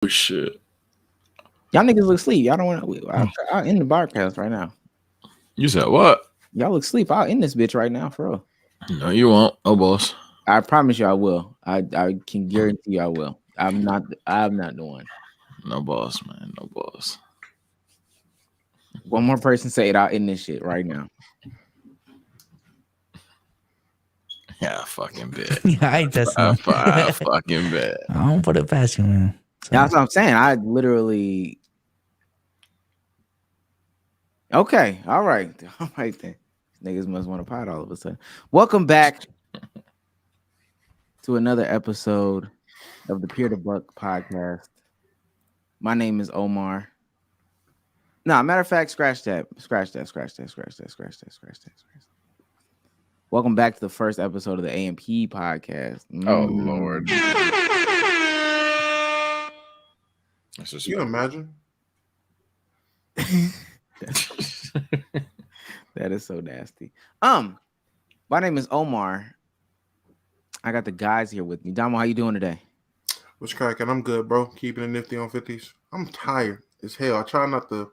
Oh, shit. Y'all niggas look asleep. Y'all don't want to. I'll end the broadcast right now. You said what? Y'all look asleep. I'll end this bitch right now, for real. No, you won't. Oh, boss. I promise you I will. I can guarantee you I will. I'm not the one. No boss, man. No boss. One more person say it, I'll end this shit right now. Yeah, I fucking bet. Yeah, I ain't testing them. I fucking bet. I don't put it past you, man. So. That's what I'm saying. I literally. Okay. All right. All right then. Niggas must want to pot all of a sudden. Welcome back to another episode of the Peer to Buck podcast. My name is Omar. No, matter of fact, scratch that. Welcome back to the first episode of the AMP podcast. Oh, Lord. Can you imagine? That is so nasty. My name is Omar. I got the guys here with me. Damo, how you doing today? What's cracking? I'm good, bro. Keeping it nifty on 50s. I'm tired as hell. I try not to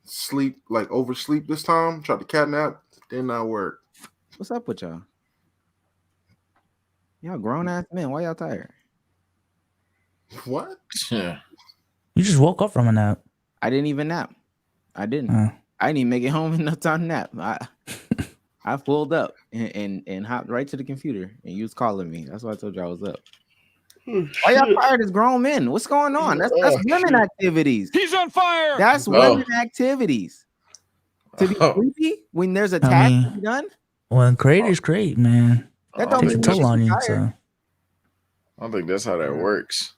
sleep, like oversleep this time. Tried to cat nap. Did not work. What's up with y'all? Y'all grown ass men. Why y'all tired? What? Yeah. You just woke up from a nap. I didn't even nap. I didn't. I didn't even make it home in no time to nap. I pulled up and hopped right to the computer, and you was calling me. That's why I told you I was up. Why y'all tired as grown men? What's going on? That's women activities. He's on fire. That's women activities. To be sleepy when there's a task to be done. Well, creator's great, man. That don't Takes a mean toll on you. tired. So. I don't think that's how that works.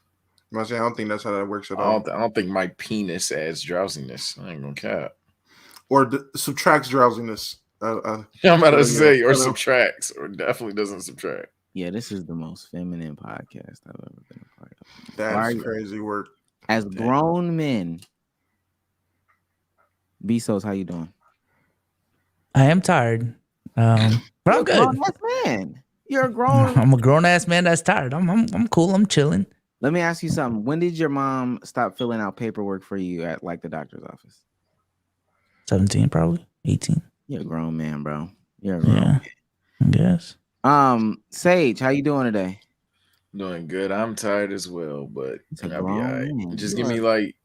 I don't think that's how that works at all. I don't think my penis adds drowsiness. I ain't gonna cap. Or subtracts drowsiness. I'm about to say, or subtracts, or definitely doesn't subtract. Yeah, this is the most feminine podcast I've ever been a part of. That's crazy work. As grown men, Bezos, how you doing? I am tired, but I'm good. Man, you're a grown. I'm a grown ass man that's tired. I'm cool. I'm chilling. Let me ask you something. When did your mom stop filling out paperwork for you at like the doctor's office? 17, probably 18. You're a grown man, bro. You're a grown man. I guess. Sage, how you doing today? Doing good. I'm tired as well, but I'll be all right. Just give me like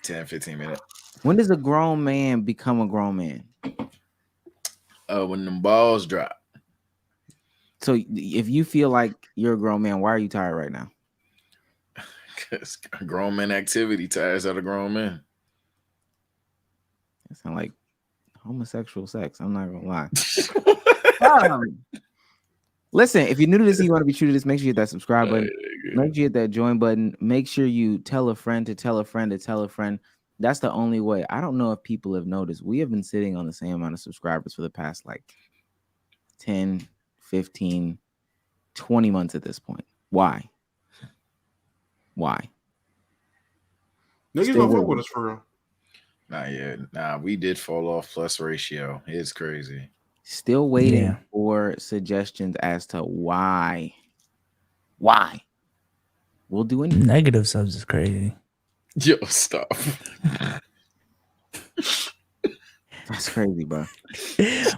10, 15 minutes. When does a grown man become a grown man? When them balls drop. So if you feel like you're a grown man, why are you tired right now? Because grown man activity tires out of grown men. It sounds like homosexual sex. I'm not gonna lie. Listen, if you're new to this and you want to be true to this, make sure you hit that subscribe button. Make sure you hit that join button. Make sure you tell a friend to tell a friend to tell a friend. That's the only way. I don't know if people have noticed. We have been sitting on the same amount of subscribers for the past like 10, 15, 20 months at this point. Why? Niggas don't fuck with us for real. Nah, we did fall off plus ratio. It's crazy. Still waiting for suggestions as to why. Why? We'll do anything. Negative subs is crazy. Yo, stop. That's crazy, bro.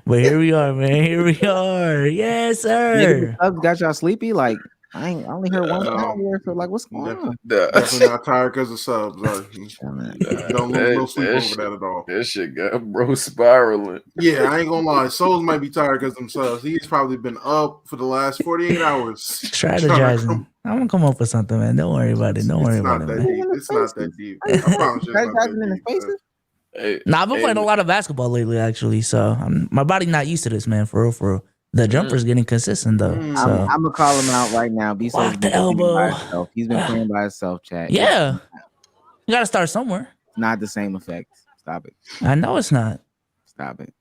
But here we are, man. Here we are. Yes, sir. Negative subs got y'all sleepy? Like, I only heard one earlier, so like, what's going on? Definitely not tired because of subs. No sleep over that at all. That shit got bro spiraling. Yeah, I ain't gonna lie. Souls might be tired because themselves. He's probably been up for the last 48 hours. Strategizing. I'm gonna come up with something, man. Don't worry about it. Don't worry about it, man. It's not that deep. I promise you. Strategizing in the faces? I've been playing a lot of basketball lately, actually. So my body's not used to this, man. For real. The jumper's getting consistent though. So I'm gonna call him out right now. Lock the elbow. He's been playing by himself, chat. Yeah, you gotta start somewhere. Not the same effect. Stop it. I know it's not. Stop it.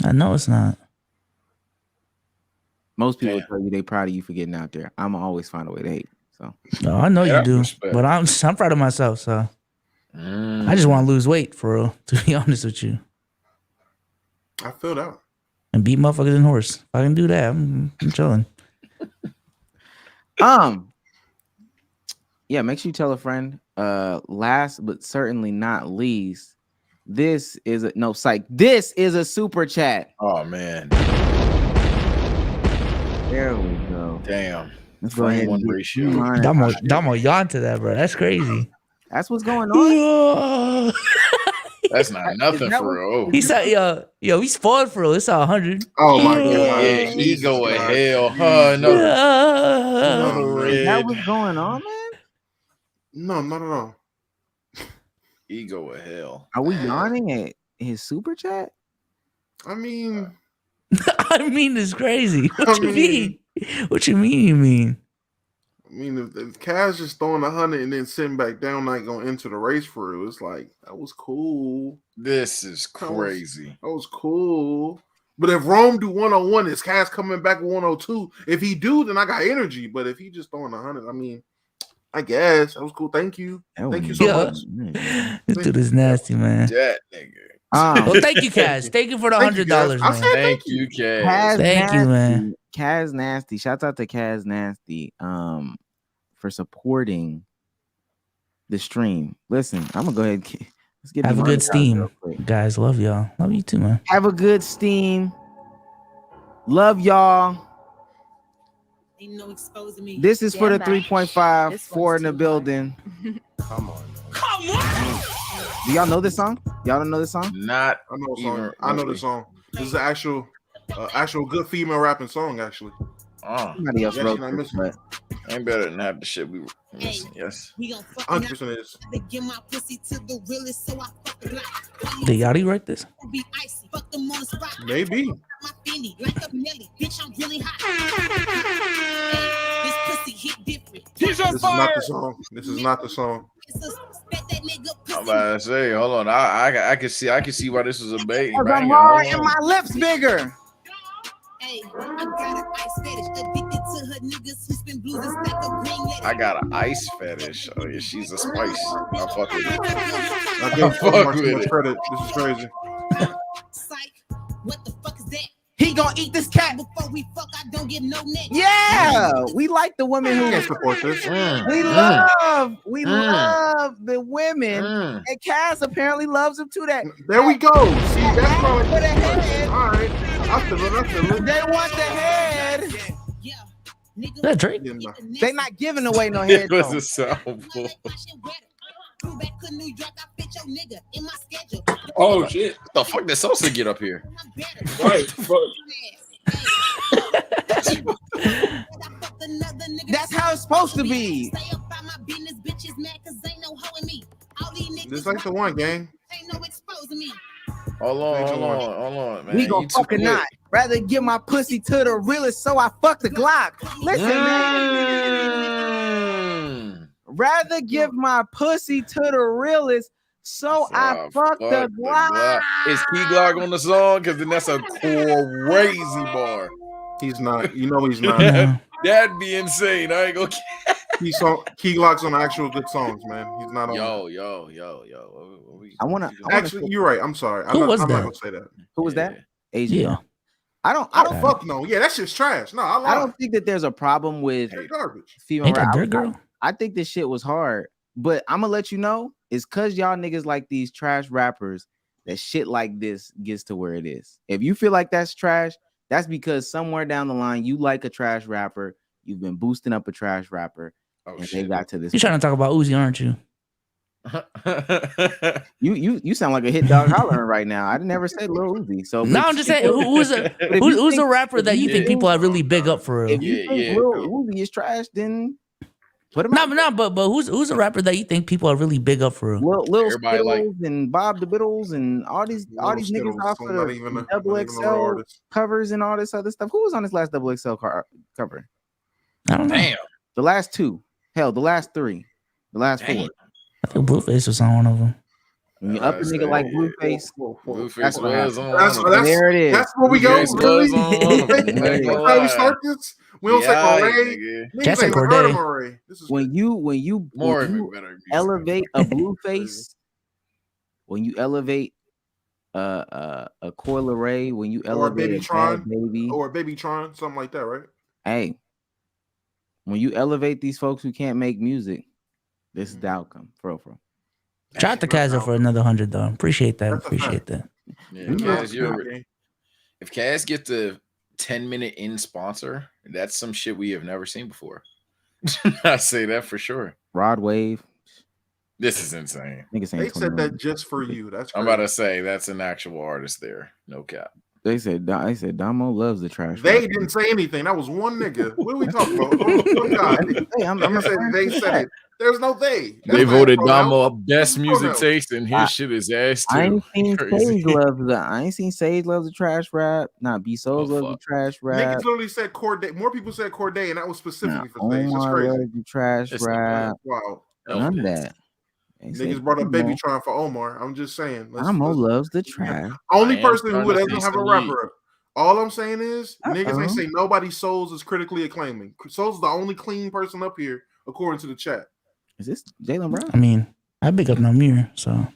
I know it's not. Most people tell you they proud of you for getting out there. I'm always find a way to hate. So no, I know you do, but I'm proud of myself. So I just want to lose weight for real. To be honest with you, I feel that. And beat motherfuckers in horse. If I can do that, I'm chilling. Yeah, make sure you tell a friend. Last but certainly not least, this is a super chat. Oh man. There we go. Damn. Let's go ahead and ratio. Damo yawn to that, bro. That's crazy. That's what's going on. That's not nothing for real. He said, yo, we spoiled for real. It's 100. Oh my god. Yeah, ego of hell. Another red. Is that what's going on, man? No, not at all. Ego of hell. Are we yawning at his super chat? I mean, it's crazy. What you mean? What you mean? I mean, if Kaz just throwing 100 and then sitting back down, not gonna enter the race for real, it's like that was cool. This is crazy. That was cool. But if Rome do 101, is Kaz coming back with 102? If he do, then I got energy. But if he just throwing 100, I mean, I guess that was cool. Thank you. Thank you so much. This dude is nasty, man. That nigga. Well, thank you, Kaz. Thank you for the $100, man. Thank you, Kaz. Thank you, man. Kaz Nasty. Shouts out to Kaz Nasty for supporting the stream. Listen, I'm gonna go ahead and let's get have a good steam, guys. Love y'all. Love you too, man. Have a good steam. Love y'all. Ain't no exposing me. This is for the 3.5 4 in the building. Come on. Do y'all know this song? Y'all don't know this song? Not I know the song. I know the song. This is an actual good female rapping song, actually. Somebody else wrote this, but ain't better than half the shit we were missing. Yes. 100% is. Did Yachty write this? Maybe. This is not the song. This is not the song. I'm about to say, hold on. I can see why this was a bait. I'm hard and my lips bigger. I got an ice fetish. Oh yeah, she's a spice. I fuck with it. I give so much credit. This is crazy. What the fuck is that? He gonna eat this cat before we fuck. I don't get no neck. Yeah, we like the women who can't support this. We love the women, and Kaz apparently loves them too. There we go. See, that's probably for the head. All right, I feel it. They want the head. That Drake. They not giving away no head. It was a sample. Oh shit! What the fuck did Sosa get up here? Right, fuck. That's how it's supposed to be. This ain't the one, gang. Hold on, man. We gon' fucking not. Rather give my pussy to the realest, so I fuck the Glock. Listen, man. Rather give my pussy to the realest, so I fuck the Glock. Is Key Glock on the song? Because then that's a crazy bar. He's not. You know he's not. That'd be insane. I ain't gonna. Key Glock's on actual good songs, man. He's not on. Yo. I wanna actually. You're right. I'm sorry. I'm not gonna say that. Who was that? AJ. Yeah. I don't fuck no. Yeah, that shit's trash. No, I don't think that there's a problem with garbage. Female rap. I think this shit was hard, but I'm gonna let you know it's cause y'all niggas like these trash rappers that shit like this gets to where it is. If you feel like that's trash, that's because somewhere down the line you like a trash rapper, you've been boosting up a trash rapper, and they got to this. You're trying to talk about Uzi, aren't you? You sound like a hit dog hollering right now. I never said Lil Uzi. So no, I'm just saying who's a rapper that you think people are really big up for real? If you think Lil Uzi is trash, then put him out. But who's a rapper that you think people are really big up for real? Lil Skittles and Bob the Biddles and all these niggas off of the double XL covers and all this other stuff. Who was on this last double XL cover? I don't know. Damn. The last two. Hell, the last three. The last four. I think Blueface was on one of them. When you up a nigga like Blueface, Blueface was on. There it is. That's where we go. Really? That's how we start this. We don't say Moray. That's a Corday. When you elevate a Blueface, when you elevate a Coil Ray, when you elevate a Baby or a Baby Tron, something like that, right? Hey, when you elevate these folks who can't make music, This is the outcome. For real. Shout out to Kazza for another 100 though. Appreciate that. That's a Appreciate that. Yeah, Kaz, if Kaz gets the 10-minute in sponsor, that's some shit we have never seen before. I say that for sure. Rod Wave. This is insane. They said that just for you. That's crazy. I'm about to say that's an actual artist there. No cap. They said Damo loves the trash. They didn't say anything. That was one nigga. What are we talking about? One guy. Hey, I'm they said it. There's no they. They voted Damo best music taste, and his shit is ass too. I ain't seen Sage loves the trash rap. Not B Souls loves the trash rap. Niggas literally said Corday. More people said Corday, and that was specifically for Sage. That's crazy. Loves the trash rap. Wow. None of that. Niggas brought up Baby Tron for Omar. I'm just saying. Damo loves the trash. Only person who doesn't have a rapper. All I'm saying is, niggas ain't say nobody Souls is critically acclaiming. Souls is the only clean person up here, according to the chat. Is this Jalen Brown? I mean, I big up Namir, so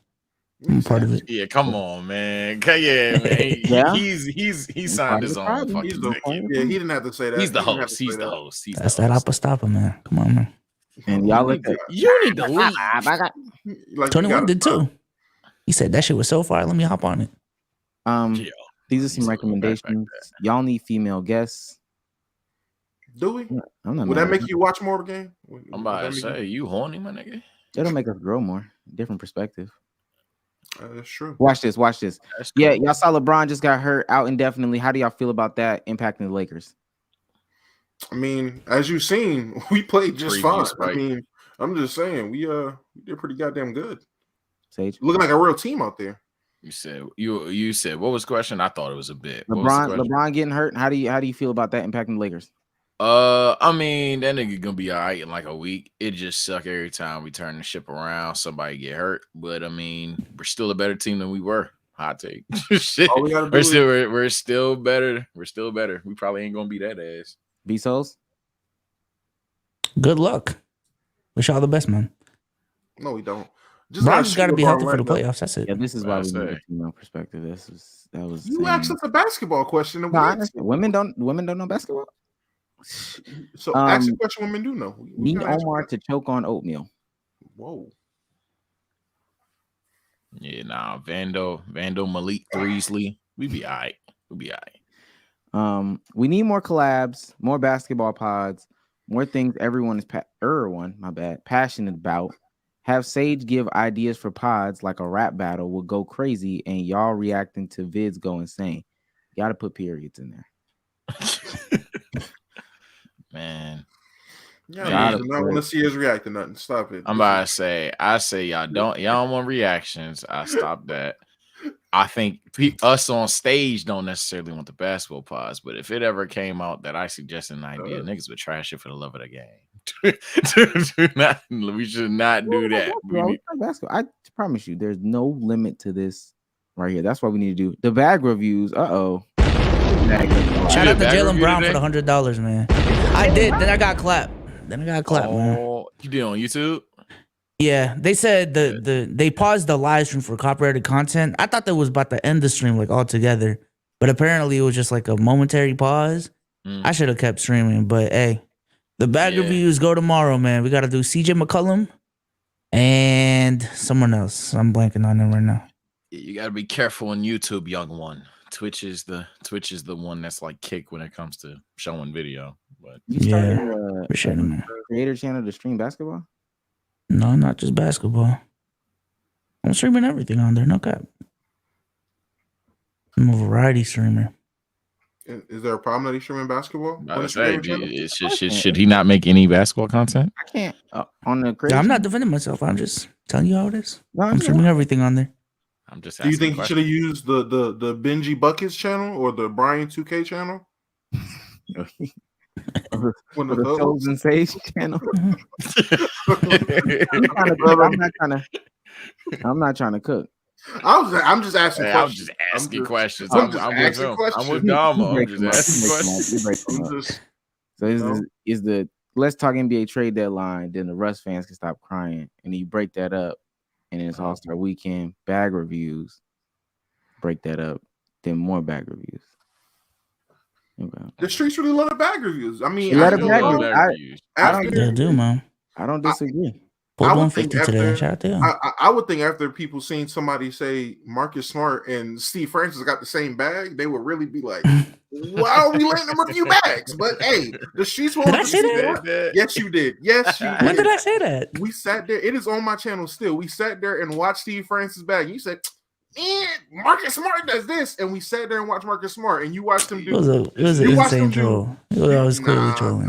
I'm part of it. Yeah, come on, man. Yeah, man. Yeah? He signed his own fucking ticket. Yeah, he didn't have to say that. He's the host. He's the host. That's that Apostapa, man. Come on, man. And y'all look at you need to leave. Like 21 did too. He said that shit was so fire. Let me hop on it. These are some recommendations. Y'all need female guests. Do we? I'm not Would that make you watch more of the game? I'm about to say, you horny, my nigga? It'll make us grow more. Different perspective. That's true. Watch this. Cool. Yeah, y'all saw LeBron just got hurt out indefinitely. How do y'all feel about that impacting the Lakers? I mean, as you've seen, we played just fine. Right. I mean, I'm just saying, we did pretty goddamn good. Sage, looking like a real team out there. You said what was the question? I thought it was a bit. LeBron getting hurt. How do you feel about that impacting the Lakers? I mean, that nigga gonna be all right in like a week. It just suck every time we turn the ship around, somebody get hurt. But I mean, we're still a better team than we were. Hot take. Shit. We're still better. We're still better. We probably ain't gonna be that ass. B Souls. Good luck. Wish y'all the best, man. No, we don't. Bron's got to be healthy for the playoffs. That's it. Yeah, this is why we need female perspective. That was. You asked us a basketball question. No, women don't know basketball. So ask a question women do know. Need Omar to choke on oatmeal. Whoa. Yeah, nah. Vando, Malik Threesley. We be all right. We need more collabs, more basketball pods, more things everyone is passionate about. Have Sage give ideas for pods like a rap battle will go crazy and y'all reacting to vids go insane. You gotta put periods in there. Man. Yeah, I don't want to see us react to nothing. Stop it. I'm about to say, y'all don't want reactions. I stop that. I think us on stage don't necessarily want the basketball pods, but if it ever came out that I suggested an idea, niggas would trash it for the love of the game. We should not do that. I promise you, there's no limit to this right here. That's what we need to do. The bag reviews. Shout out to Jalen Brown for the $100, man. I did. Then I got clapped. Man. You did on YouTube? Yeah, they said they paused the live stream for copyrighted content. I thought that was about to end the stream like altogether, but apparently it was just like a momentary pause. I should have kept streaming, but hey, the bag reviews go tomorrow, man. We got to do CJ McCollum and someone else. I'm blanking on them right now. You got to be careful on YouTube, young one. Twitch is the one that's like kick when it comes to showing video. But appreciate it, man. Creator channel to stream basketball. No, not just basketball. I'm streaming everything on there. No cap. I'm a variety streamer. Is there a problem that he's streaming basketball? Should he not make any basketball content? I can't. On the crazy. I'm not defending myself. I'm just telling you how it is. I'm streaming everything on there. I'm just. Do you think he should have used the Benji Buckets channel or the Brian 2K channel? the Chosen Sage channel. I'm not trying to cook. I'm just asking questions. I'm just asking questions. I'm with him. I'm with Damo. I'm just asking questions. So let's talk NBA trade deadline. Then the Russ fans can stop crying, and you break that up, and then it's All-Star Weekend bag reviews. Break that up, then more bag reviews. Okay. The streets really love the bag reviews. I mean, I don't do, man. I don't disagree. Pulled I would think 150 today. after- Shout out to him. I would think after people seen somebody say Marcus Smart and Steve Francis got the same bag, they would really be like, why are we letting them review bags? But hey, the streets won't. Did I say that? Yes, you did. Yes, you did. When did I say that? We sat there. It is on my channel still. We sat there and watched Steve Francis bag. You said, man, Marcus Smart does this. And we sat there and watched Marcus Smart. And you watched him do It was an you watched insane him do- troll. I was clearly trolling.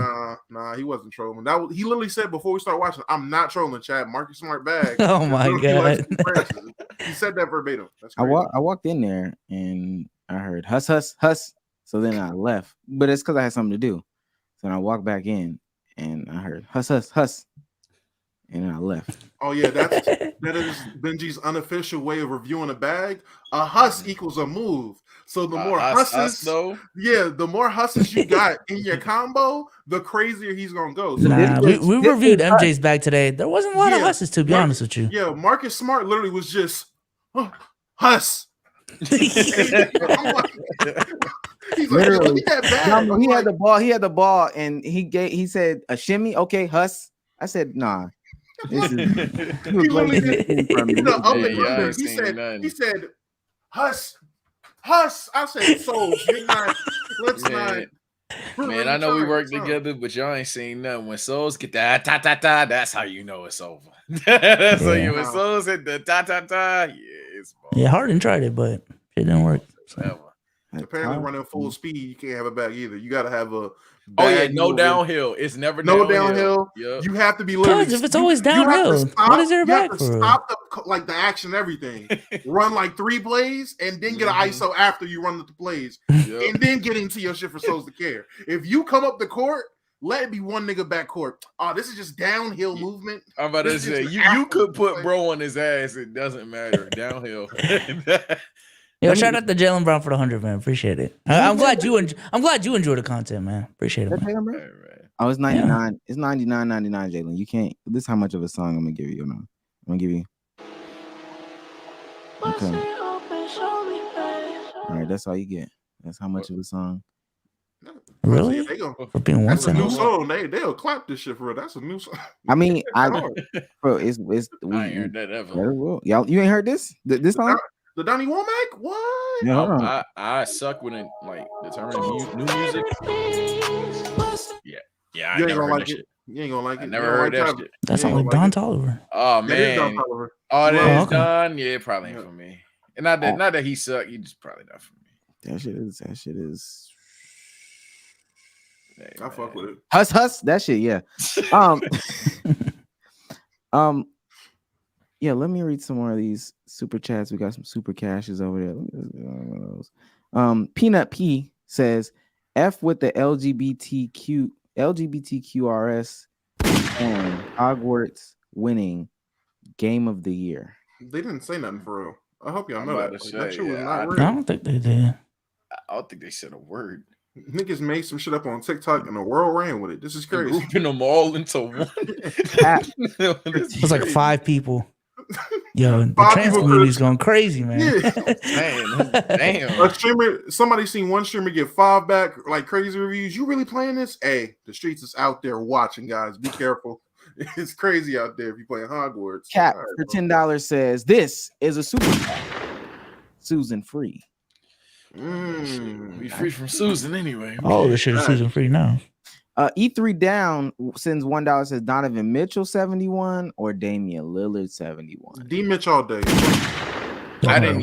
Nah, he wasn't trolling. He literally said before we started watching, I'm not trolling, Chad. Marcus Smart bag. Oh my He likes god. Steve Francis. He said that verbatim. That's I crazy. walked in there and I heard huss, huss, huss. So then I left, but it's because I had something to do. So then I walked back in and I heard huss, huss, huss, and then I left. Oh yeah, that is Benji's unofficial way of reviewing a bag. A huss equals a move. So the more husses, the more husses you got in your combo, the crazier he's gonna go. So Nah, we reviewed MJ's bag today. There wasn't a lot of Yeah, husses, to be honest with you. Yeah, Marcus Smart literally was just huss. He's like, Literally. look at that bag. No, I'm he like, had the ball. He had the ball, and he said a shimmy. Okay, huss. I said nah. This is, he literally did from me. the up and Yeah, I under. ain't seen nothing. He said huss. I said souls. Let's not. Man, I know we work together, but y'all ain't seen nothing. When souls get the ta ta ta, that's how you know it's over. That's how you when souls hit the ta ta ta, yeah, it's over. Yeah, Harden tried it, but it didn't work. So. Apparently, running full speed, you can't have a bag either. You got to have a. Oh yeah, no downhill. It's never no downhill. Yep. You have to be literally. If it's always downhill, what is there a back for? Stop the action, and everything. Run like 3 plays, and then get an ISO after you run the plays, and then get into your shit for souls to care. If you come up the court, let it be one nigga back court. Oh, this is just downhill movement. I'm about to say you could put bro on his ass. It doesn't matter. Downhill. Yo, shout out to Jalen Brown for the 100, man. Appreciate it. I'm glad you enjoy the content, man. Appreciate it, man. Oh, it's 99. Yeah. It's 99.99, Jalen. You can't. This is how much of a song I'm gonna give you. I'm gonna give you. Okay. All right, that's all you get. That's how much of a song. Really? For being one that's a new song. They'll clap this shit for real. That's a new song. I mean, bro, it's I ain't heard that ever. Y'all, you ain't heard this song? The Donnie Womack? What? No, I suck with it, like determining new music. Yeah, I never heard that shit. You ain't gonna like it. I never heard that shit. That sounds like Don Tolliver. Oh man. That is Don Tolliver. Oh, that is Don. Yeah, probably ain't for me. And not that he sucked. He just probably not for me. That shit is. Hey, I fuck with it. Huss. That shit, yeah. Yeah, let me read some more of these super chats. We got some super cashes over there. Let me get one of those. Peanut P says, F with the LGBTQRS and Hogwarts winning game of the year. They didn't say nothing for real. I hope y'all know that. That shit was not I real. don't think they did. I don't think they said a word. Niggas made some shit up on TikTok and the world ran with it. This is crazy. Grouping them all into one. It's like 5 people. Yo, the trans community is going crazy, man. Yeah. Damn. A streamer, somebody seen one streamer get 5 back, like crazy reviews. You really playing this? Hey, the streets is out there watching, guys. Be careful. It's crazy out there if you're playing Hogwarts. Cap for $10 says, this is a super Susan free. We free from Susan anyway. Oh, this shit is Susan free now. E3 down sends $1, says Donovan Mitchell 71 or Damian Lillard 71. D Mitch all day. I didn't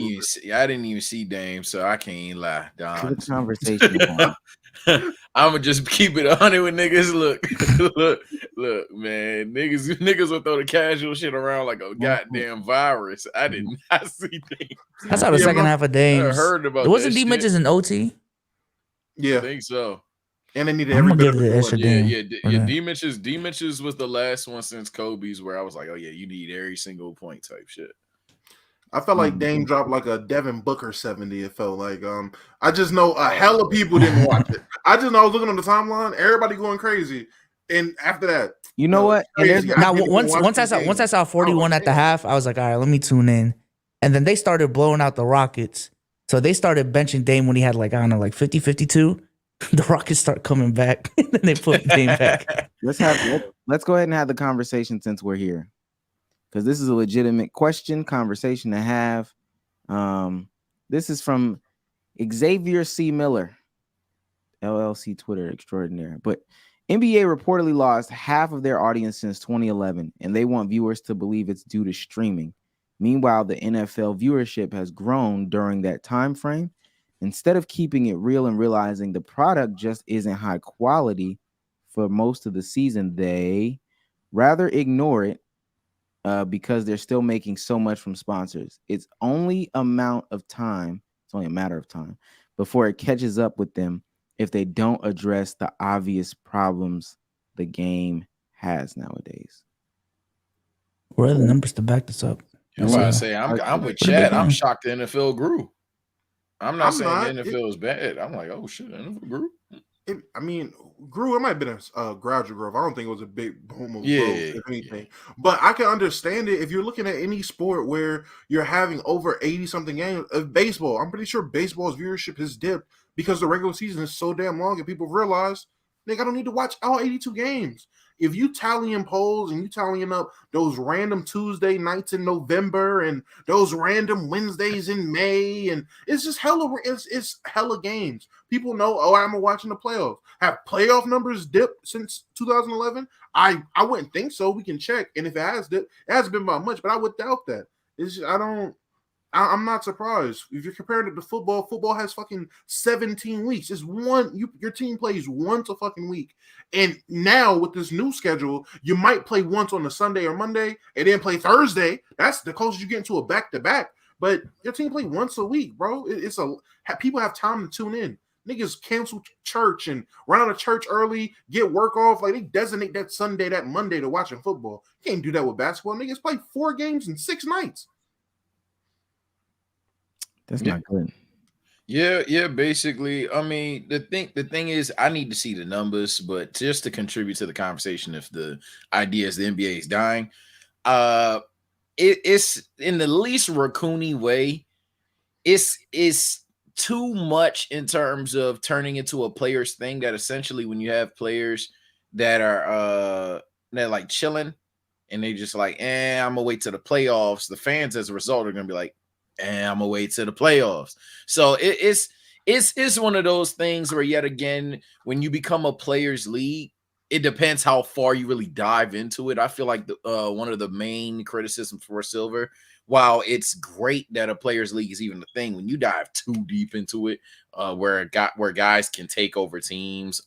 even see Dame, so I can't even lie. Don. Conversation. I'ma just keep it 100 with niggas. Look, man. Niggas will throw the casual shit around like a goddamn virus. I did not see Dame. I saw the second half of Dame. I heard about wasn't D Mitch's in OT? Yeah, I think so. And they needed every bit of it. D Mitch's was the last one since Kobe's where I was like, oh yeah, you need every single point type shit. I felt like Dame dropped like a Devin Booker 70. It felt like I just know a hell of people didn't watch it. I just know I was looking on the timeline, everybody going crazy. And after that, you know what? Now once I saw 41 at the half, I was like, all right, let me tune in. And then they started blowing out the Rockets. So they started benching Dame when he had like, I don't know, like 50, 52. The Rockets start coming back, and then they put Dame back. Let's go ahead and have the conversation since we're here. because this is a legitimate question, conversation to have. This is from Xavier C. Miller, LLC Twitter extraordinaire. But NBA reportedly lost half of their audience since 2011, and they want viewers to believe it's due to streaming. Meanwhile, the NFL viewership has grown during that time frame. Instead of keeping it real and realizing the product just isn't high quality for most of the season, they rather ignore it because they're still making so much from sponsors. It's only a matter of time before it catches up with them if they don't address the obvious problems the game has nowadays. Where are the numbers to back this up? That's why I say I'm with Chad. I'm shocked the NFL grew. I'm not saying the NFL is bad. I'm like, oh shit, the NFL grew. Grew. It might have been a gradual growth. I don't think it was a big boom of growth, if anything. But I can understand it if you're looking at any sport where you're having over 80-something games. Baseball, I'm pretty sure baseball's viewership has dipped because the regular season is so damn long and people realize, nigga, I don't need to watch all 82 games. If you tallying polls and you tallying up those random Tuesday nights in November and those random Wednesdays in May, and it's just it's hella games. People know, I'm watching the playoffs. Have playoff numbers dipped since 2011? I wouldn't think so. We can check. And if it has dipped, it hasn't been by much, but I would doubt that. It's just, I'm not surprised. If you're comparing it to football, football has fucking 17 weeks. It's your team plays once a fucking week. And now with this new schedule, you might play once on a Sunday or Monday and then play Thursday. That's the closest you get into a back-to-back. But your team play once a week, bro. People have time to tune in. Niggas cancel church and run out of church early, get work off. Like, they designate that Sunday, that Monday to watching football. You can't do that with basketball. Niggas play 4 games in 6 nights. That's not good. Yeah. Basically, I mean, the thing is, I need to see the numbers, but just to contribute to the conversation, if the idea is the NBA is dying, it's in the least raccoony way. It's too much in terms of turning into a players thing. That essentially, when you have players that are they're like chilling and they just like, I'm gonna wait till the playoffs. The fans, as a result, are gonna be like, I'm gonna wait to the playoffs. So it's one of those things where, yet again, when you become a players league, it depends how far you really dive into it. I feel like one of the main criticisms for Silver, while it's great that a players league is even a thing, when you dive too deep into it, where guys can take over teams,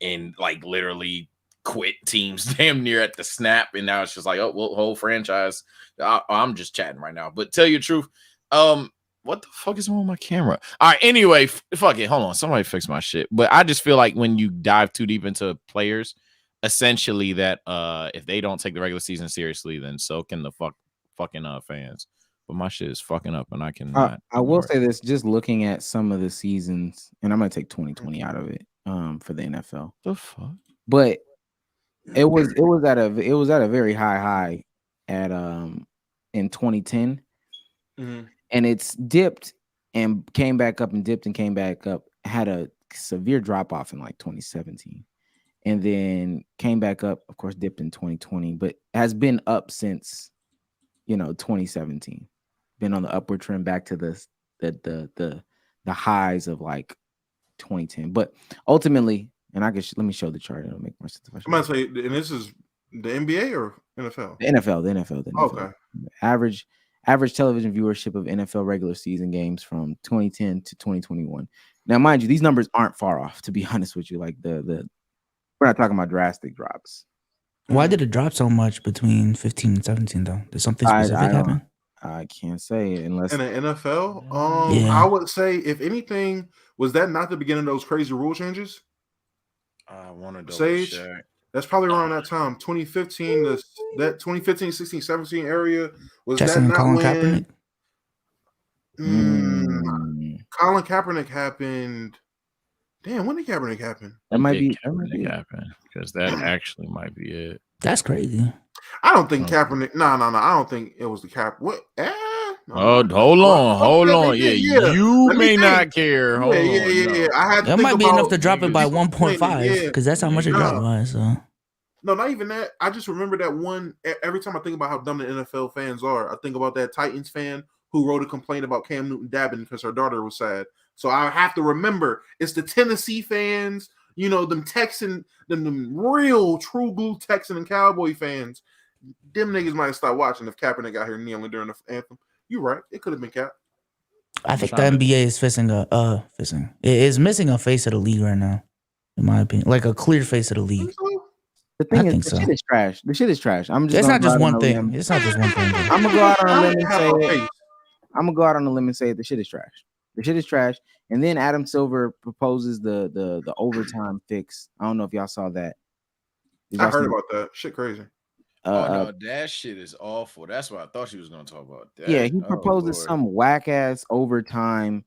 and like literally quit teams damn near at the snap, and now it's just like, oh well, whole franchise. I'm just chatting right now, but tell you the truth, what the fuck is wrong with my camera? All right, anyway, fuck it, hold on, somebody fix my shit. But I just feel like when you dive too deep into players, essentially that if they don't take the regular season seriously, then so can the fucking fans. But my shit is fucking up, and I cannot. I will say this: just looking at some of the seasons, and I'm gonna take 2020 out of it, for the NFL. The fuck, but it was at a very high at in 2010, and it's dipped and came back up and dipped and came back up. Had a severe drop off in like 2017, and then came back up. Of course, dipped in 2020, but has been up since 2017. Been on the upward trend back to the highs of like 2010. But ultimately, and let me show the chart. It'll make more sense. I'm gonna say, and this is the NBA or NFL? The NFL. Okay. Average television viewership of NFL regular season games from 2010 to 2021. Now, mind you, these numbers aren't far off, to be honest with you. Like we're not talking about drastic drops. Why did it drop so much between 15 and 17 though? Did something specific happen? I can't say unless in the NFL. Yeah. I would say, if anything, was that not the beginning of those crazy rule changes? I want to Sage. Check. That's probably around that time, 2015. That 2015, 16, 17 area was Justin that not Colin when Kaepernick? Colin Kaepernick happened? Damn, when did Kaepernick happen? That might be happen, because that actually might be it. That's crazy. I don't think Kaepernick. No. I don't think it was the Cap. What? No. Hold on. Yeah. You may not care. Hold on. I had to that might be enough to drop it by 1.5 because that's how much it dropped by. So No, not even that. I just remember that one. Every time I think about how dumb the NFL fans are, I think about that Titans fan who wrote a complaint about Cam Newton dabbing because her daughter was sad. So I have to remember it's the Tennessee fans, them Texan, them real true blue Texan and Cowboy fans. Them niggas might have stopped watching if Kaepernick got here kneeling during the anthem. You're right. It could have been Cap. I think the NBA is it is missing a face of the league right now, in my opinion, like a clear face of the league. The thing is, the shit is trash. The shit is trash. It's not just one thing. It's not just one thing. I'm gonna go out on a limb and say it. I'm gonna go out on a limb and say the shit is trash. The shit is trash. And then Adam Silver proposes the overtime fix. I don't know if y'all saw that. I heard about that. Shit crazy. No, that shit is awful. That's what I thought she was gonna talk about. That. Yeah, he proposes some whack ass overtime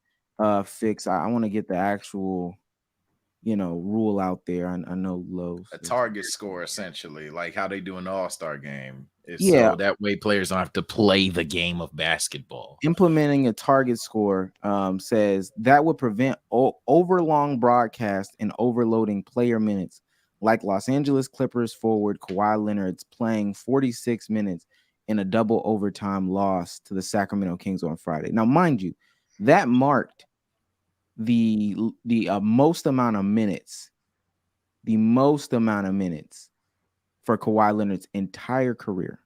fix. I want to get the actual rule out there. I know Lowe's. A target score, essentially, like how they do in the All-Star game. Yeah. So that way players don't have to play the game of basketball. Implementing a target score says that would prevent overlong broadcast and overloading player minutes, like Los Angeles Clippers forward Kawhi Leonard's playing 46 minutes in a double overtime loss to the Sacramento Kings on Friday. Now, mind you, that marked the most amount of minutes for Kawhi Leonard's entire career.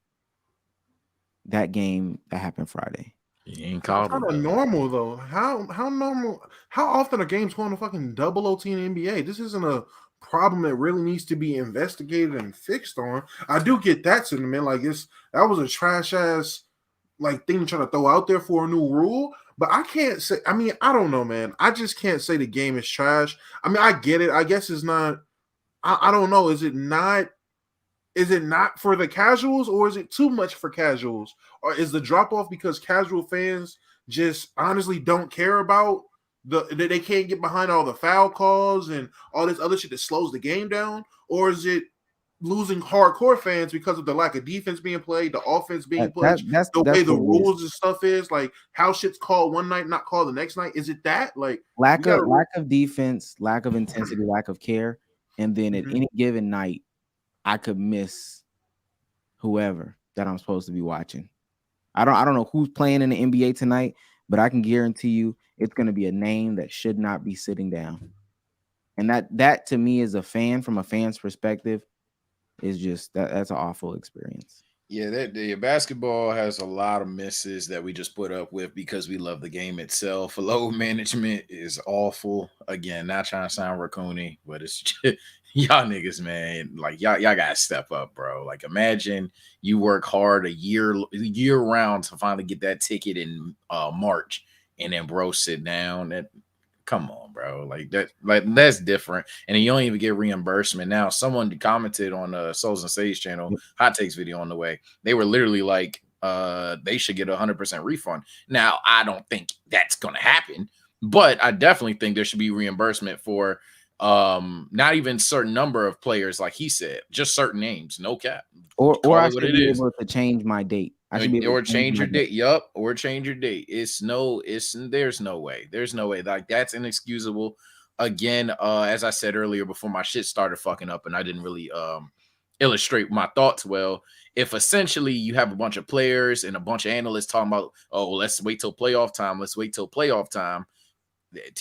That game that happened Friday. He ain't called kind of normal though. How normal? How often are games going to fucking double OT in the NBA? This isn't a problem that really needs to be investigated and fixed on. I do get that sentiment. Like that was a trash ass thing to try to throw out there for a new rule. But I can't say. I mean, I don't know, man. I just can't say the game is trash. I mean, I get it. I guess it's not. I don't know. Is it not? Is it not for the casuals, or is it too much for casuals? Or is the drop off because casual fans just honestly don't care about they can't get behind all the foul calls and all this other shit that slows the game down? Or is it losing hardcore fans because of the lack of defense being played, the offense being played, the way the rules and stuff is, like how shit's called one night, not called the next night? Is it that lack of defense, lack of intensity, lack of care, and then at any given night, I could miss whoever that I'm supposed to be watching. I don't know who's playing in the NBA tonight, but I can guarantee you it's going to be a name that should not be sitting down. And that to me, as a fan, from a fan's perspective, is just that's an awful experience. Yeah, the basketball has a lot of misses that we just put up with because we love the game itself. Load management is awful. Again, not trying to sound raccoony, but it's just, y'all niggas, man. Like y'all gotta step up, bro. Like imagine you work hard a year round to finally get that ticket in March, and then bro sit down. Come on, bro. That's different. And then you don't even get reimbursement. Now, someone commented on Souls and Sage channel, Hot Takes video on the way. They were literally like, they should get 100% refund. Now, I don't think that's gonna happen, but I definitely think there should be reimbursement for not even certain number of players, like he said, just certain names, no cap. Or I should be able to change my date. Or change your date. Yup. Or change your date. There's no way. There's no way. Like that's inexcusable. Again, as I said earlier before my shit started fucking up and I didn't really illustrate my thoughts well. If essentially you have a bunch of players and a bunch of analysts talking about, oh, let's wait till playoff time.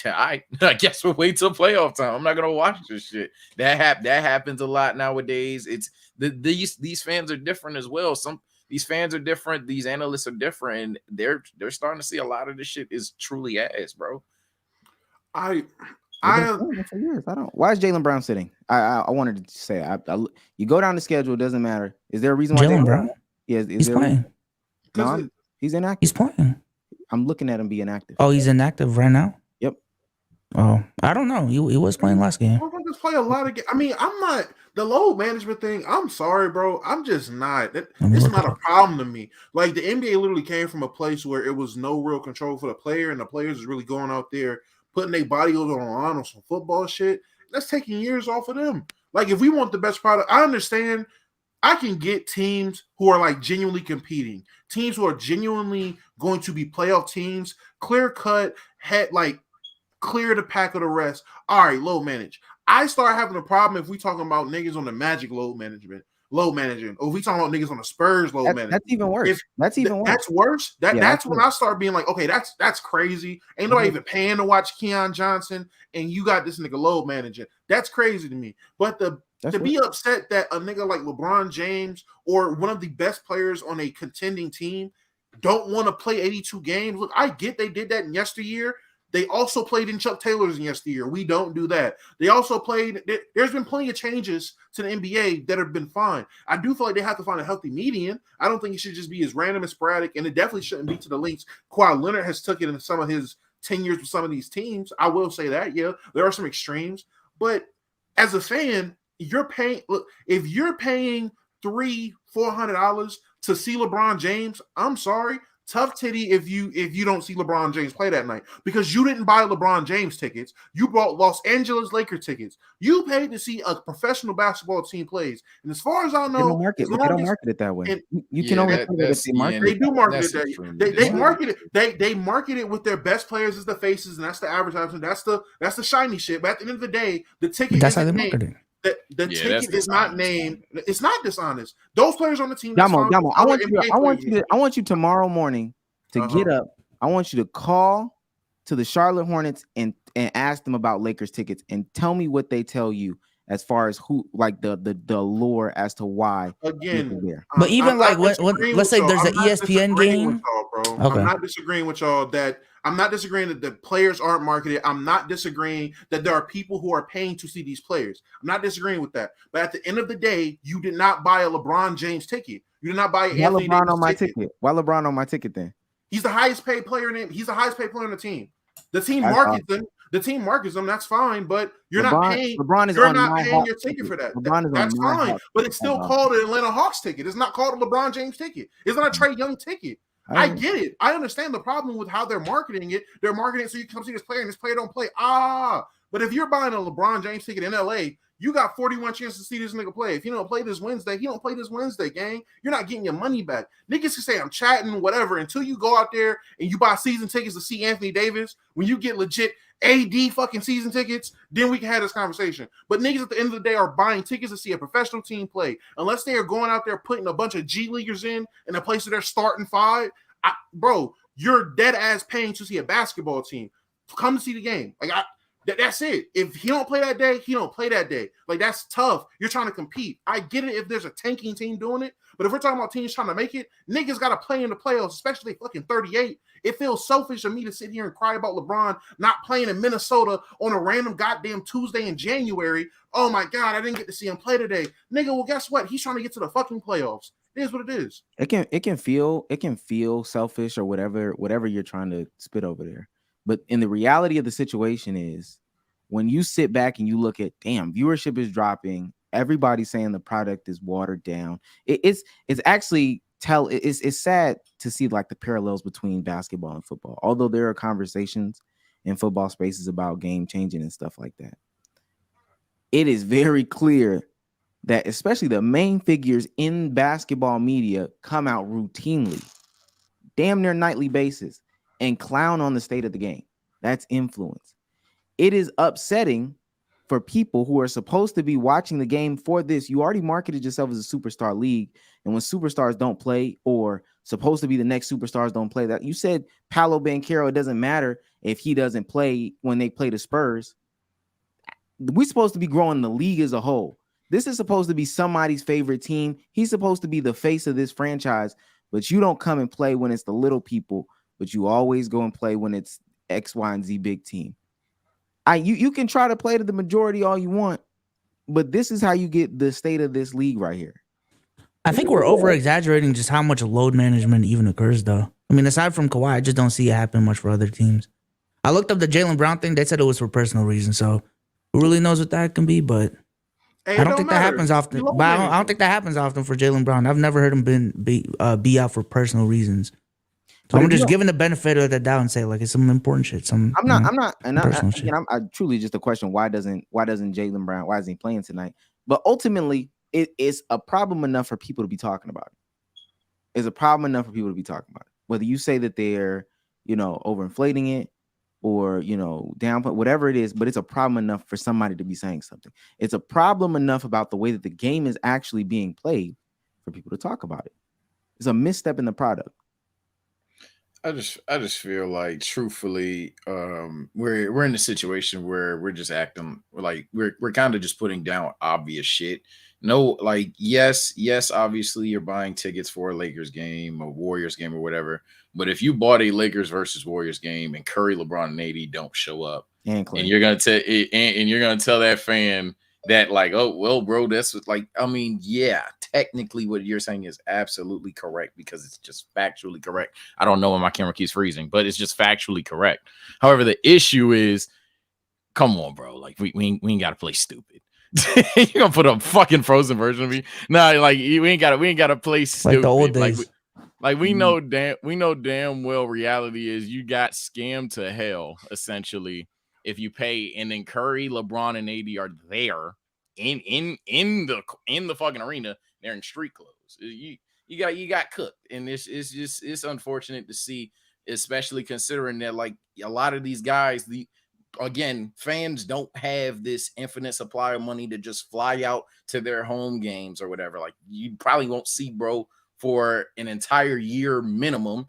I guess we'll wait till playoff time. I'm not gonna watch this shit. That happens a lot nowadays. It's these fans are different as well. These fans are different. These analysts are different, and they're starting to see a lot of this shit is truly ass, bro. For years. I don't. Why is Jaylen Brown sitting? I wanted to say, you go down the schedule. It doesn't matter. Is there a reason why Jaylen Brown? Yeah, he's playing. No, he's inactive. He's playing. I'm looking at him be inactive. Oh, he's inactive right now. Yep. Oh, I don't know. He was playing last game. Just play a lot of games. I mean, I'm not the load management thing. I'm sorry, bro. I'm just not. It's not a problem to me. Like the NBA literally came from a place where it was no real control for the player, and the players is really going out there putting their body on the line on some football shit. That's taking years off of them. Like if we want the best product, I understand. I can get teams who are like genuinely competing, teams who are genuinely going to be playoff teams, clear cut, clear the pack of the rest. All right, low manage. I start having a problem if we talking about niggas on the Magic load management, or if we talking about niggas on the Spurs load management. That's even worse. That's worse. That's worse. That's when I start being like, okay, that's crazy. Ain't nobody even paying to watch Keon Johnson, and you got this nigga load managing. That's crazy to me. But to be upset that a nigga like LeBron James or one of the best players on a contending team don't want to play 82 games. Look, I get they did that in yesteryear. They also played in Chuck Taylor's in yesteryear. We don't do that. They also played. There's been plenty of changes to the NBA that have been fine. I do feel like they have to find a healthy median. I don't think it should just be as random and sporadic, and it definitely shouldn't be to the links Kawhi Leonard has took it in some of his tenures with some of these teams. I will say that, yeah, there are some extremes. But as a fan, you're paying. Look, if you're paying $300-$400 to see LeBron James, I'm sorry. Tough titty if you don't see LeBron James play that night, because you didn't buy LeBron James tickets. You bought Los Angeles Lakers tickets. You paid to see a professional basketball team plays. And as far as I know, they don't market it that way. You can only they do market it that they market it. They market it with their best players as the faces, and that's the advertisement. That's the shiny shit. But at the end of the day, the ticket that's how they market it. The ticket is not named. It's not dishonest. Those players on the team. Damo, I want you tomorrow morning to get up. I want you to call to the Charlotte Hornets and ask them about Lakers tickets and tell me what they tell you as far as who, like the lore as to why. Again, but even like when let's say there's an ESPN game. Okay. I'm not disagreeing with y'all that. I'm not disagreeing that the players aren't marketed. I'm not disagreeing that there are people who are paying to see these players. I'm not disagreeing with that. But at the end of the day, you did not buy a LeBron James ticket. You did not buy Anthony LeBron on my ticket. Why LeBron on my ticket then? He's the highest paid player he's the highest paid player on the team. The team markets them. The team markets them. That's fine, but you're not paying. You're not paying your ticket for that. That's fine, but it's still called an Atlanta Hawks ticket. It's not called a LeBron James ticket. It's not a Trae Young ticket. I get it. I understand the problem with how they're marketing it. They're marketing it so you come see this player and this player don't play. But if you're buying a LeBron James ticket in LA, you got 41 chances to see this nigga play. If he don't play this Wednesday, he don't play this Wednesday, gang. You're not getting your money back. Niggas can say I'm chatting, whatever, until you go out there and you buy season tickets to see Anthony Davis. When you get legit AD fucking season tickets, then we can have this conversation. But niggas at the end of the day are buying tickets to see a professional team play. Unless they are going out there putting a bunch of G Leaguers in a place of their starting five, bro, you're dead ass paying to see a basketball team. Come to see the game. Like that's it. If he don't play that day, he don't play that day. Like that's tough. You're trying to compete. I get it if there's a tanking team doing it, but if we're talking about teams trying to make it, niggas got to play in the playoffs, especially fucking 38. It feels selfish of me to sit here and cry about LeBron not playing in Minnesota on a random goddamn Tuesday in January. Oh my God, I didn't get to see him play today. Nigga, well, guess what? He's trying to get to the fucking playoffs. It is what it is. It can feel selfish or whatever you're trying to spit over there. But in the reality of the situation is when you sit back and you look at, damn, viewership is dropping. Everybody's saying the product is watered down. It's sad to see like the parallels between basketball and football. Although there are conversations in football spaces about game changing and stuff like that. It is very clear that especially the main figures in basketball media come out routinely, damn near nightly basis, and clown on the state of the game. That's influence. It is upsetting for people who are supposed to be watching the game for this. You already marketed yourself as a superstar league, and when superstars don't play or supposed to be the next superstars don't play, that you said Paolo Banchero, it doesn't matter if he doesn't play when they play the Spurs. We're supposed to be growing the league as a whole. This is supposed to be somebody's favorite team. He's supposed to be the face of this franchise, but you don't come and play when it's the little people, but you always go and play when it's X, Y, and Z big team. You can try to play to the majority all you want, but this is how you get the state of this league right here. I think we're over-exaggerating just how much load management even occurs, though. I mean, aside from Kawhi, I just don't see it happen much for other teams. I looked up the Jaylen Brown thing. They said it was for personal reasons, so who really knows what that can be, but I don't think that happens often. But I don't think that happens often for Jaylen Brown. I've never heard him be out for personal reasons. So I'm just giving the benefit of the doubt and say like it's some important shit. I'm truly just a question. Why doesn't Jaylen Brown? Why isn't he playing tonight? But ultimately, it's a problem enough for people to be talking about it. It's a problem enough for people to be talking about it. Whether you say that they're overinflating it, or downplay, whatever it is, but it's a problem enough for somebody to be saying something. It's a problem enough about the way that the game is actually being played for people to talk about it. It's a misstep in the product. I just feel like, truthfully, we're in a situation where we're just acting like we're kind of just putting down obvious shit. No, like yes, obviously you're buying tickets for a Lakers game, a Warriors game, or whatever. But if you bought a Lakers versus Warriors game and Curry, LeBron, and AD don't show up, and you're gonna tell that fan that, like, oh well, bro, that's like, I mean, yeah, technically what you're saying is absolutely correct because it's just factually correct. I don't know when my camera keeps freezing, but it's just factually correct. However, the issue is, come on, bro, like we ain't gotta play stupid. You're gonna put a fucking frozen version of me? Nah, like we ain't gotta play stupid. Like the old days. Like we know damn well reality is you got scammed to hell, essentially, if you pay, and then Curry, LeBron, and AD are there in the fucking arena. They're in street clothes. You got cooked, and it's unfortunate to see, especially considering that, like, a lot of these guys, again, fans don't have this infinite supply of money to just fly out to their home games or whatever. Like, you probably won't see bro for an entire year minimum.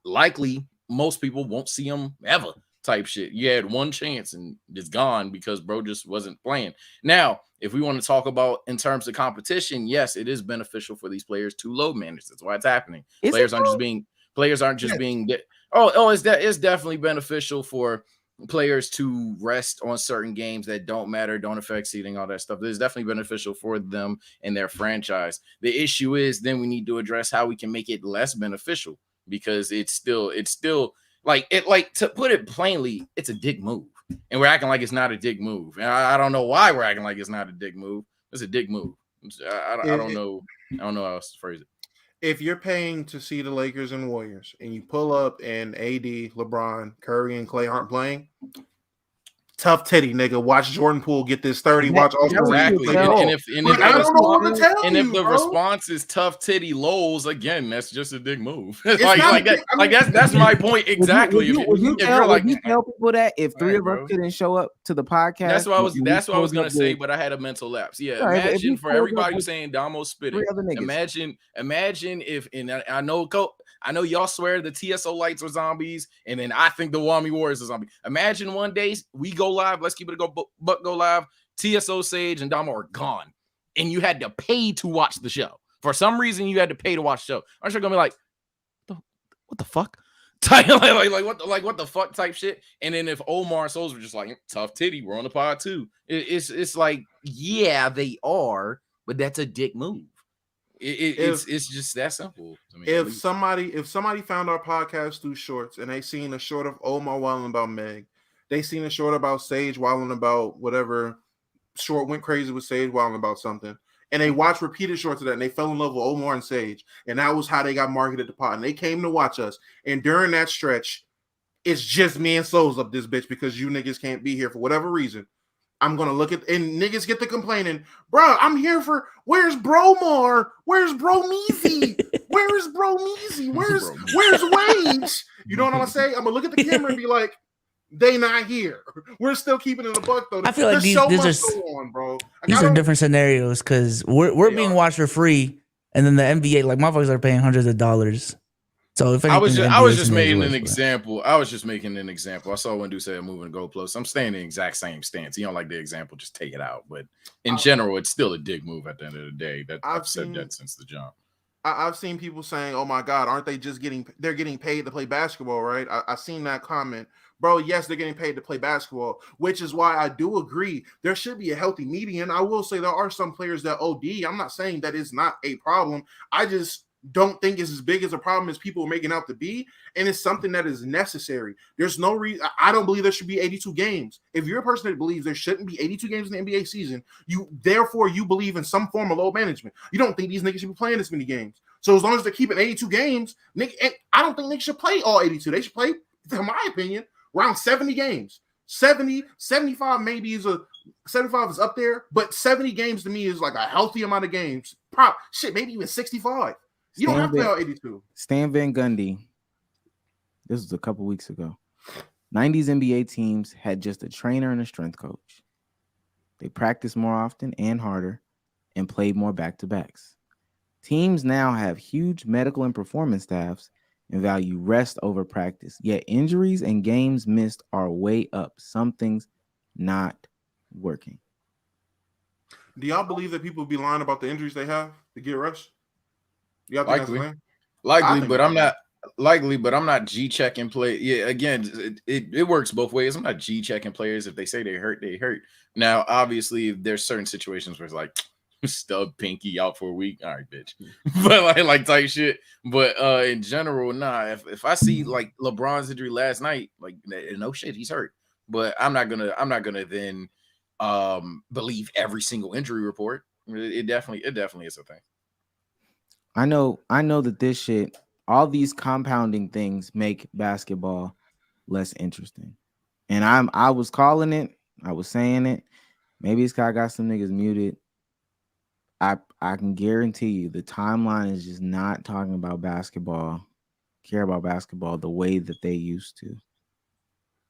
Likely, most people won't see him ever, type shit. You had one chance and it's gone because bro just wasn't playing. Now, if we want to talk about in terms of competition, yes, it is beneficial for these players to load manage. That's why it's happening. Players aren't just being. It's definitely beneficial for players to rest on certain games that don't matter, don't affect seeding, all that stuff. It's definitely beneficial for them and their franchise. The issue is then we need to address how we can make it less beneficial, because it's still like to put it plainly, it's a dick move, and we're acting like it's not a dick move. And I don't know why we're acting like it's not a dick move. It's a dick move. I don't know how else to phrase it. If you're paying to see the Lakers and Warriors and you pull up and AD, LeBron, Curry, and Clay aren't playing, tough titty, nigga. Watch Jordan Poole get this 30. Watch Austin exactly. Reeves. And if the response is tough titty lols, again, that's just a dick move. That's my point exactly. Would you tell people that if three of us couldn't show up to the podcast? That's what I was gonna say, but I had a mental lapse. Yeah, right, imagine for everybody who's saying Damo spitting. Imagine if, and I know y'all swear the TSO lights are zombies, and then I think the Wami Warriors are zombies. Imagine one day we go live. Let's keep it go live. TSO, Sage, and Damo are gone, and you had to pay to watch the show. For some reason, you had to pay to watch the show. Aren't you gonna be like, what the fuck? what the fuck type shit? And then if Omar and Souls were just like, tough titty, we're on the pod too. It's like, yeah, they are, but that's a dick move. It's just that simple to me. If somebody found our podcast through shorts and they seen a short of Omar wilding about Meg, they seen a short about Sage wilding about whatever, short went crazy with Sage wilding about something, and they watched repeated shorts of that, and they fell in love with Omar and Sage, and that was how they got marketed to pod, and they came to watch us. And during that stretch, it's just me and Souls up this bitch because you niggas can't be here for whatever reason. I'm gonna look at, and niggas get to complaining, bro. I'm here for, where's Bromar? Where's Bromeezy? Where's Bromeezy? Where's Wage? You know what I'm gonna say? I'm gonna look at the camera and be like, they not here. We're still keeping it a buck though. I feel like these are different scenarios because we're being watched for free, and then the NBA, like, motherfuckers are paying hundreds of dollars. So if anything, I was just making an example. I saw one dude say I'm moving to goalpost. I'm staying in the exact same stance. You don't like the example, just take it out. But in general, it's still a dick move at the end of the day. I've said that since the jump. I've seen people saying, "Oh my God, aren't they just they're getting paid to play basketball?" Right? I seen that comment, bro. Yes, they're getting paid to play basketball, which is why I do agree there should be a healthy median. I will say there are some players that OD. I'm not saying that it's not a problem. I just don't think it's as big as a problem as people are making out to be, and it's something that is necessary. There's no reason. I don't believe there should be 82 games. If you're a person that believes there shouldn't be 82 games in the NBA season, you believe in some form of load management. You don't think these niggas should be playing this many games. So as long as they're keeping 82 games, I don't think niggas should play all 82. They should play, in my opinion, around 70 games. 70, 75 maybe is 75 is up there, but 70 games to me is like a healthy amount of games. Maybe even 65. You don't have to play all 82. Stan Van Gundy, this was a couple weeks ago, 90s NBA teams had just a trainer and a strength coach. They practiced more often and harder and played more back-to-backs. Teams now have huge medical and performance staffs and value rest over practice. Yet injuries and games missed are way up. Something's not working. Do y'all believe that people be lying about the injuries they have to get rest? Y'all think that's the thing? Likely, but I'm not likely, but I'm not G checking play. Yeah, again, it works both ways. I'm not G checking players. If they say they hurt, they hurt. Now, obviously, there's certain situations where it's like stub pinky out for a week. All right, bitch. But like type shit. But in general, nah. If I see like LeBron's injury last night, like no shit, he's hurt. But I'm not gonna then believe every single injury report. It definitely is a thing. I know that this shit, all these compounding things make basketball less interesting. And I was calling it, I was saying it. Maybe this guy got some niggas muted. I can guarantee you the timeline is just not talking about basketball, care about basketball the way that they used to.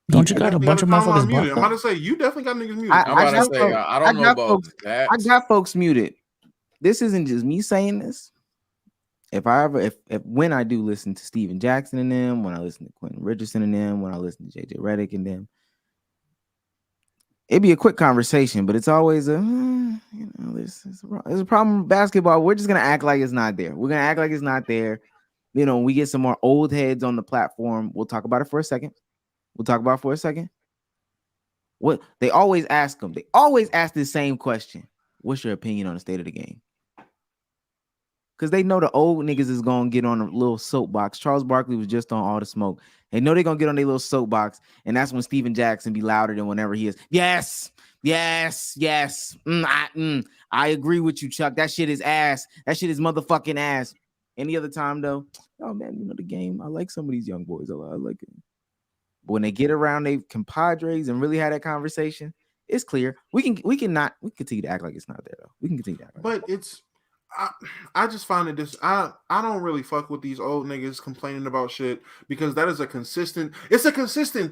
Don't you got a bunch of motherfuckers muted? I'm about to say you definitely got niggas muted. I don't know about folks, that. I got folks muted. This isn't just me saying this. If when I do listen to Steven Jackson and them, when I listen to Quentin Richardson and them, when I listen to JJ Redick and them, it'd be a quick conversation, but it's always there's a problem with basketball. We're just gonna act like it's not there. We're gonna act like it's not there. You know, we get some more old heads on the platform. We'll talk about it for a second. What they always ask them, they always ask the same question: what's your opinion on the state of the game? Because they know the old niggas is gonna get on a little soapbox. Charles Barkley was just on All the Smoke. They know they're gonna get on their little soapbox, and that's when Steven Jackson be louder than whenever he is. Yes. I agree with you, Chuck. That shit is ass. That shit is motherfucking ass. Any other time though, oh man, you know the game. I like some of these young boys. I like it. But when they get around they compadres and really have that conversation, it's clear. We can continue to act like it's not there though. We can continue to act like it's I just find it I don't really fuck with these old niggas complaining about shit because that is a consistent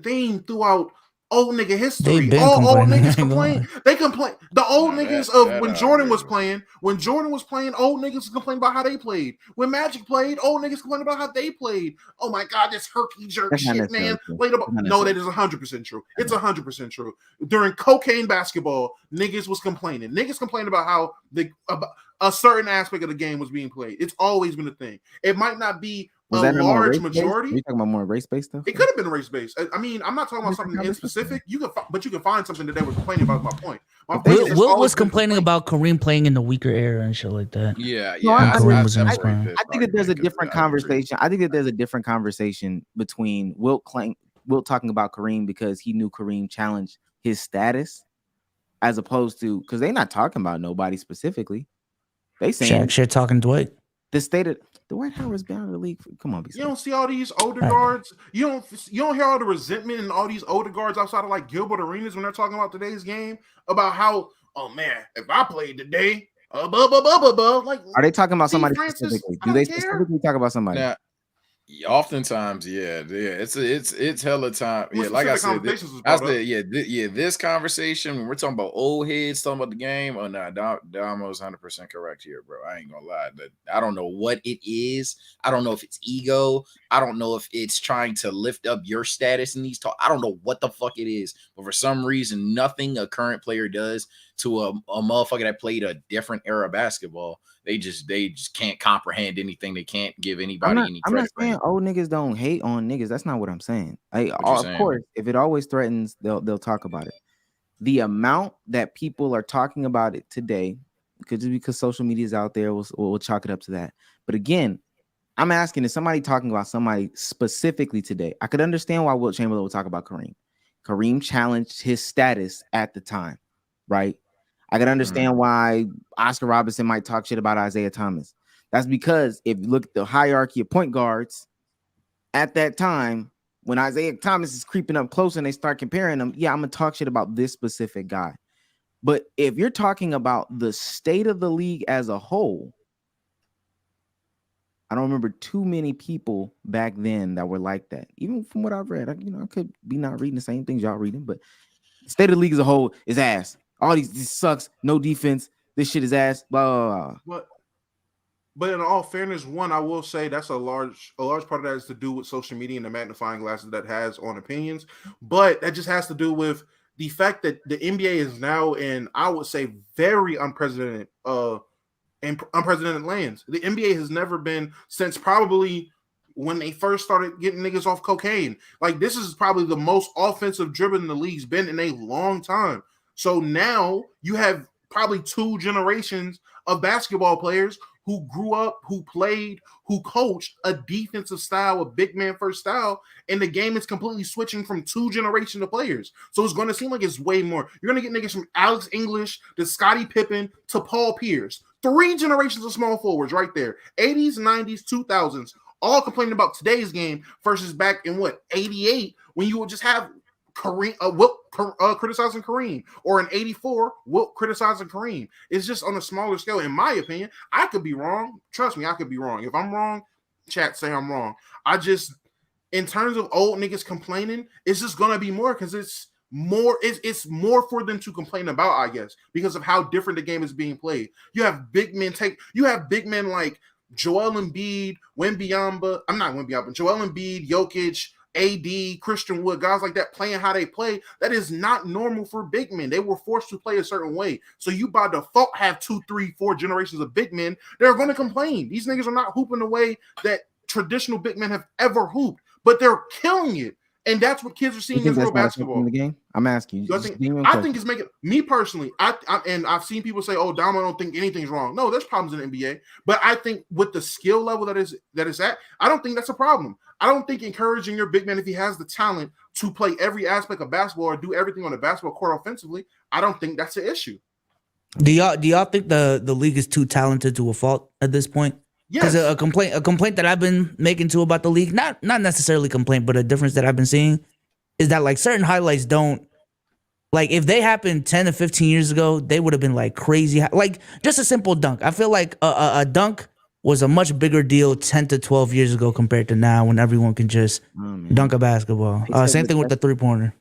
theme throughout old nigga history. All old niggas complain. They complain. The old niggas of when Jordan was playing, old niggas complained about how they played. When Magic played, old niggas complained about how they played. Oh my god, this herky jerk shit, man. No, that is 100% true. It's 100% true. During cocaine basketball, niggas was complaining. Niggas complained about how a certain aspect of the game was being played. It's always been a thing. It might not be a large majority. Are you talking about more race-based stuff? It could have been race-based. I mean, I'm not talking about something in specific. You can find something that they were complaining about. My point. Will was complaining about Kareem playing in the weaker era and shit like that. Yeah. Kareem was in his prime. I think that there's a different conversation. I think that there's a different conversation between Wilt talking about Kareem because he knew Kareem challenged his status, as opposed to because they're not talking about nobody specifically. They saying shit talking Dwight. The state of Dwight Howard's been out of the league. Come on, you don't see all these older guards. You don't hear all the resentment in all these older guards outside of like Gilbert Arenas when they're talking about today's game about how, oh man, if I played today, like are they talking about somebody specifically? Do they specifically talk about somebody? Now, oftentimes, yeah, it's hella time. Yeah, like I said, this conversation when we're talking about old heads talking about the game. Oh no, Damo's 100% correct here, bro. I ain't gonna lie. I don't know what it is. I don't know if it's ego. I don't know if it's trying to lift up your status in these talk. I don't know what the fuck it is, but for some reason, nothing a current player does to a motherfucker that played a different era of basketball. They just can't comprehend anything. They can't give anybody any credit. I'm not saying old niggas don't hate on niggas. That's not what I'm saying. Of course, if it always threatens, they'll talk about it. The amount that people are talking about it today, because social media is out there, we'll chalk it up to that. But again, I'm asking, is somebody talking about somebody specifically today? I could understand why Wilt Chamberlain would talk about Kareem. Kareem challenged his status at the time, right? I can understand why Oscar Robertson might talk shit about Isaiah Thomas. That's because if you look at the hierarchy of point guards at that time, when Isaiah Thomas is creeping up close and they start comparing them, yeah, I'm going to talk shit about this specific guy. But if you're talking about the state of the league as a whole, I don't remember too many people back then that were like that. Even from what I've read, I could be not reading the same things y'all reading, but the state of the league as a whole is ass. All this sucks. No defense. This shit is ass. Blah, blah, blah. But in all fairness, I will say that's a large part of that is to do with social media and the magnifying glasses that has on opinions. But that just has to do with the fact that the NBA is now in, I would say, very unprecedented lands. The NBA has never been since probably when they first started getting niggas off cocaine. Like, this is probably the most offensive dribbling the league's been in a long time. So now you have probably 2 generations of basketball players who grew up, who played, who coached a defensive style, a big man first style, and the game is completely switching from 2 generations of players. So it's going to seem like it's way more. You're going to get niggas from Alex English to Scottie Pippen to Paul Pierce. 3 generations of small forwards right there. 80s, 90s, 2000s, all complaining about today's game versus back in 88 when you would just have Kareem, Wilt criticizing Kareem, or in 84, Wilt criticizing Kareem. It's just on a smaller scale, in my opinion. I could be wrong. Trust me, I could be wrong. If I'm wrong, chat say I'm wrong. In terms of old niggas complaining, it's just gonna be more because it's more for them to complain about, I guess, because of how different the game is being played. You have big men like Joel Embiid, Joel Embiid, Jokic, AD, Christian Wood, guys like that playing how they play. That is not normal for big men. They were forced to play a certain way. So you by default have 2, 3, 4 generations of big men. They're going to complain. These niggas are not hooping the way that traditional big men have ever hooped, but they're killing it. And that's what kids are seeing in real basketball. In the game? I'm asking you. I think it's making me personally. And I've seen people say, "Oh, Dom, I don't think anything's wrong." No, there's problems in the NBA, but I think with the skill level that is at, I don't think that's a problem. I don't think encouraging your big man, if he has the talent to play every aspect of basketball or do everything on the basketball court offensively, I don't think that's an issue. Do y'all think the league is too talented to a fault at this point? Because a complaint that I've been making too about the league, not necessarily complaint, but a difference that I've been seeing is that like certain highlights don't, like if they happened 10 to 15 years ago, they would have been like crazy. Like just a simple dunk. I feel like a dunk was a much bigger deal 10 to 12 years ago compared to now when everyone can just dunk a basketball. Same thing with the 3-pointer.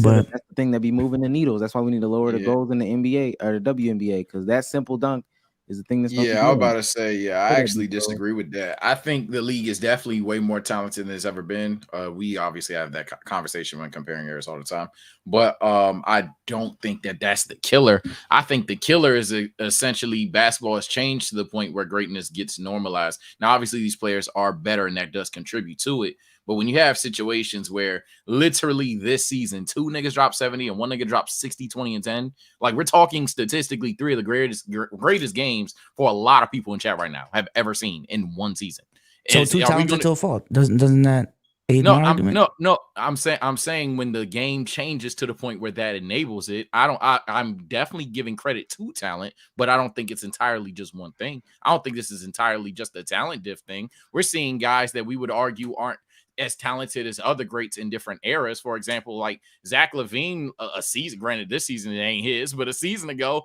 But that's the thing that be moving the needles. That's why we need to lower the goals in the NBA or the WNBA, because that simple dunk is the thing that's I was about to say, I actually disagree with that. I think the league is definitely way more talented than it's ever been. We obviously have that conversation when comparing areas all the time, but I don't think that that's the killer. I think the killer is essentially basketball has changed to the point where greatness gets normalized. Now, obviously, these players are better, and that does contribute to it. But when you have situations where literally this season, 2 niggas dropped 70 and 1 nigga dropped 60, 20, and 10, like we're talking statistically 3 of the greatest games for a lot of people in chat right now have ever seen in one season. So too talented to a fault. Doesn't that aid my argument? No. I'm saying when the game changes to the point where that enables it, I'm definitely giving credit to talent, but I don't think it's entirely just one thing. I don't think this is entirely just a talent diff thing. We're seeing guys that we would argue aren't as talented as other greats in different eras. For example, like Zach LaVine, a season, granted this season it ain't his, but a season ago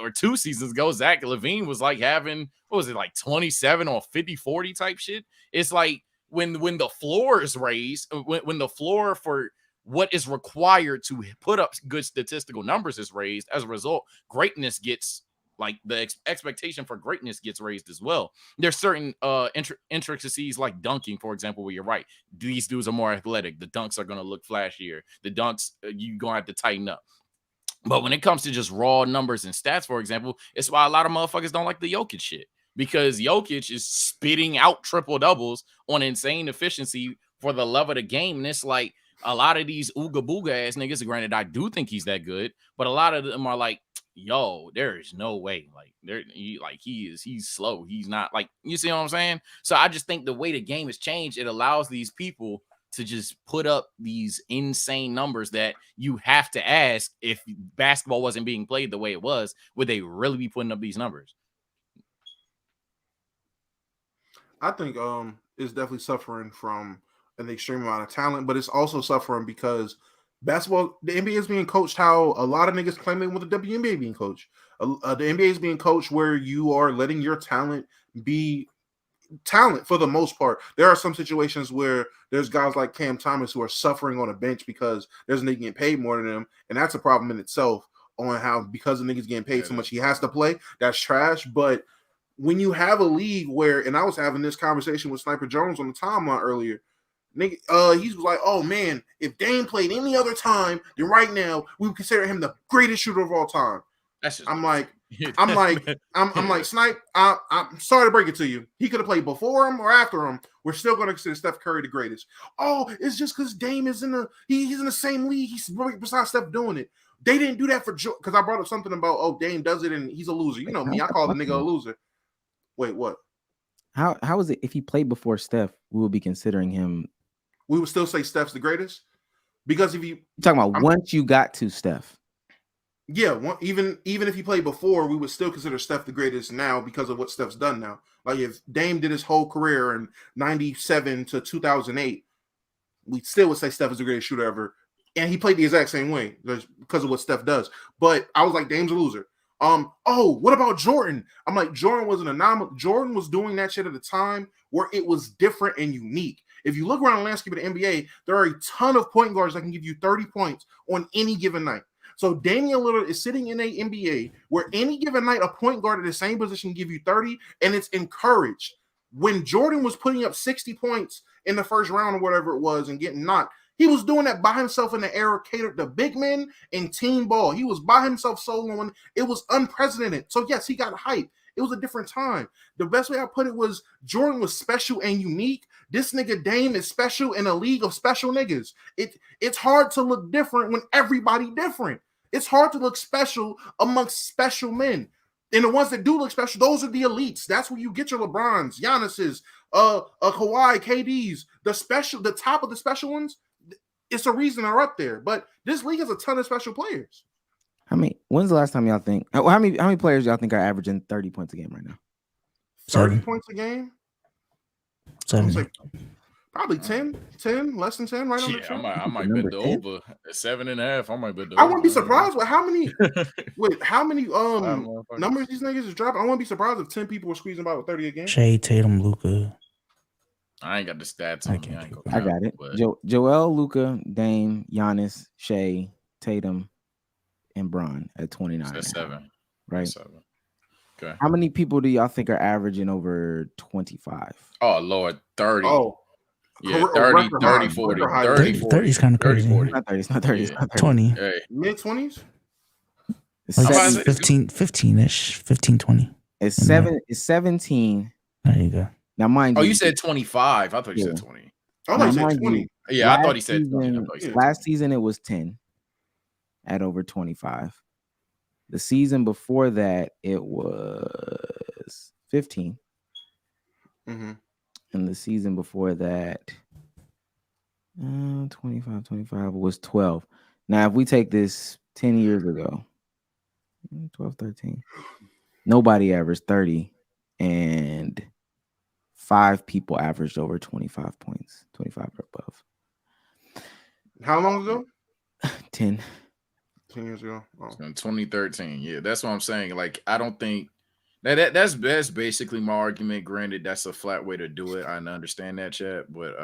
or 2 seasons ago, Zach LaVine was like having, what was it, like 27 or 50-40 type shit. It's like when the floor is raised, when the floor for what is required to put up good statistical numbers is raised, as a result, greatness gets, like the expectation for greatness gets raised as well. There's certain intricacies like dunking, for example, where you're right. These dudes are more athletic. The dunks are going to look flashier. The dunks, you're going to have to tighten up. But when it comes to just raw numbers and stats, for example, it's why a lot of motherfuckers don't like the Jokic shit. Because Jokic is spitting out triple doubles on insane efficiency for the love of the game. And it's like a lot of these ooga booga ass niggas, granted, I do think he's that good, but a lot of them are like, yo, there is no way. Like he's slow. He's not, like, you see what I'm saying? So I just think the way the game has changed, it allows these people to just put up these insane numbers that you have to ask, if basketball wasn't being played the way it was, would they really be putting up these numbers? I think it's definitely suffering from an extreme amount of talent, but it's also suffering because basketball, the NBA is being coached how a lot of niggas claim they want the WNBA being coached. The NBA is being coached where you are letting your talent be talent for the most part. There are some situations where there's guys like Cam Thomas who are suffering on a bench because there's a nigga getting paid more than them, and that's a problem in itself on how because the nigga's getting paid so much he has to play. That's trash. But when you have a league where, and I was having this conversation with Sniper Jones on the timeline earlier, nigga, he was like, "Oh man, if Dame played any other time than right now, we would consider him the greatest shooter of all time." I'm like, Snipe, I'm sorry to break it to you. He could have played before him or after him. We're still going to consider Steph Curry the greatest. Oh, it's just because Dame is he's in the same league. He's besides Steph doing it. They didn't do that for Joe because I brought up something about Dame does it and he's a loser. You know me, I call the nigga a loser. Wait, what? How is it if he played before Steph, we would be considering him? We would still say Steph's the greatest because if you're talking about once you got to Steph. Yeah, even if he played before, we would still consider Steph the greatest now because of what Steph's done now. Like if Dame did his whole career in 97 to 2008, we still would say Steph is the greatest shooter ever. And he played the exact same way because of what Steph does. But I was like, Dame's a loser. What about Jordan? I'm like, Jordan was an anomaly. Jordan was doing that shit at a time where it was different and unique. If you look around the landscape of the NBA, there are a ton of point guards that can give you 30 points on any given night. So Damian Lillard is sitting in a NBA where any given night, a point guard at the same position can give you 30, and it's encouraged. When Jordan was putting up 60 points in the first round or whatever it was and getting knocked, he was doing that by himself in the era catered to big men and team ball. He was by himself soloing. It was unprecedented. So yes, he got hype. It was a different time. The best way I put it was Jordan was special and unique. This nigga Dame is special in a league of special niggas. It's hard to look different when everybody different. It's hard to look special amongst special men. And the ones that do look special, those are the elites. That's where you get your LeBrons, Giannis's, Kawhi, KD's, the top of the special ones. It's a reason they're up there. But this league has a ton of special players. When's the last time y'all think? How many players y'all think are averaging 30 points a game right now? 30 points a game? 7. Probably 10, less than 10, right on the track. I might bet the over 7.5. I might bet the I wouldn't be surprised with how many numbers these niggas is dropping. I wouldn't be surprised if 10 people were squeezing about 30 a game. Shea, Tatum, Luka. I ain't got the stats on me. I got it. Joel, Luka, Dame, Giannis, Shea, Tatum, and Bron at 29. That's 7. Right? That's 7. Okay. How many people do y'all think are averaging over 25? Oh, Lord, 30. Oh. Yeah, 30, 40. 30 is kind of crazy. 40. It's not 30. It's not 30. 20. Hey. Mid-20s? Like 15-ish, 15, 20. It's 17. There you go. Now, mind you. Oh, you said 25. I thought you said 20. I thought you said 20. Yeah, I thought he said 20. Last season, it was 10 at over 25. The season before that, it was 15. Mm-hmm. And the season before that, 25 was 12. Now, if we take this 10 years ago, 12, 13, nobody averaged 30, and 5 people averaged over 25 points, 25 or above. How long ago? 10 years ago. Oh. In 2013. Yeah, that's what I'm saying. Like, I don't think that's basically my argument. Granted, that's a flat way to do it. I understand that, chat. But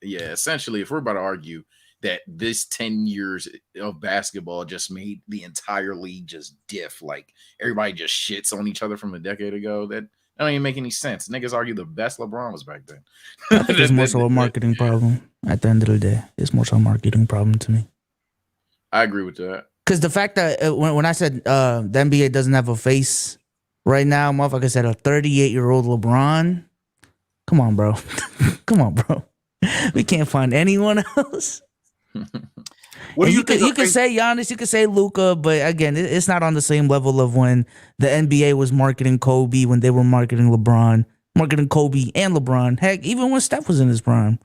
yeah, essentially, if we're about to argue that this 10 years of basketball just made the entire league just diff, like everybody just shits on each other from a decade ago, that don't even make any sense. Niggas argue the best LeBron was back then. It's more so a marketing problem at the end of the day. It's more so a marketing problem to me. I agree with that. Because the fact that when I said the NBA doesn't have a face right now, motherfucker said a 38-year-old LeBron. Come on, bro. Come on, bro. We can't find anyone else. You could say Giannis, you could say Luka, but again, it's not on the same level of when the NBA was marketing Kobe, when they were marketing LeBron, marketing Kobe and LeBron. Heck, even when Steph was in his prime.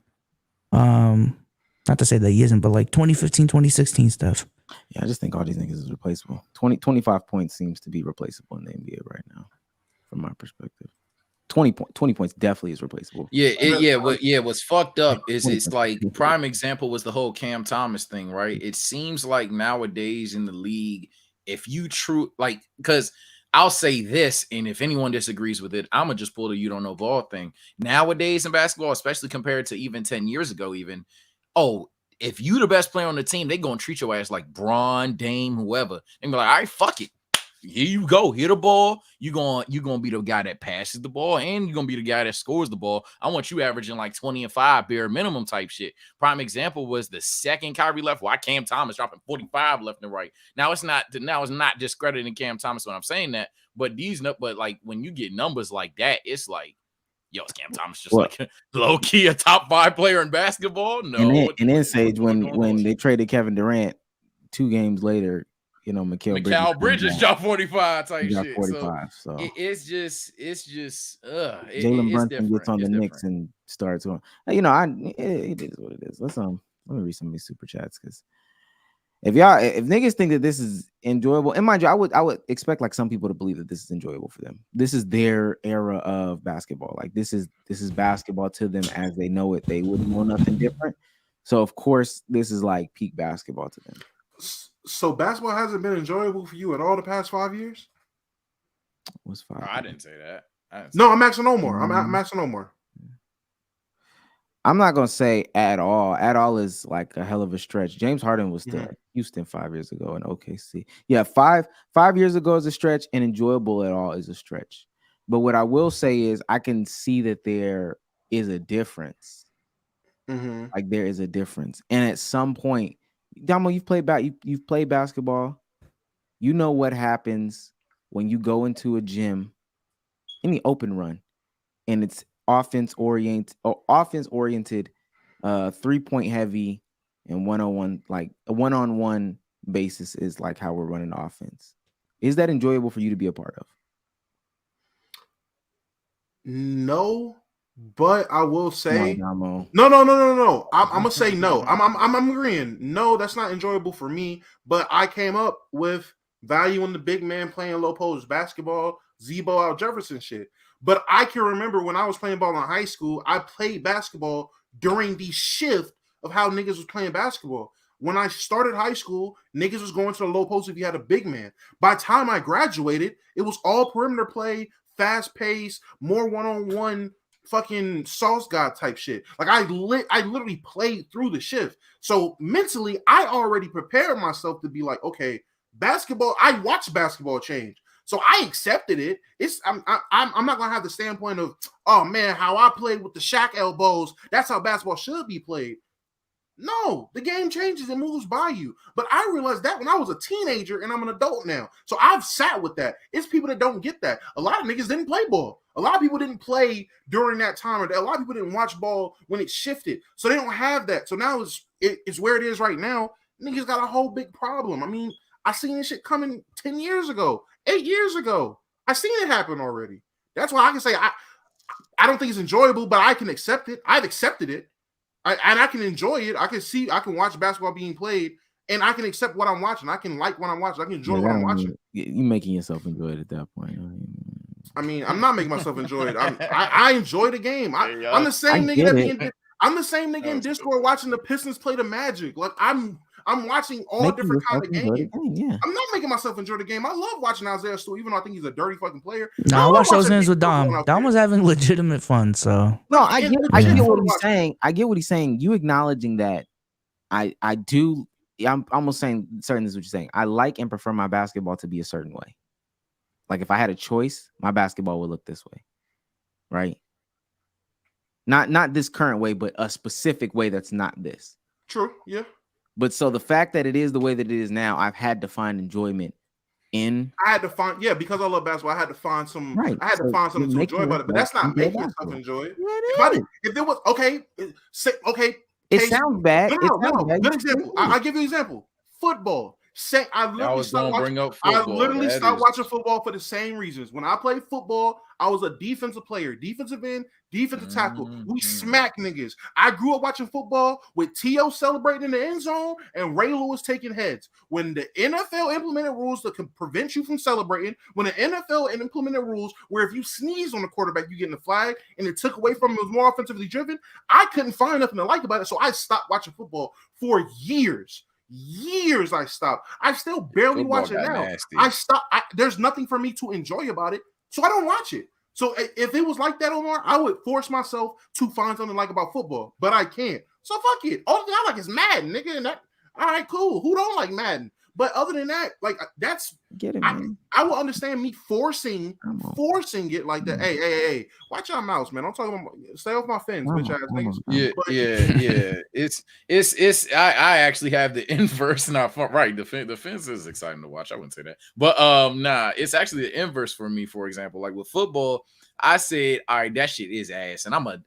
Not to say that he isn't, but like 2015, 2016 stuff. Yeah, I just think all these niggas is replaceable. 25 points seems to be replaceable in the NBA right now, from my perspective. 20 points definitely is replaceable. What's fucked up is it's like prime example was the whole Cam Thomas thing, right? It seems like nowadays in the league, if you because I'll say this, and if anyone disagrees with it, I'm gonna just pull the you don't know ball thing. Nowadays in basketball, especially compared to even 10 years ago, if you the best player on the team, they gonna treat your ass like Braun, Dame, whoever. And be like, all right, fuck it. Here you go. Hit the ball. You gonna be the guy that passes the ball, and you're gonna be the guy that scores the ball. I want you averaging like 20 and 5 bare minimum type shit. Prime example was the second Kyrie left. Why Cam Thomas dropping 45 left and right. Now it's not discrediting Cam Thomas when I'm saying that, but like when you get numbers like that, it's like, yo, is Cam Thomas just like low key a top 5 player in basketball? No. And then Sage, when they traded Kevin Durant 2 games later, Mikal Bridges dropped 45 type shit. 45, so it's just Jalen Brunson gets on the Knicks and starts going. It is what it is. Let me read some of these super chats, because if niggas think that this is enjoyable, and mind you, I would expect like some people to believe that this is enjoyable for them. This is their era of basketball. Like this is basketball to them as they know it. They wouldn't know nothing different. So of course this is like peak basketball to them. So basketball hasn't been enjoyable for you at all the past 5 years? What's 5? I didn't say that. I'm asking no more. I'm asking no more. I'm not gonna say at all. At all is like a hell of a stretch. James Harden was still at Houston 5 years ago in OKC. Yeah, 5 years ago is a stretch, and enjoyable at all is a stretch. But what I will say is I can see that there is a difference. Like there is a difference, and at some point, Damo, you've played basketball. You know what happens when you go into a gym in the open run, and it's offense oriented, 3-point heavy, and 1-on-1, like a 1-on-1 basis is like how we're running offense. Is that enjoyable for you to be a part of? No. But I will say no. I'm gonna say no. I'm agreeing. No, that's not enjoyable for me. But I came up with value in the big man playing low post basketball, Zebo out Jefferson shit. But I can remember when I was playing ball in high school, I played basketball during the shift of how niggas was playing basketball. When I started high school, niggas was going to the low post if you had a big man. By the time I graduated, it was all perimeter play, fast pace, more one-on-one fucking sauce god type shit. Like I literally played through the shift. So mentally, I already prepared myself to be like, okay, basketball. I watched basketball change, so I accepted it. I'm not gonna have the standpoint of, oh man, how I played with the Shaq elbows. That's how basketball should be played. No, the game changes and moves by you. But I realized that when I was a teenager, and I'm an adult now. So I've sat with that. It's people that don't get that. A lot of niggas didn't play ball. A lot of people didn't play during that time. Or a lot of people didn't watch ball when it shifted. So they don't have that. So now it's where it is right now. Niggas got a whole big problem. I mean, I seen this shit coming 10 years ago, 8 years ago. I seen it happen already. That's why I can say I don't think it's enjoyable, but I can accept it. I've accepted it. I can enjoy it. I can watch basketball being played, and I can accept what I'm watching. I can like what I'm watching. I can enjoy what I'm watching. You're making yourself enjoy it at that point. I mean, I'm not making myself enjoy it. I enjoy the game. I'm the same nigga I'm the same nigga in Discord watching the Pistons play the Magic. Like I'm watching all different kind of games. Yeah. I'm not making myself enjoy the game. I love watching Isaiah Stewart, even though I think he's a dirty fucking player. I watched those games with Dom. Dom was having legitimate fun. So no, I get what he's saying. I get what he's saying. You acknowledging that I do. I'm almost saying certain is what you're saying. I like and prefer my basketball to be a certain way. Like if I had a choice, my basketball would look this way, right? Not this current way, but a specific way that's not this. True. Yeah. But so the fact that it is the way that it is now, I've had to find enjoyment in. I had to find, because I love basketball. I had to find some. Right. I had to find something to enjoy about it. But that's not making yourself enjoy it. If there was okay. It sounds bad. No. Good example. I'll give you an example. Football. I literally stopped watching football for the same reasons. When I played football, I was a defensive player, defensive end, defensive tackle. We smack niggas. I grew up watching football with T.O. celebrating in the end zone and Ray Lewis taking heads. When the NFL implemented rules that can prevent you from celebrating, when the NFL implemented rules where if you sneeze on the quarterback, you get in the flag, and it took away from him, it was more offensively driven, I couldn't find nothing to like about it, so I stopped watching football for years. Years I stopped. I still barely Football watch it got now. nasty. I stopped. There's nothing for me to enjoy about it, so I don't watch it. So if it was like that, Omar, I would force myself to find something like about football, but I can't. So fuck it. All I like is Madden, nigga. And that, all right, cool. Who don't like Madden? But other than that, like that's Get it, man. I will understand me forcing it like that. Hey, watch your mouse, man. I'm talking about stay off my fence, bitch ass niggas. Yeah. It's. I actually have the inverse. Not right. The fence is exciting to watch. I wouldn't say that, but nah. It's actually the inverse for me. For example, like with football, I said, all right, that shit is ass, and I'm a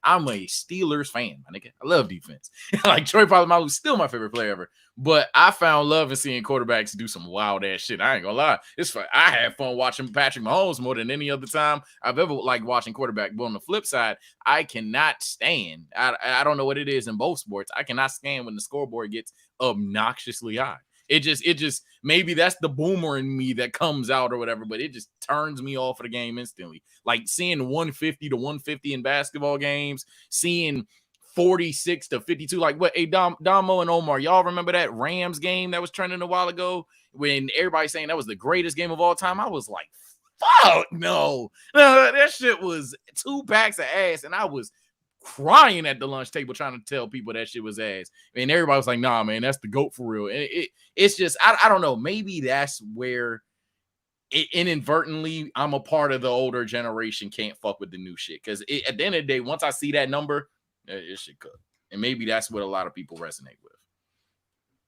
Steelers fan, my nigga. I love defense. Like Troy Polamalu is still my favorite player ever. But I found love in seeing quarterbacks do some wild ass shit. I ain't gonna lie. It's fun. I had fun watching Patrick Mahomes more than any other time I've ever liked watching quarterback. But on the flip side, I cannot stand. I don't know what it is in both sports. I cannot stand when the scoreboard gets obnoxiously high. It just maybe that's the boomer in me that comes out or whatever, but it just turns me off of the game instantly. Like seeing 150 to 150 in basketball games, seeing 46 to 52. Like what? Hey, Damo and Omar, y'all remember that Rams game that was trending a while ago when everybody's saying that was the greatest game of all time? I was like, fuck no. That shit was 2 packs of ass, and I was crying at the lunch table trying to tell people that shit was ass. And everybody was like, nah, man, that's the GOAT for real. And it's just, I don't know. Maybe that's where inadvertently I'm a part of the older generation can't fuck with the new shit. Because at the end of the day, once I see that number, it should cook. And maybe that's what a lot of people resonate with.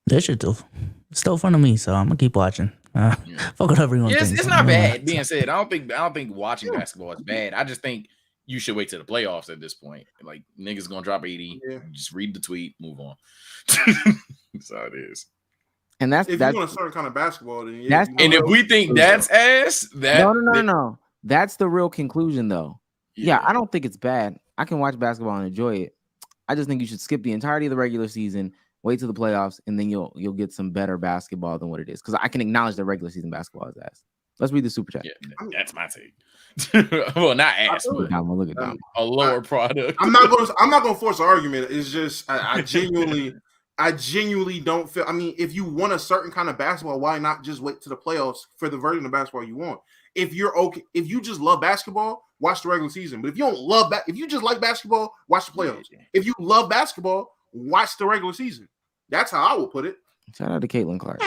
That shit still fun to me, so I'm gonna keep watching. Fuck whatever you want. It's not bad. Being said, I don't think watching basketball is bad. I just think you should wait till the playoffs at this point. Like niggas gonna drop 80. Yeah. Just read the tweet, move on. That's how it is. And if you want a certain kind of basketball, then if we think that's ass, no. That's the real conclusion, though. Yeah, I don't think it's bad. I can watch basketball and enjoy it. I just think you should skip the entirety of the regular season, wait till the playoffs, and then you'll get some better basketball than what it is. Because I can acknowledge that regular season basketball is ass. Let's read the super chat. Yeah, that's my take. Well, not ass, but look at that. A lower product. I'm not gonna force an argument. It's just I genuinely don't feel. I mean, if you want a certain kind of basketball, why not just wait to the playoffs for the version of basketball you want? If you're okay, if you just love basketball, watch the regular season. But if you don't love if you just like basketball, watch the playoffs. Yeah. If you love basketball, watch the regular season. That's how I will put it. Shout out to Caitlin Clark.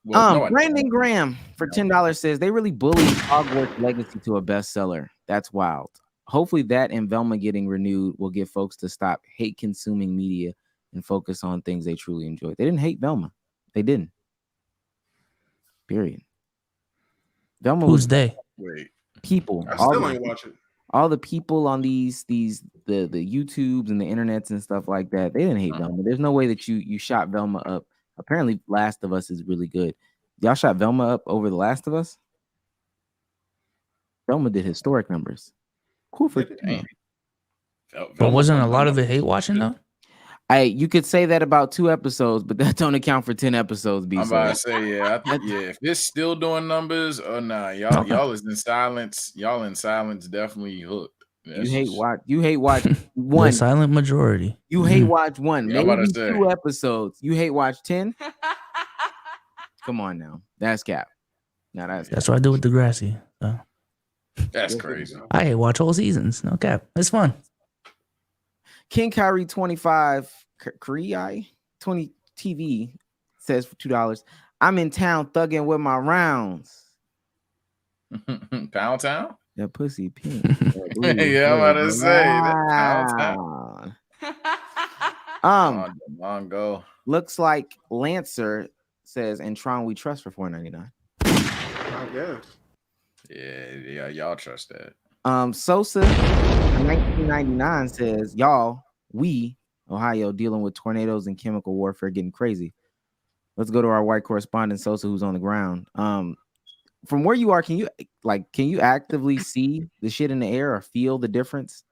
Well, Brandon Graham for $10 says they really bullied Hogwarts Legacy to a bestseller. That's wild. Hopefully that and Velma getting renewed will get folks to stop hate consuming media and focus on things they truly enjoy. They didn't hate Velma. They didn't. Period. Velma Who's they? Wait. People. I still ain't watch it. All the people on the YouTubes and the internets and stuff like that, they didn't hate Velma. There's no way that you shot Velma up. Apparently, Last of Us is really good. Y'all shot Velma up over The Last of Us? Velma did historic numbers. Cool for you. But wasn't a lot of it hate watching though? You could say that about 2 episodes, but that don't account for 10 episodes. I'm about to say, if it's still doing numbers or nah, y'all is in silence. Y'all in silence, definitely hooked. You hate watch one. The silent majority. You hate watch one. Yeah, maybe 2 episodes. You hate watch 10. Come on now, that's cap. Now that's what I do with Degrassi. So. That's crazy. I hate watch whole seasons. No cap. It's fun. King Kyrie 25 Korea 20 TV says for $2. I'm in town thugging with my rounds. Pound Town? That pussy pink. Yeah, I'm about to say that. Pound Town. Mongo. Looks like Lancer says, and Tron we trust for $4.99. I guess. Yeah, y'all trust that. Sosa 1999 says, y'all, we Ohio dealing with tornadoes and chemical warfare getting crazy. Let's go to our white correspondent Sosa, who's on the ground. From where you are, can you actively see the shit in the air or feel the difference?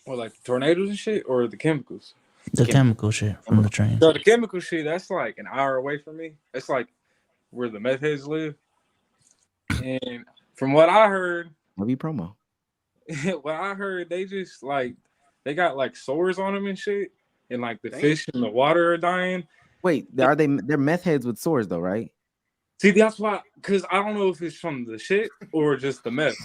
Well, like the tornadoes and shit, or the chemicals? The chemical shit from the train. So the chemical shit, that's like an hour away from me. That's like where the meth heads live. And from what I heard, maybe promo. What I heard, they just like they got like sores on them and shit. and like the fish in the water are dying. Wait, they're meth heads with swords though, right? See, that's why, because I don't know if it's from the shit or just the meth.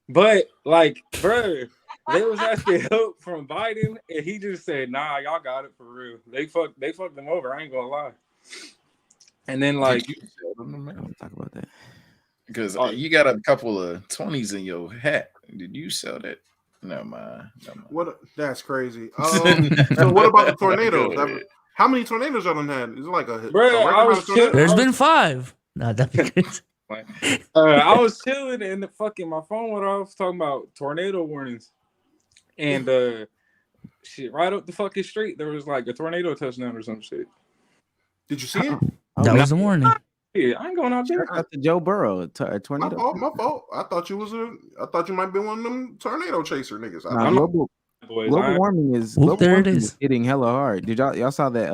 But like, bro, they was asking help from Biden, and he just said, "Nah, y'all got it for real. They fucked them over. I ain't gonna lie." And then like, you sell them, man? Don't talk about that. Because you got a couple of 20s in your hat. Did you sell that? No, man. What? That's crazy. So what about the tornadoes? How many tornadoes y'all done had? Is it like a bro? There's been 5. No, that'd be good. I was chilling and my phone went off talking about tornado warnings, and shit, right up the fucking street there was like a tornado touchdown or some shit. Did you see it? That was a warning. Yeah, I ain't going out there. Shout out to Joe Burrow, a tornado. My fault. I thought you might be one of them tornado chaser niggas. Global warming is hitting hella hard. Did y'all saw that?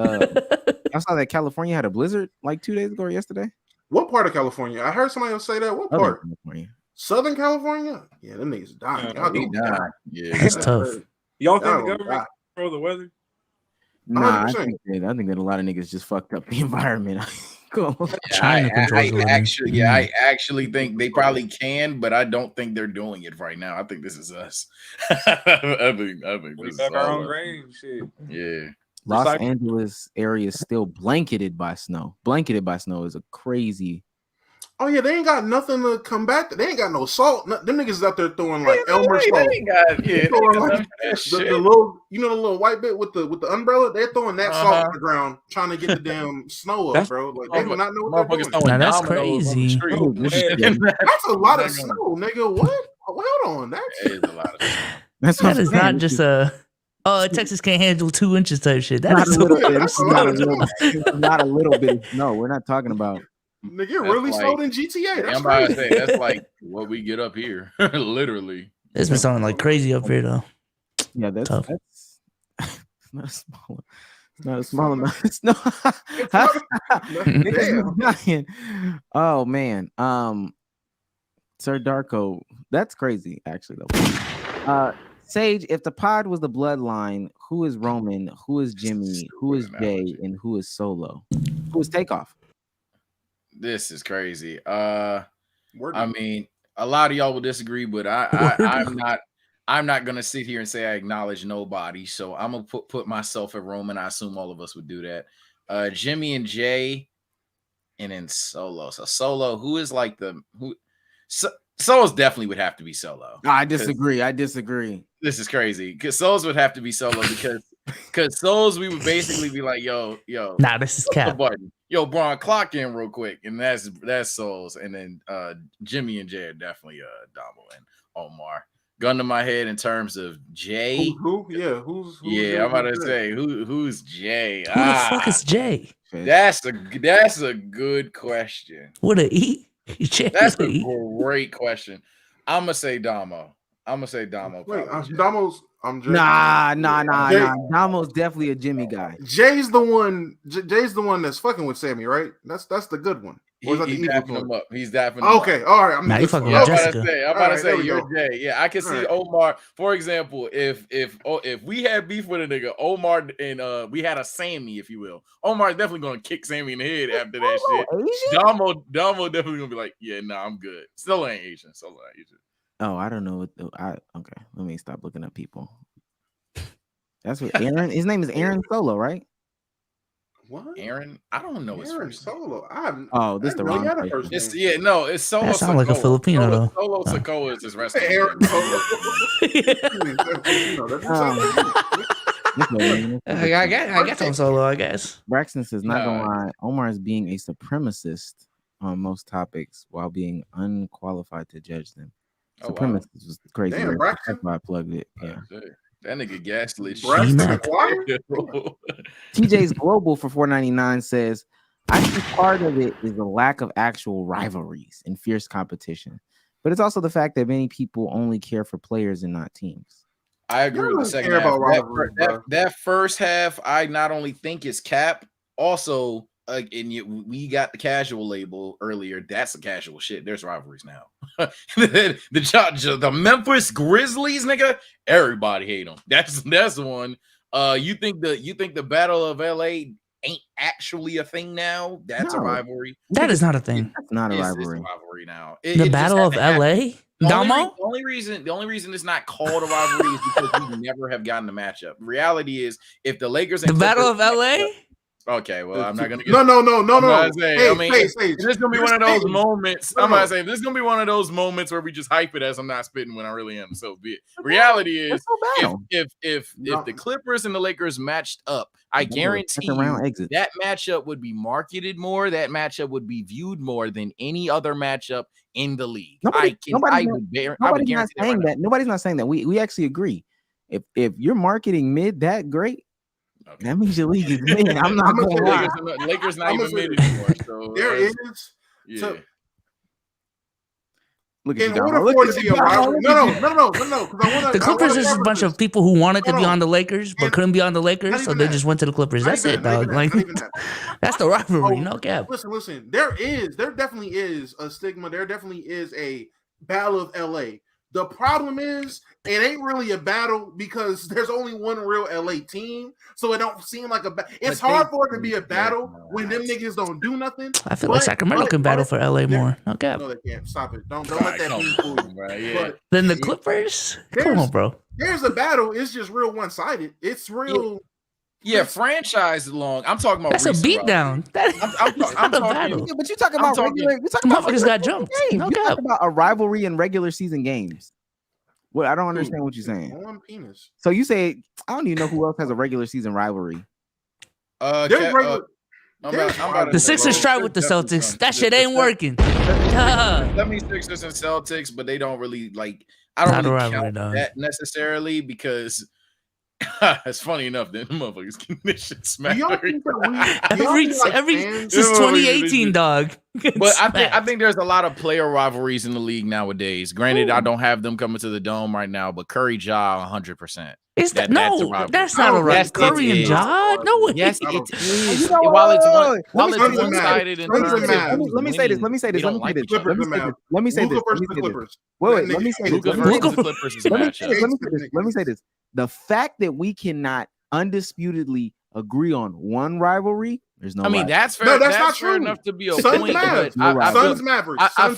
Y'all saw that California had a blizzard like 2 days ago or yesterday? What part of California? I heard somebody else say that. What part? California. Southern California? Yeah, them niggas dying. Yeah, it's tough. Y'all think the government control the weather? Nah, I think that a lot of niggas just fucked up the environment. I actually think they probably can, but I don't think they're doing it right now. I think this is us. I think this is our own grave. Shit. Yeah. Los Angeles area is still blanketed by snow. Blanketed by snow is a crazy. Oh yeah, they ain't got nothing to combat. They ain't got no salt. Them niggas is out there throwing like Elmer salt. They ain't got the little, the little white bit with the umbrella. They're throwing that salt on the ground, trying to get the damn snow up, bro. Like they do not know what they're doing. Now that's crazy. That's a lot of snow, nigga. What? Hold on, that is a lot of snow. That is not just a. Oh, Texas can't handle 2 inches type shit. That's not a little bit of snow. We're not talking about. Nigga, you're really snowed in GTA. That's crazy. That's like what we get up here, literally. It's been sounding like crazy up here, though. Yeah, that's tough. That's not a small. Not a small amount. It's no. Oh man, Sir Darko. That's crazy, actually, though. Sage, if the pod was the bloodline, who is Roman? Who is Jimmy? Who is Jay? And who is Solo? Who is Takeoff? This is crazy. I mean, a lot of y'all will disagree, but I'm not gonna sit here and say I acknowledge nobody. So I'm gonna put myself at Roman. I assume all of us would do that. Jimmy and Jay, and then Solo. So Solo, who is like Solo's definitely would have to be Solo. I disagree. This is crazy because Souls would have to be Solo because Souls we would basically be like, yo, nah, this is cap. Yo, Braun, clock in real quick, and that's Souls, and then Jimmy and Jay are definitely Damo and Omar. Gun to my head in terms of Jay. Who? Yeah, who's I'm about to say who's Jay? Who the fuck is Jay? That's a good question. What a E? That's a great question. I'm gonna say Damo. Wait, Damo's. I'm Jay. Nah. Damo's definitely a Jimmy guy. Jay's the one. Jay's the one that's fucking with Sammy, right? That's the good one. He's dapping him up. He's dapping him up. Okay, all right. I'm fucking with Jessica. I'm about to say you're Jay. Yeah, I can see Omar. For example, if we had beef with a nigga, Omar and we had a Sammy, if you will, Omar's definitely gonna kick Sammy in the head after that shit. Damo definitely gonna be like, yeah, nah, I'm good. Still ain't Asian. Oh, I don't know. Okay, let me stop looking up people. That's what Aaron. His name is Aaron Solo, right? What? Aaron? I don't know his first Solo. This is the wrong person. It's Solo. That sounds like a Filipino though. Solo Sokoa is his wrestling. Aaron Solo. I guess I'm Solo. I guess. Braxton says, "Not gonna lie, Omar is being a supremacist on most topics while being unqualified to judge them." Supremacist was crazy. Damn, That's why I plugged it. Yeah. That nigga gaslit. TJ's Global for $4.99 says, I think part of it is the lack of actual rivalries and fierce competition, but it's also the fact that many people only care for players and not teams. I agree with the second half. That first half, I not only think is cap, also, we got the casual label earlier. That's a casual shit. There's rivalries now. the Memphis Grizzlies, nigga. Everybody hate them. That's the one. You think the Battle of LA ain't actually a thing now? That's a rivalry. That is not a thing. That's not a It's rivalry. a rivalry now. The Battle of LA? The only reason it's not called a rivalry is because we never have gotten a matchup. Reality is, if the Lakers and the Battle of LA. Okay, well, I'm not gonna get. No. Say, this is gonna be one of those moments. I'm gonna say this is gonna be one of those moments where we just hype it as I'm not spitting when I really am. So be it. Reality is, if the Clippers and the Lakers matched up, I guarantee you that matchup would be marketed more. That matchup would be viewed more than any other matchup in the league. Nobody's not saying that. Nobody's not saying that. We actually agree. If you're marketing mid that great. Okay. That means your league is mid. I'm not going to lie. Lakers not even mid anymore. So there is. Yeah. So, look at in order for it to be a rivalry, no. The Clippers is a bunch of people who wanted to be on the Lakers but couldn't be on the Lakers, so they just went to the Clippers. That's it, dog. Like that's the rivalry. No cap. Listen. There definitely is a stigma. There definitely is a Battle of LA. The problem is it ain't really a battle because there's only one real LA team, so it don't seem like a battle. It's hard for it to be a battle when them niggas don't do nothing. I feel like Sacramento can battle for LA more. No cap. No, they can't. Stop it. Don't let that be fool you. Then the Clippers? Come on, bro. There's a battle. It's just real one-sided. It's real. Yeah, franchise long. I'm talking about that's a beatdown. I'm talking battle. Yeah, but you're talking about regular. You're talking about motherfuckers got jumped. No, you're talking about a rivalry in regular season games. Well, I don't understand what you're saying. Penis. So you say I don't even know who else has a regular season rivalry. The Sixers tried with the Celtics. That shit ain't working. 76ers and Celtics, but they don't really like. I don't really count that necessarily because. It's funny enough that motherfuckers can this shit smack every since 2018, dog. But I think there's a lot of player rivalries in the league nowadays. Granted, I don't have them coming to the Dome right now, but Curry Ja 100%. That's not a rivalry. Curry and Ja? No, yes, it is. While it's one-sided in terms of let me say this. Let me say this. The fact that we cannot undisputedly agree on one rivalry, there's no. I mean, that's fair. No, that's not fair enough to be a Suns point. Mavericks. Suns Mavericks. I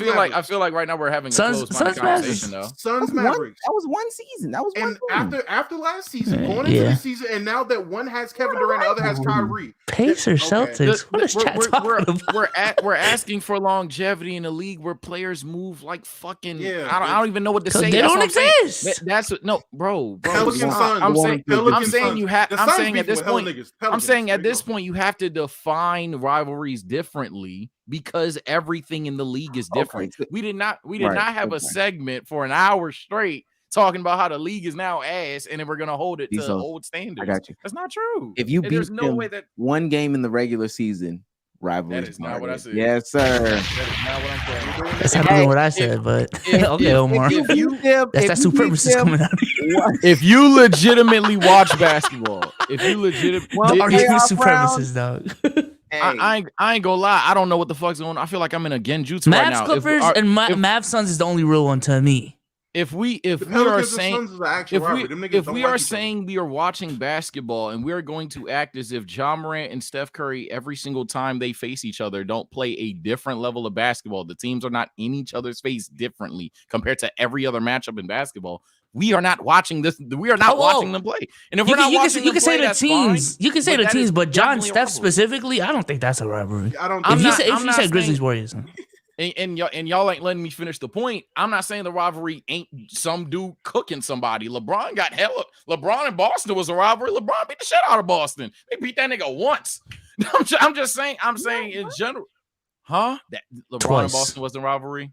feel like right now we're having a closed conversation though. Suns Mavericks. That was one season. That was one. And after last season, going into this season, and now that one has Kevin Durant, the other has Kyrie. Pacers, Celtics. What is chat talking about? We're asking for longevity in a league where players move like fucking. I don't even know what to say. They don't exist. That's no, bro. Pelican Suns. I'm saying you have. I'm saying at this point. I'm saying at this point you have to define rivalries differently because everything in the league is different. We did not have a segment for an hour straight talking about how the league is now ass and then we're gonna hold it to old standards. I got you. That's not true. If you beat one game in the regular season, rivalry. That is not what I said. Yes, sir. That is not what I'm saying. That's not what I said, but okay, Omar. That's that supremacist coming out. If you legitimately watch basketball, supremacist, dog. I ain't gonna lie. I don't know what the fuck's going on. I feel like I'm in a genjutsu right now. Clippers and Mavs Suns is the only real one to me. If we are saying we are watching basketball and we are going to act as if John Morant and Steph Curry every single time they face each other don't play a different level of basketball, the teams are not in each other's face differently compared to every other matchup in basketball. We are not watching this. We are not watching them play. And if we're not watching them play, that's fine. You can say the teams, but John Steph specifically, I don't think that's a rivalry. If you said Grizzlies Warriors. And y'all ain't letting me finish the point. I'm not saying the rivalry ain't some dude cooking somebody. LeBron in Boston was a rivalry. LeBron beat the shit out of Boston. They beat that nigga once. I'm just saying in general. Huh? That LeBron in Boston was a rivalry?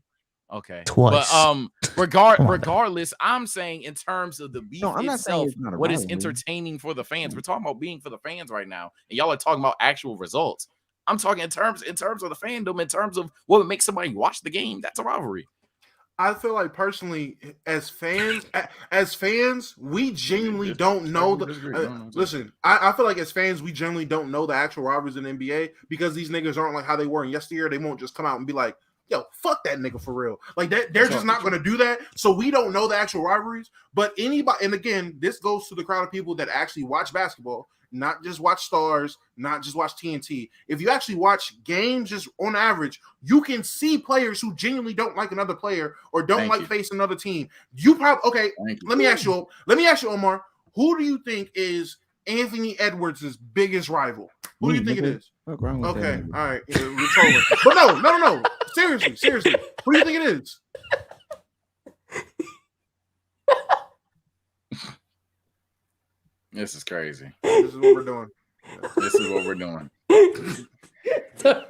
Okay. Twice. But regardless, I'm saying in terms of the beef itself, what is entertaining for the fans. We're talking about being for the fans right now. And y'all are talking about actual results. I'm talking in terms of the fandom, in terms of what would make somebody watch the game. That's a rivalry. I feel like personally, as fans, we genuinely don't know listen, I feel like as fans, we generally don't know the actual rivalries in the NBA because these niggas aren't like how they were in yesteryear. They won't just come out and be like, yo, fuck that nigga for real. Like that, they're just not going to do that. So we don't know the actual rivalries. But anybody, and again, this goes to the crowd of people that actually watch basketball, not just watch Stars, not just watch TNT. If you actually watch games, just on average, you can see players who genuinely don't like another player or don't like facing another team. You probably okay. Let me ask you, Omar. Who do you think is Anthony Edwards' biggest rival? Who do you think it is? Okay, all right. We're trolling. But no. Seriously. Who do you think it is? This is crazy. This is what we're doing.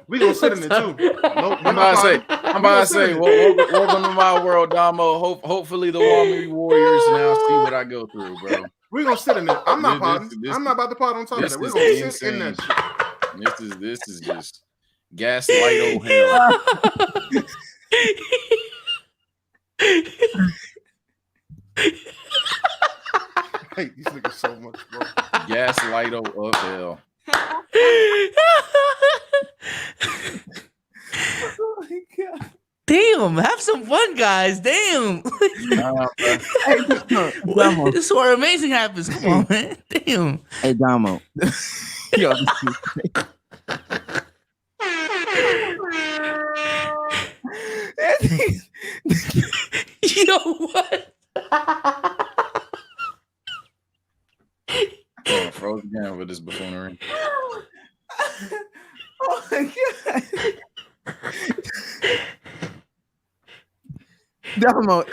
We gonna sit in it too. I'm about to say, welcome to my world, Damo. Hopefully the Warmy Warriors now see what I go through, bro. We're gonna sit in it. I'm not potting. I'm not about to pot on top of that. We're gonna sit in that shit. This is just gaslight old hell. I hate these niggas so much, bro. Gaslight of hell. Oh my god. Damn, have some fun, guys. Damn. This is where amazing happens. Come on, man. Damn. Hey, Damo. Yo, Yo, what? Froze again with this buffoonery. Oh my god. Damo,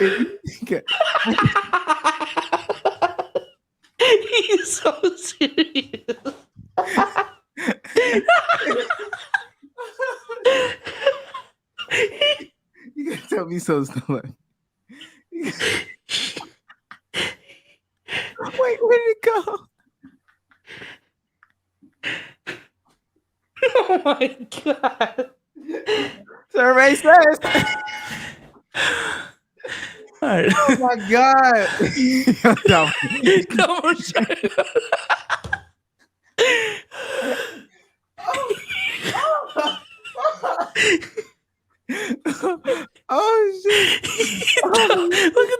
He's so serious. You gotta tell me so slow. Wait, where did it go? Oh my god. Survey says. All right. Oh my god. No, shut up. Oh shit. Look at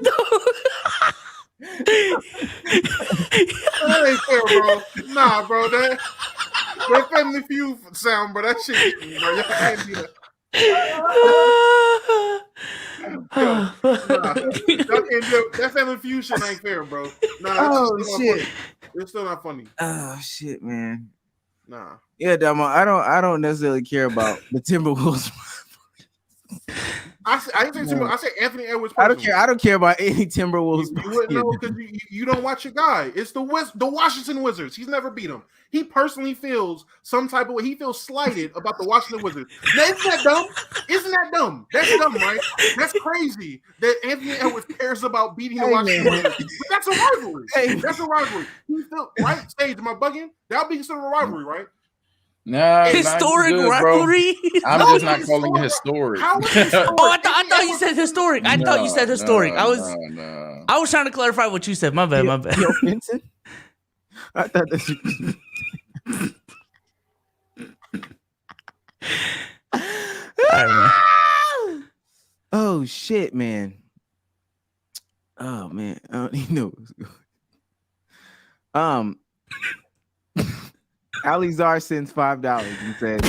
That ain't fair, bro. Nah, bro. That Family Feud sound, bro. That shit, bro. Y'all can't do that. That Family Feud shit ain't fair, bro. Nah, Oh shit. It's still not funny. Oh shit, man. Nah. Yeah, Damo. I don't necessarily care about the Timberwolves. I didn't say I said Anthony Edwards. I don't care. I don't care about any Timberwolves. You wouldn't know because you don't watch your guy. It's the Washington Wizards. He's never beat them. He personally feels some type of way. He feels slighted about the Washington Wizards. Now, isn't that dumb? Isn't that dumb? That's dumb, right? That's crazy that Anthony Edwards cares about beating the Washington Wizards. But that's a rivalry. That's a rivalry. He felt right. Stage, am I bugging? That'll be considered a rivalry, right? No, historic rivalry. I'm just not calling it historic. How is it historic? Oh, I thought you said historic. I thought you said historic. I was trying to clarify what you said. My bad. Yo, Vincent. I thought that. Oh shit, man. Oh man, I don't even know. Alizar sends $5 and says,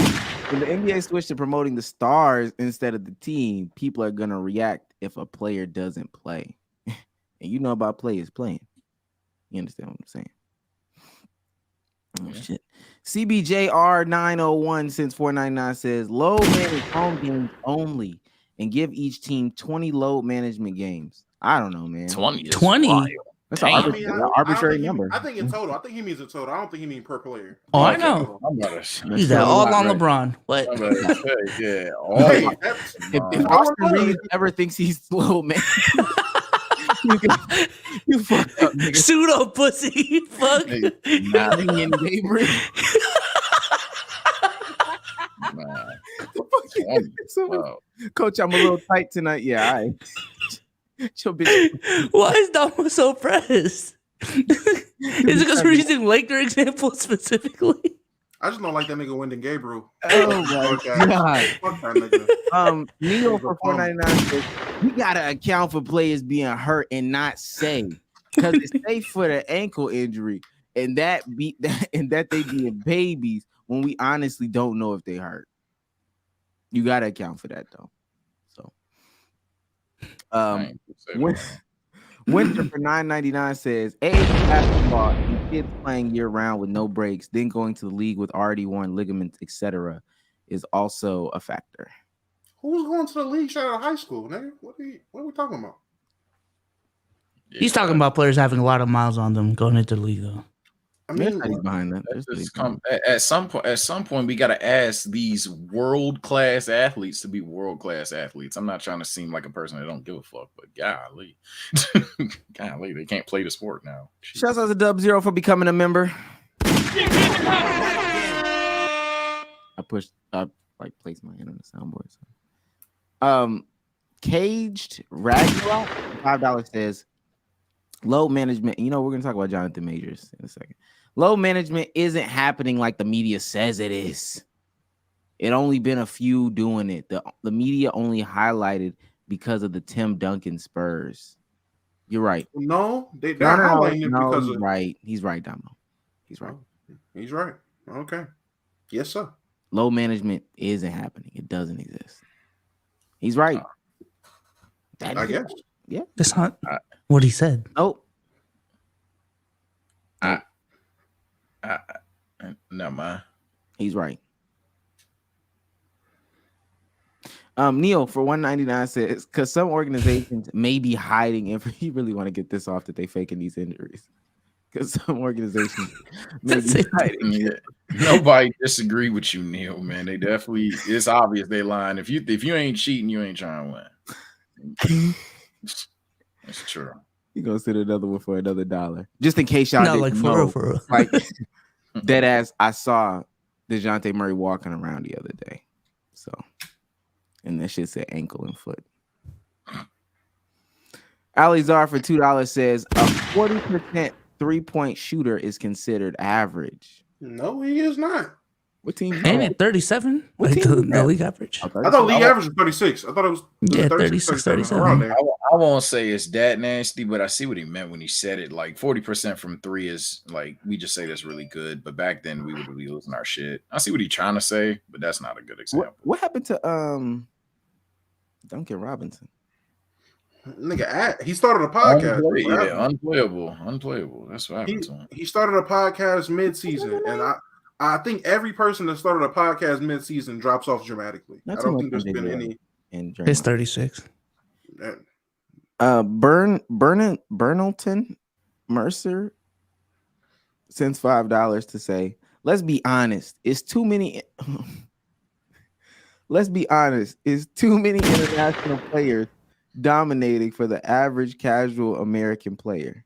when the NBA switched to promoting the stars instead of the team, people are gonna react if a player doesn't play. And you know about players playing. You understand what I'm saying? Oh shit. CBJR901 since 499 says load manage home games only and give each team 20 load management games. I don't know, man. 20. That's an arbitrary number. I think in total. I think he means a total. I don't think he means per player. Oh, I know. He's all on LeBron. What? Yeah. If Austin Reeves ever thinks he's low, man, you fucked up, nigga. Pseudo pussy. Fuck. Coach, I'm a little tight tonight. Yeah, all right. Why is Damo so pressed? Is it because we're using Laker examples specifically? I just don't like that nigga Wyndon Gabriel. Oh my god. Fuck that nigga. Neo for $4.99 says we gotta account for players being hurt and not say because it's safe for the ankle injury and that they being babies when we honestly don't know if they hurt. You gotta account for that though. So Winter for $9.99 says AAU basketball and kids playing year round with no breaks, then going to the league with already worn ligaments, etc., is also a factor. Who's going to the league straight out of high school, nigga? What are we talking about? He's talking about players having a lot of miles on them going into the league, though. I mean, behind that. At some point, we gotta ask these world-class athletes to be world-class athletes. I'm not trying to seem like a person that don't give a fuck, but golly, they can't play the sport now. Shouts out to Dub Zero for becoming a member. I placed my hand on the soundboard. So. Caged Ragnarok $5 says load management. You know, we're gonna talk about Johnathan Majors in a second. Load management isn't happening like the media says it is. It only been a few doing it. The media only highlighted because of the Tim Duncan Spurs. You're right. No, they're highlighting it because he's of right. He's right, Damo. He's right. He's right. Okay. Yes, sir. Load management isn't happening. It doesn't exist. He's right. I guess. Yeah. That's not what he said. Nope. No, man. He's right. Neil for $1.99 says because some organizations may be hiding you really want to get this off that they faking these injuries. Because some organizations may be hiding. Nobody disagree with you, Neil, man. They definitely, it's obvious they lying. If you ain't cheating, you ain't trying to win. That's true. You gonna send another one for another $1. Just in case y'all No, didn't like know. for real. Like dead ass, I saw DeJounte Murray walking around the other day. So, and that shit said ankle and foot. Alizar for $2 says a 40% 3-point shooter is considered average. No, he is not. What team? Ain't it 37? What Like team the league average? I thought league average was 36. I thought it was 36, 37. around there. I won't say it's that nasty, but I see what he meant when he said it. Like 40% from 3 is like, we just say that's really good. But back then we would be losing our shit. I see what he's trying to say, but that's not a good example. What happened to Duncan Robinson? Nigga, he started a podcast. Unplayable. That's what happened to him. He started a podcast mid-season, and I think every person that started a podcast mid-season drops off dramatically. I don't think there's been any. It's 36. Burnelton Mercer sends $5 to say, let's be honest, it's too many. Let's be honest, it's too many international players dominating for the average casual American player.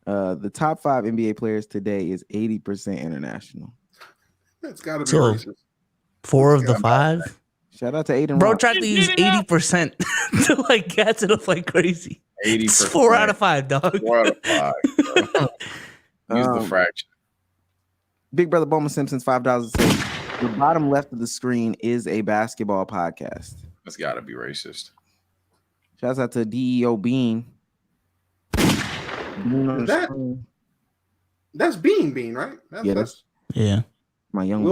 The top 5 NBA players today is 80% international. That's got to be So, racist. 4 of the 5. Shout out to Aiden. Bro Rock. tried to use 80% to like gas it up like crazy. 80%. It's 4 out of 5, dog. 4 out of 5. Bro. Use the fraction. Big Brother Bowman Simpson's $5 says the bottom left of the screen is a basketball podcast. That's got to be racist. Shouts out to DEO Bean. That's Bean, right? That's Yeah. My young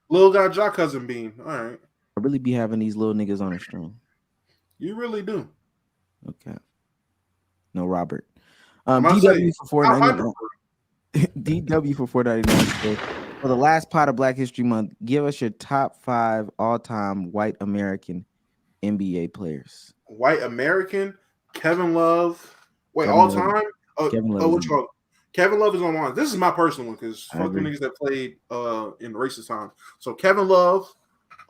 little guy, Jock cousin Bean. All right. I really be having these little niggas on the stream. You really do. Okay. No, Robert. DW for $4.99. DW for $4.99. For the last pot of Black History Month, give us your top 5 all-time white American NBA players. White American, Kevin Love. Wait, all time? Kevin Love. Kevin Love is on one. This is my personal one because fuck the niggas that played in racist times. So Kevin Love.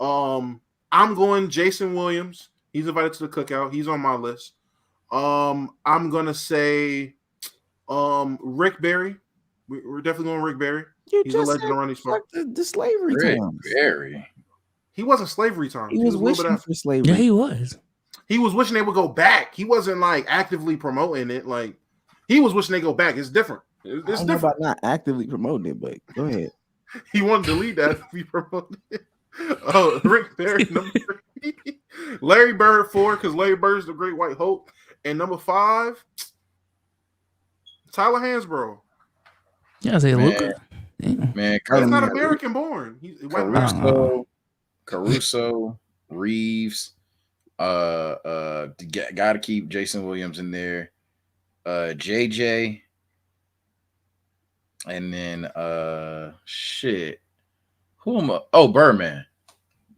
I'm going Jason Williams. He's invited to the cookout. He's on my list. I'm gonna say Rick Barry. We're definitely going Rick Barry. He's a legend around these parts. The slavery times. Barry. He wasn't slavery times. He was wishing for slavery. Yeah, he was. He was wishing they would go back. He wasn't like actively promoting it. Like he was wishing they go back. It's different. It's I don't know about not actively promoting it, but go ahead. He wanted to delete that if we promoted it. Oh, Rick Perry, number 3. Larry Bird, 4, because Larry Bird's the Great White Hope. And number 5, Tyler Hansbrough. Yeah, I say Luca. Man, He's not American born. He's Caruso, Reeves. Got to keep Jason Williams in there. JJ. And then shit. Who am I? Oh, Birdman.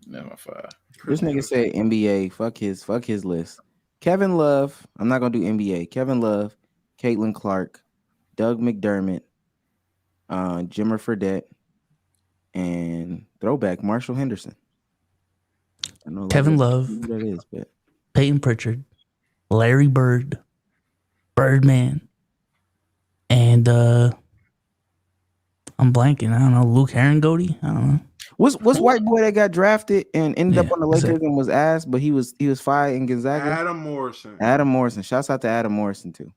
Number 5. This nigga said NBA. Fuck his list. Kevin Love. I'm not gonna do NBA. Kevin Love, Caitlin Clark, Doug McDermott, Jimmer Fredette, and throwback Marshall Henderson. I know Kevin Love. Who that is, but Peyton Pritchard, Larry Bird, Birdman, and I'm blanking. I don't know. Luke Herringody. I don't know. What's white boy that got drafted and ended up on the Lakers and was ass, but he was fired in Gonzaga? Adam Morrison. Shouts out to Adam Morrison too.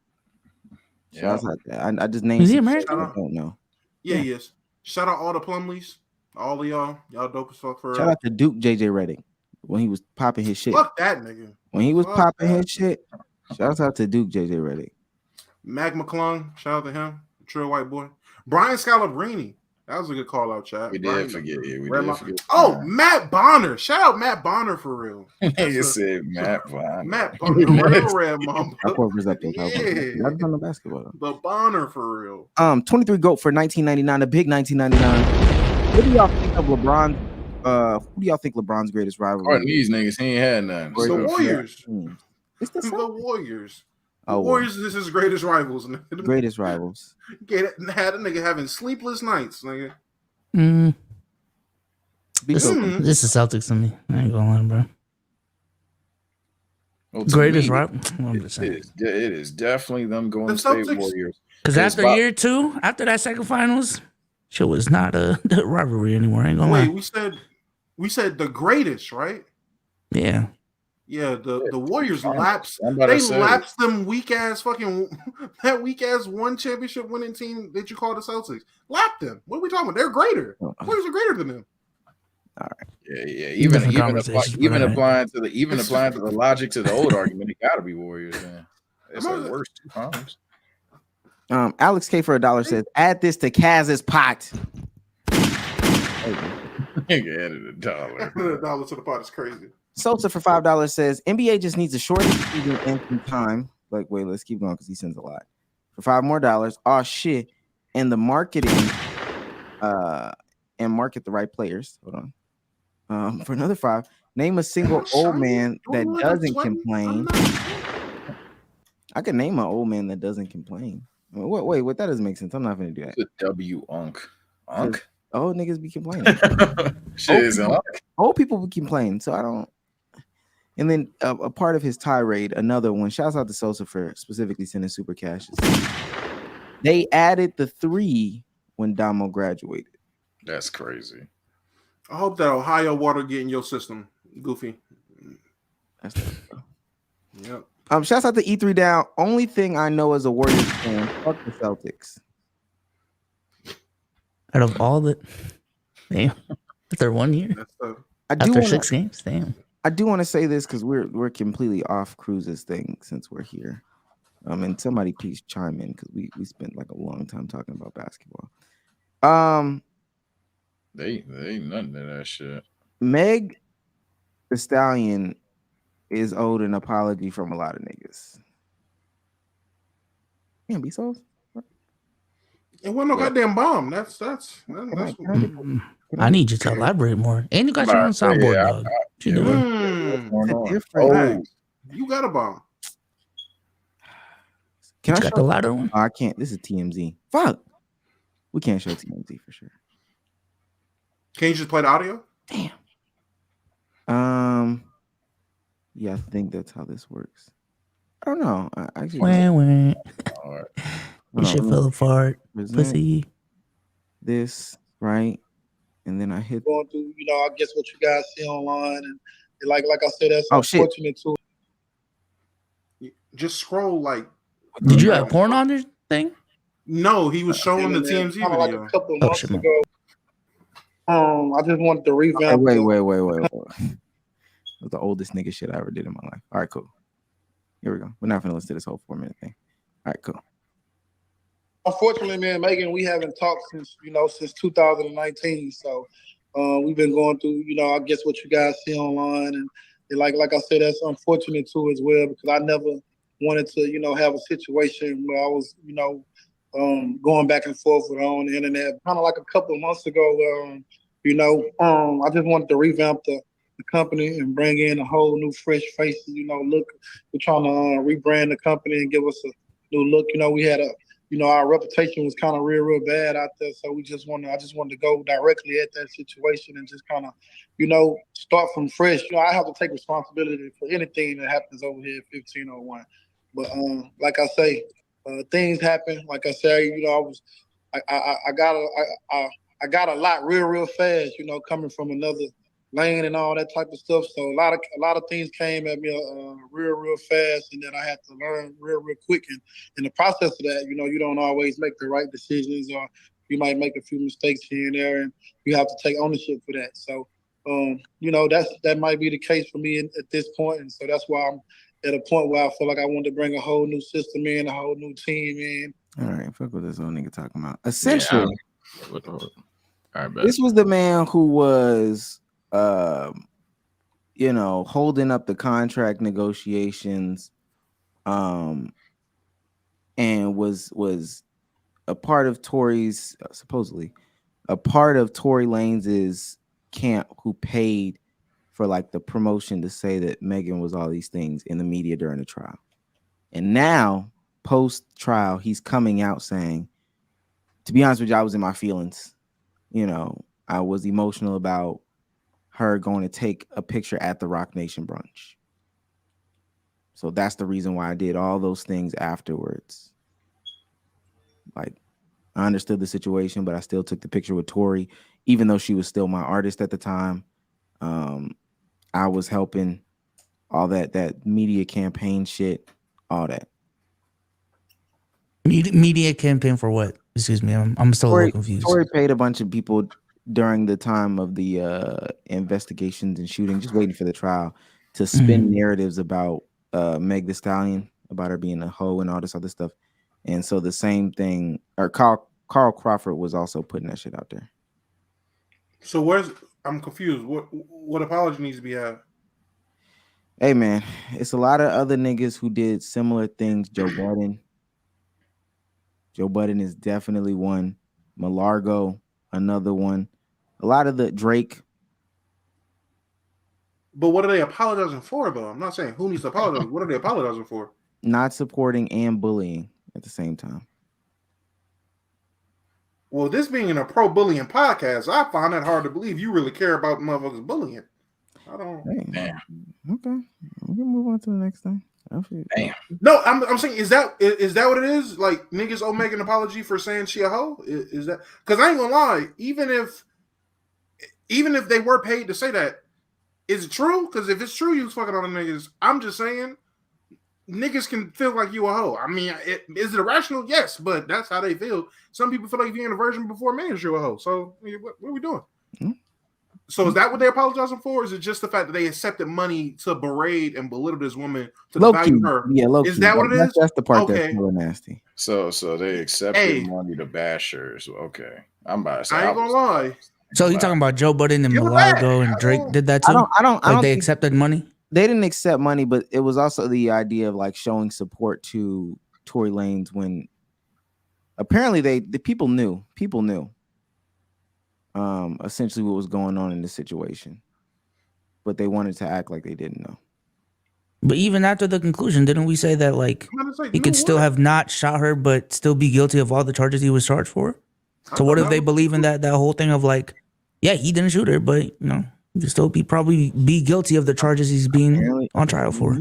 Shouts out to I just named. Is he American? I don't know. Yeah, he is. Shout out all the Plumleys. All of y'all. Y'all dope as fuck for Shout out to Duke JJ Redick when he was popping his shit. Fuck that nigga. When he was popping his shit. Shouts out to Duke JJ Redick. Mac McClung. Shout out to him. True white boy. Brian Scalabrine. That was a good call out, chat. We did forget. Oh, Matt Bonner. Shout out Matt Bonner for real. You said Matt Bonner. Matt Bonner, the real Red Mamba. That's on the basketball. The Bonner for real. 23 GOAT for 1999, a big 1999. What do y'all think of LeBron? Who do y'all think LeBron's greatest rivalry? Oh, these niggas, he ain't had none. It's the Warriors. It's the Warriors. Oh, Warriors is his greatest rivals. Greatest rivals. Had a nigga having sleepless nights, nigga. This is Celtics to me. I ain't gonna lie, bro. Well, greatest rival. It is definitely them Golden State Warriors. Because after year 2, after that second finals, shit was not a rivalry anymore. I ain't gonna lie. We said the greatest, right? Yeah. Yeah, the Warriors lapsed. They lapsed them weak ass that weak ass one championship winning team that you call the Celtics. Lapped them. What are we talking about? They're greater. Warriors are greater than them. All right. Yeah. Even applying to the logic to the old argument, it gotta be Warriors, man. It's the worst 2 times. Alex K for $1 says, add this to Kaz's pot. Nigga added $1. $1 to the pot is crazy. Sosa for $5 says NBA just needs a shorter season and some time. Like, wait, let's keep going because he sends a lot. For $5 more, oh shit, and the marketing, and market the right players. Hold on. For another $5, name a single old man that doesn't complain. I can name an old man that doesn't complain. Wait, what? That doesn't make sense. I'm not gonna do that. It's a W Unk. Old niggas be complaining. Old people be complaining, so I don't. And then a part of his tirade, another one. Shouts out to Sosa for specifically sending super cashes. They added the 3 when Damo graduated. That's crazy. I hope that Ohio water get in your system, Goofy. That's yep. Shouts out to E3 Down. Only thing I know as a Warriors fan, fuck the Celtics. Out of all the, damn, after 1 year, after 6 games, damn. I do want to say this because we're completely off Cruz's thing since we're here. And somebody please chime in because we spent like a long time talking about basketball. They ain't nothing to that shit. Meg the Stallion is owed an apology from a lot of niggas. Can't be so. It wasn't no goddamn bomb. That's I need you to elaborate more. And you got your own soundboard, dog. What you doing? You got a bomb. Can I got the louder one? Oh, I can't. This is TMZ. Fuck. We can't show TMZ for sure. Can you just play the audio? Damn. Yeah, I think that's how this works. I don't know. I actually. All right. You should fell apart. Pussy. This, right? And then I hit. Going through, I guess what you guys see online, and like I said, that's unfortunate too. Just scroll like. Did you have porn on this thing? No, he was showing the TMZ video. Like a couple of months ago, I just wanted to revamp. Wait. That's the oldest nigga shit I ever did in my life. All right, cool. Here we go. We're not gonna listen to this whole 4-minute thing. All right, cool. Unfortunately, man, Megan, we haven't talked since 2019. So we've been going through, I guess what you guys see online, and like I said, that's unfortunate too as well, because I never wanted to, have a situation where I was, going back and forth with her on the internet. Kind of like a couple of months ago, I just wanted to revamp the company and bring in a whole new fresh face. Look, we're trying to rebrand the company and give us a new look. We had our reputation was kind of real bad out there, so I just wanted to go directly at that situation and just kind of, start from fresh. I have to take responsibility for anything that happens over here at 1501. But like I say, things happen. Like I say, I got a lot real fast. Coming from another lane and all that type of stuff. So a lot of things came at me real fast, and then I had to learn real quick. And in the process of that, you don't always make the right decisions, or you might make a few mistakes here and there, and you have to take ownership for that. So that might be the case for me at this point, and so that's why I'm at a point where I feel like I want to bring a whole new system in, a whole new team in. All right, fuck what this old nigga talking about. Essentially, all right, this was the man who was holding up the contract negotiations, and was a part of Tory's supposedly a part of Tory Lanez's camp, who paid for like the promotion to say that Megan was all these things in the media during the trial. And now, post trial, he's coming out saying, to be honest with you, I was in my feelings. I was emotional about her going to take a picture at the Rock Nation brunch. So that's the reason why I did all those things afterwards. Like, I understood the situation, but I still took the picture with Tori, even though she was still my artist at the time. I was helping all that media campaign shit, all that. Media campaign for what? Excuse me, I'm still a little confused. Tori paid a bunch of people during the time of the investigations and shooting, just waiting for the trial, to spin narratives about Meg Thee Stallion, about her being a hoe and all this other stuff. And so the same thing, or Carl Crawford was also putting that shit out there. So I'm confused. What apology needs to be had? Hey man, it's a lot of other niggas who did similar things. Joe Budden is definitely one. Malargo, another one. A lot of the Drake. But what are they apologizing for, though? I'm not saying who needs to apologize. What are they apologizing for? Not supporting and bullying at the same time. Well, this being a pro-bullying podcast, I find that hard to believe you really care about motherfuckers bullying. I don't. Damn. Okay, we can move on to the next thing. Damn. No, I'm saying, is that what it is? Like, niggas owe Megan an apology for saying she a hoe? Is that? Because I ain't gonna lie, even if they were paid to say that, is it true? Because if it's true, you was fucking on the niggas. I'm just saying, niggas can feel like you a hoe. I mean, is it irrational? Yes, but that's how they feel. Some people feel like if you're in a virgin before marriage, you're a hoe. So what are we doing? Mm-hmm. So is that what they're apologizing for? Or is it just the fact that they accepted money to berate and belittle this woman to value her? Yeah, low-key. Is that what it is? That's the part that's really nasty. So they accepted money to bash her. So, okay. I'm about to say, I ain't gonna lie. So you talking about Joe Budden and Malargo and Drake did that too? I don't they accepted money? They didn't accept money, but it was also the idea of like showing support to Tory Lanez when apparently the people knew essentially what was going on in this situation, but they wanted to act like they didn't know. But even after the conclusion, didn't we say that like he could still have not shot her, but still be guilty of all the charges he was charged for? So what if they believe in that whole thing of like, yeah, he didn't shoot her, but he could still probably be guilty of the charges he's being on trial for.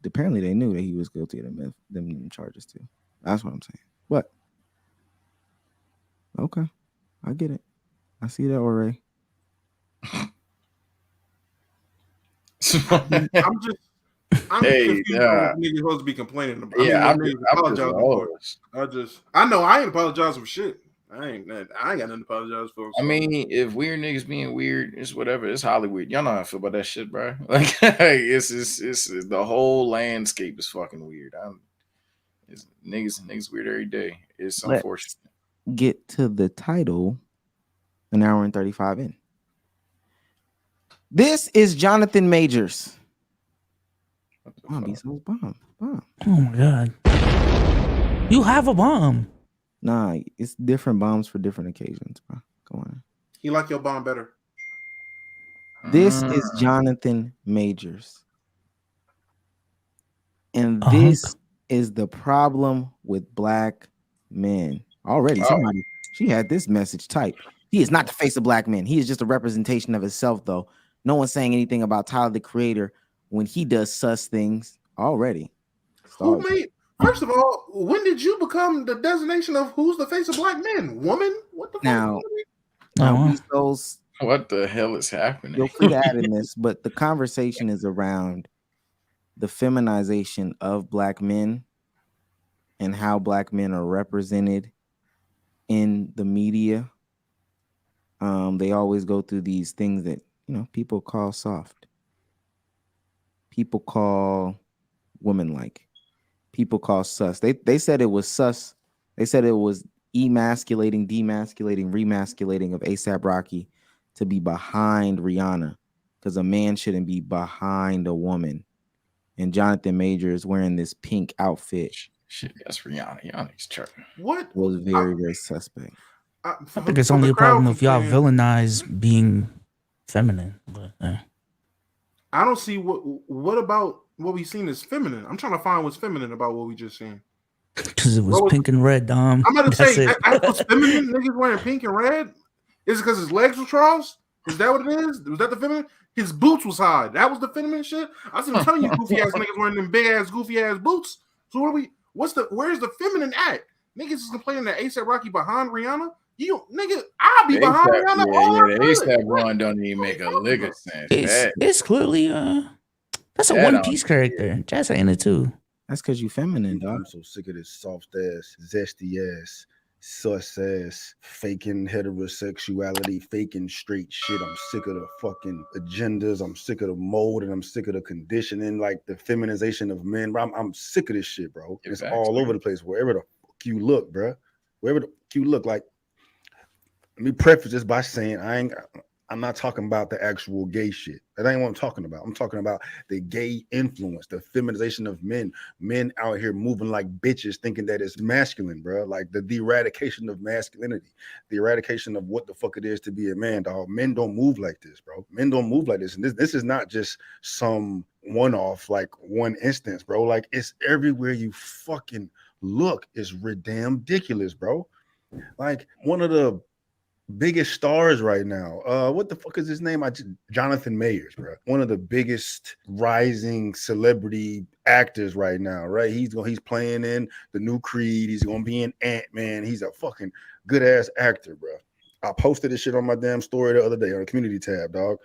Apparently they knew that he was guilty of them charges too. That's what I'm saying. What? Okay, I get it. I see that already. I'm confused. Niggas supposed to be complaining about. Yeah, I know I ain't apologizing for shit. I ain't got nothing to apologize for. I mean, if weird niggas being weird, it's whatever. It's Hollywood. Y'all know how I feel about that shit, bro. Like, it's the whole landscape is fucking weird. It's niggas weird every day. It's unfortunate. Get to the title. An hour and 35 in. This is Johnathan Majors. Bomb. Oh my god. You have a bomb. Nah, it's different bombs for different occasions, bro. Go on. You like your bomb better. This is Johnathan Majors. And this is the problem with black men. Already, she had this message typed. He is not the face of black men. He is just a representation of himself, though. No one's saying anything about Tyler, the Creator, when he does sus things already. First of all, when did you become the designation of who's the face of black men? Woman? What the fuck? What the hell is happening? You're free to add in this, but the conversation is around the feminization of black men and how black men are represented in the media. They always go through these things that, people call soft. People call woman-like. People call sus. They said it was sus. They said it was emasculating, demasculating, remasculating of A$AP Rocky to be behind Rihanna, because a man shouldn't be behind a woman. And Johnathan Majors wearing this pink outfit. Shit, that's Rihanna. Rihanna's tripping. What was very, very suspect. I think it's only a problem if y'all villainize being feminine. But, I don't see what about what we seen is feminine. I'm trying to find what's feminine about what we just seen. Because it was pink and red, Dom. I'm about to say that was feminine. Niggas wearing pink and red. Is it because his legs were crossed? Is that what it is? Was that the feminine? His boots was high. That was the feminine shit. I was even telling you, goofy ass niggas wearing them big ass goofy ass boots. So where's the feminine at? Niggas is complaining that A$AP Rocky behind Rihanna. I'll be behind Rihanna. The A$AP one don't even make a lick of sense. It's clearly that's a One Piece character. Jazz ain't it too. That's because you feminine, dog. I'm so sick of this soft ass, zesty ass, sus ass, faking heterosexuality, faking straight shit. I'm sick of the fucking agendas. I'm sick of the mold, and I'm sick of the conditioning, like the feminization of men. Bro, I'm sick of this shit, bro. It's all over the place. Wherever the fuck you look, bro. Wherever the fuck you look, like. Let me preface this by saying I'm not talking about the actual gay shit. That ain't what I'm talking about. I'm talking about the gay influence, the feminization of men. Men out here moving like bitches, thinking that it's masculine, bro. Like the eradication of masculinity, the eradication of what the fuck it is to be a man, dog. Men don't move like this, bro. Men don't move like this. And this is not just some one-off, like one instance, bro. Like it's everywhere you fucking look. It's ridiculous, bro. Like one of the biggest stars right now. What the fuck is his name? Johnathan Majors, bro. One of the biggest rising celebrity actors right now, right? He's playing in the new Creed. He's gonna be in Ant-Man. He's a fucking good ass actor, bro. I posted this shit on my damn story the other day on the community tab, dog.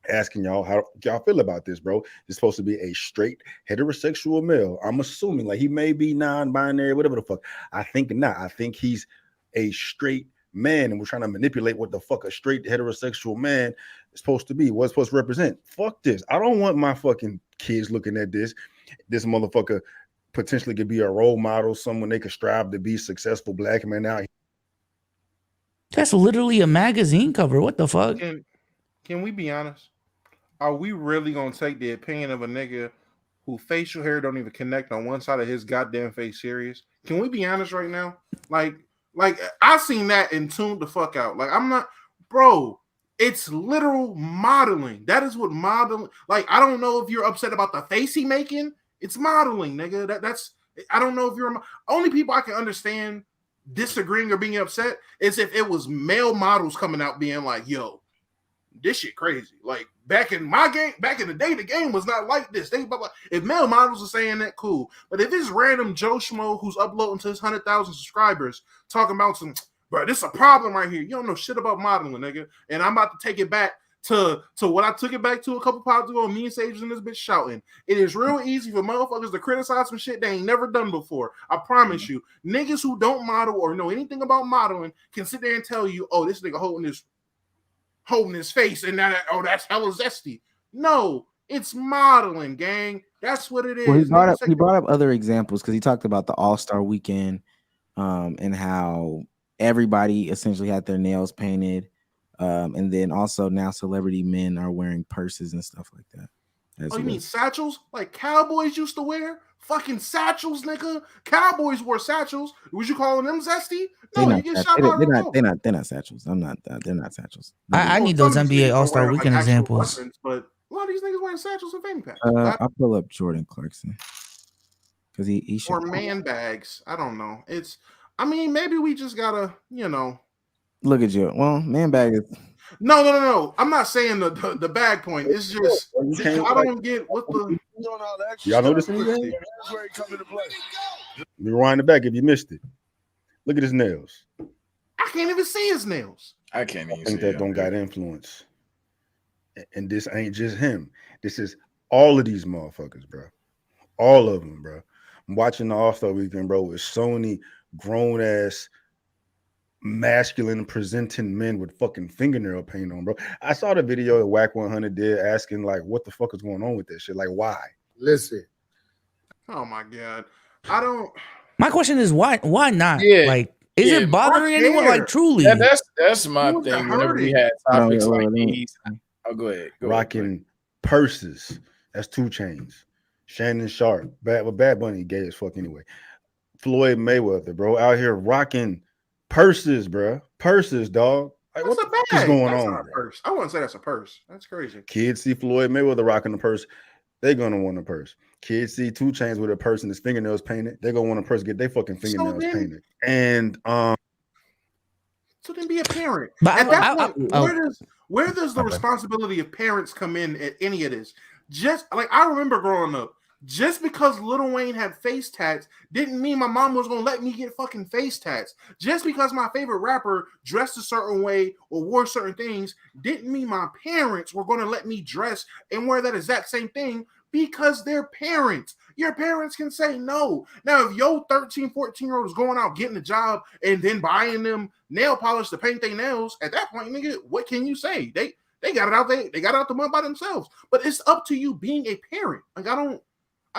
Asking y'all how y'all feel about this, bro. He's supposed to be a straight heterosexual male. I'm assuming like he may be non-binary, whatever the fuck. I think not. I think he's a straight man, and we're trying to manipulate what the fuck a straight heterosexual man is supposed to be, what's supposed to represent. Fuck this. I don't want my fucking kids looking at this. This motherfucker potentially could be a role model, someone they could strive to be successful black man out here. That's literally a magazine cover. What the fuck? Can we be honest? Are we really gonna take the opinion of a nigga who facial hair don't even connect on one side of his goddamn face serious? Can we be honest right now? Like I seen that and tuned the fuck out. Like I'm not, bro. It's literal modeling. That is what modeling. Like I don't know if you're upset about the face he making. It's modeling, nigga. That's. I don't know if you're only people I can understand disagreeing or being upset is if it was male models coming out being like, "Yo, this shit crazy." Like back in my game, back in the day, the game was not like this. If male models are saying that, cool. But if it's random Joe Schmo who's uploading to his 100,000 subscribers talking about some, bro, this is a problem right here. You don't know shit about modeling, nigga. And I'm about to take it back to what I took it back to a couple pods ago. Me and Sage was in this bitch shouting. It is real easy for motherfuckers to criticize some shit they ain't never done before. I promise you, niggas who don't model or know anything about modeling can sit there and tell you, "Oh, this nigga holding his face, and that's hella zesty." No, it's modeling, gang. That's what it is. Well, he brought up other examples because he talked about the All-Star weekend, and how everybody essentially had their nails painted, and then also now celebrity men are wearing purses and stuff like that. Oh, you mean satchels? Like cowboys used to wear? Fucking satchels, nigga. Cowboys wore satchels. Was you calling them zesty? No, you get shot by a they're not satchels. They're not satchels. I need those NBA All-Star weekend examples. Weapons, but a lot of these niggas wearing satchels and fanny packs. I'll pull up Jordan Clarkson because he should. Or man bags. I don't know. I mean, maybe we just gotta, look at you. Well, man bag is. No. I'm not saying the bag point. It's just I don't get what the. Y'all know this anything? Rewind it back if you missed it. Look at his nails. I can't even see his nails. I can't even. I think that don't got influence. And this ain't just him. This is all of these motherfuckers, bro. All of them, bro. I'm watching the All-Star weekend, bro, with so many grown ass masculine presenting men with fucking fingernail paint on, bro. I saw the video that Whack 100 did asking, like, what the fuck is going on with this shit? Like, why? Listen. Oh my God. I don't. My question is why not? Yeah. Like, is it bothering anyone? Like, truly? That's my thing. Whenever we had topics like these, I'll go ahead. Rocking purses. That's 2 Chainz. Shannon Sharp. Bad Bunny gay as fuck anyway. Floyd Mayweather, bro, out here rocking purses, bro. Purses, dog. Like, what the fuck is going on? Not a purse. I wouldn't say that's a purse. That's crazy. Kids see Floyd Mayweather rocking the purse, they're gonna want a purse. Kids see 2 Chainz with a purse and his fingernails painted, they're gonna want a purse, get their fucking fingernails painted. And so then be a parent. But at that point, where does the responsibility of parents come in at any of this? Just like I remember growing up, just because Lil Wayne had face tats didn't mean my mom was gonna let me get fucking face tats. Just because my favorite rapper dressed a certain way or wore certain things didn't mean my parents were gonna let me dress and wear that exact same thing because they're parents. Your parents can say no. Now, if your 13, 14-year-old is going out getting a job and then buying them nail polish to paint their nails, at that point, nigga, what can you say? They got it out there. They got it out the mud by themselves. But it's up to you being a parent. Like I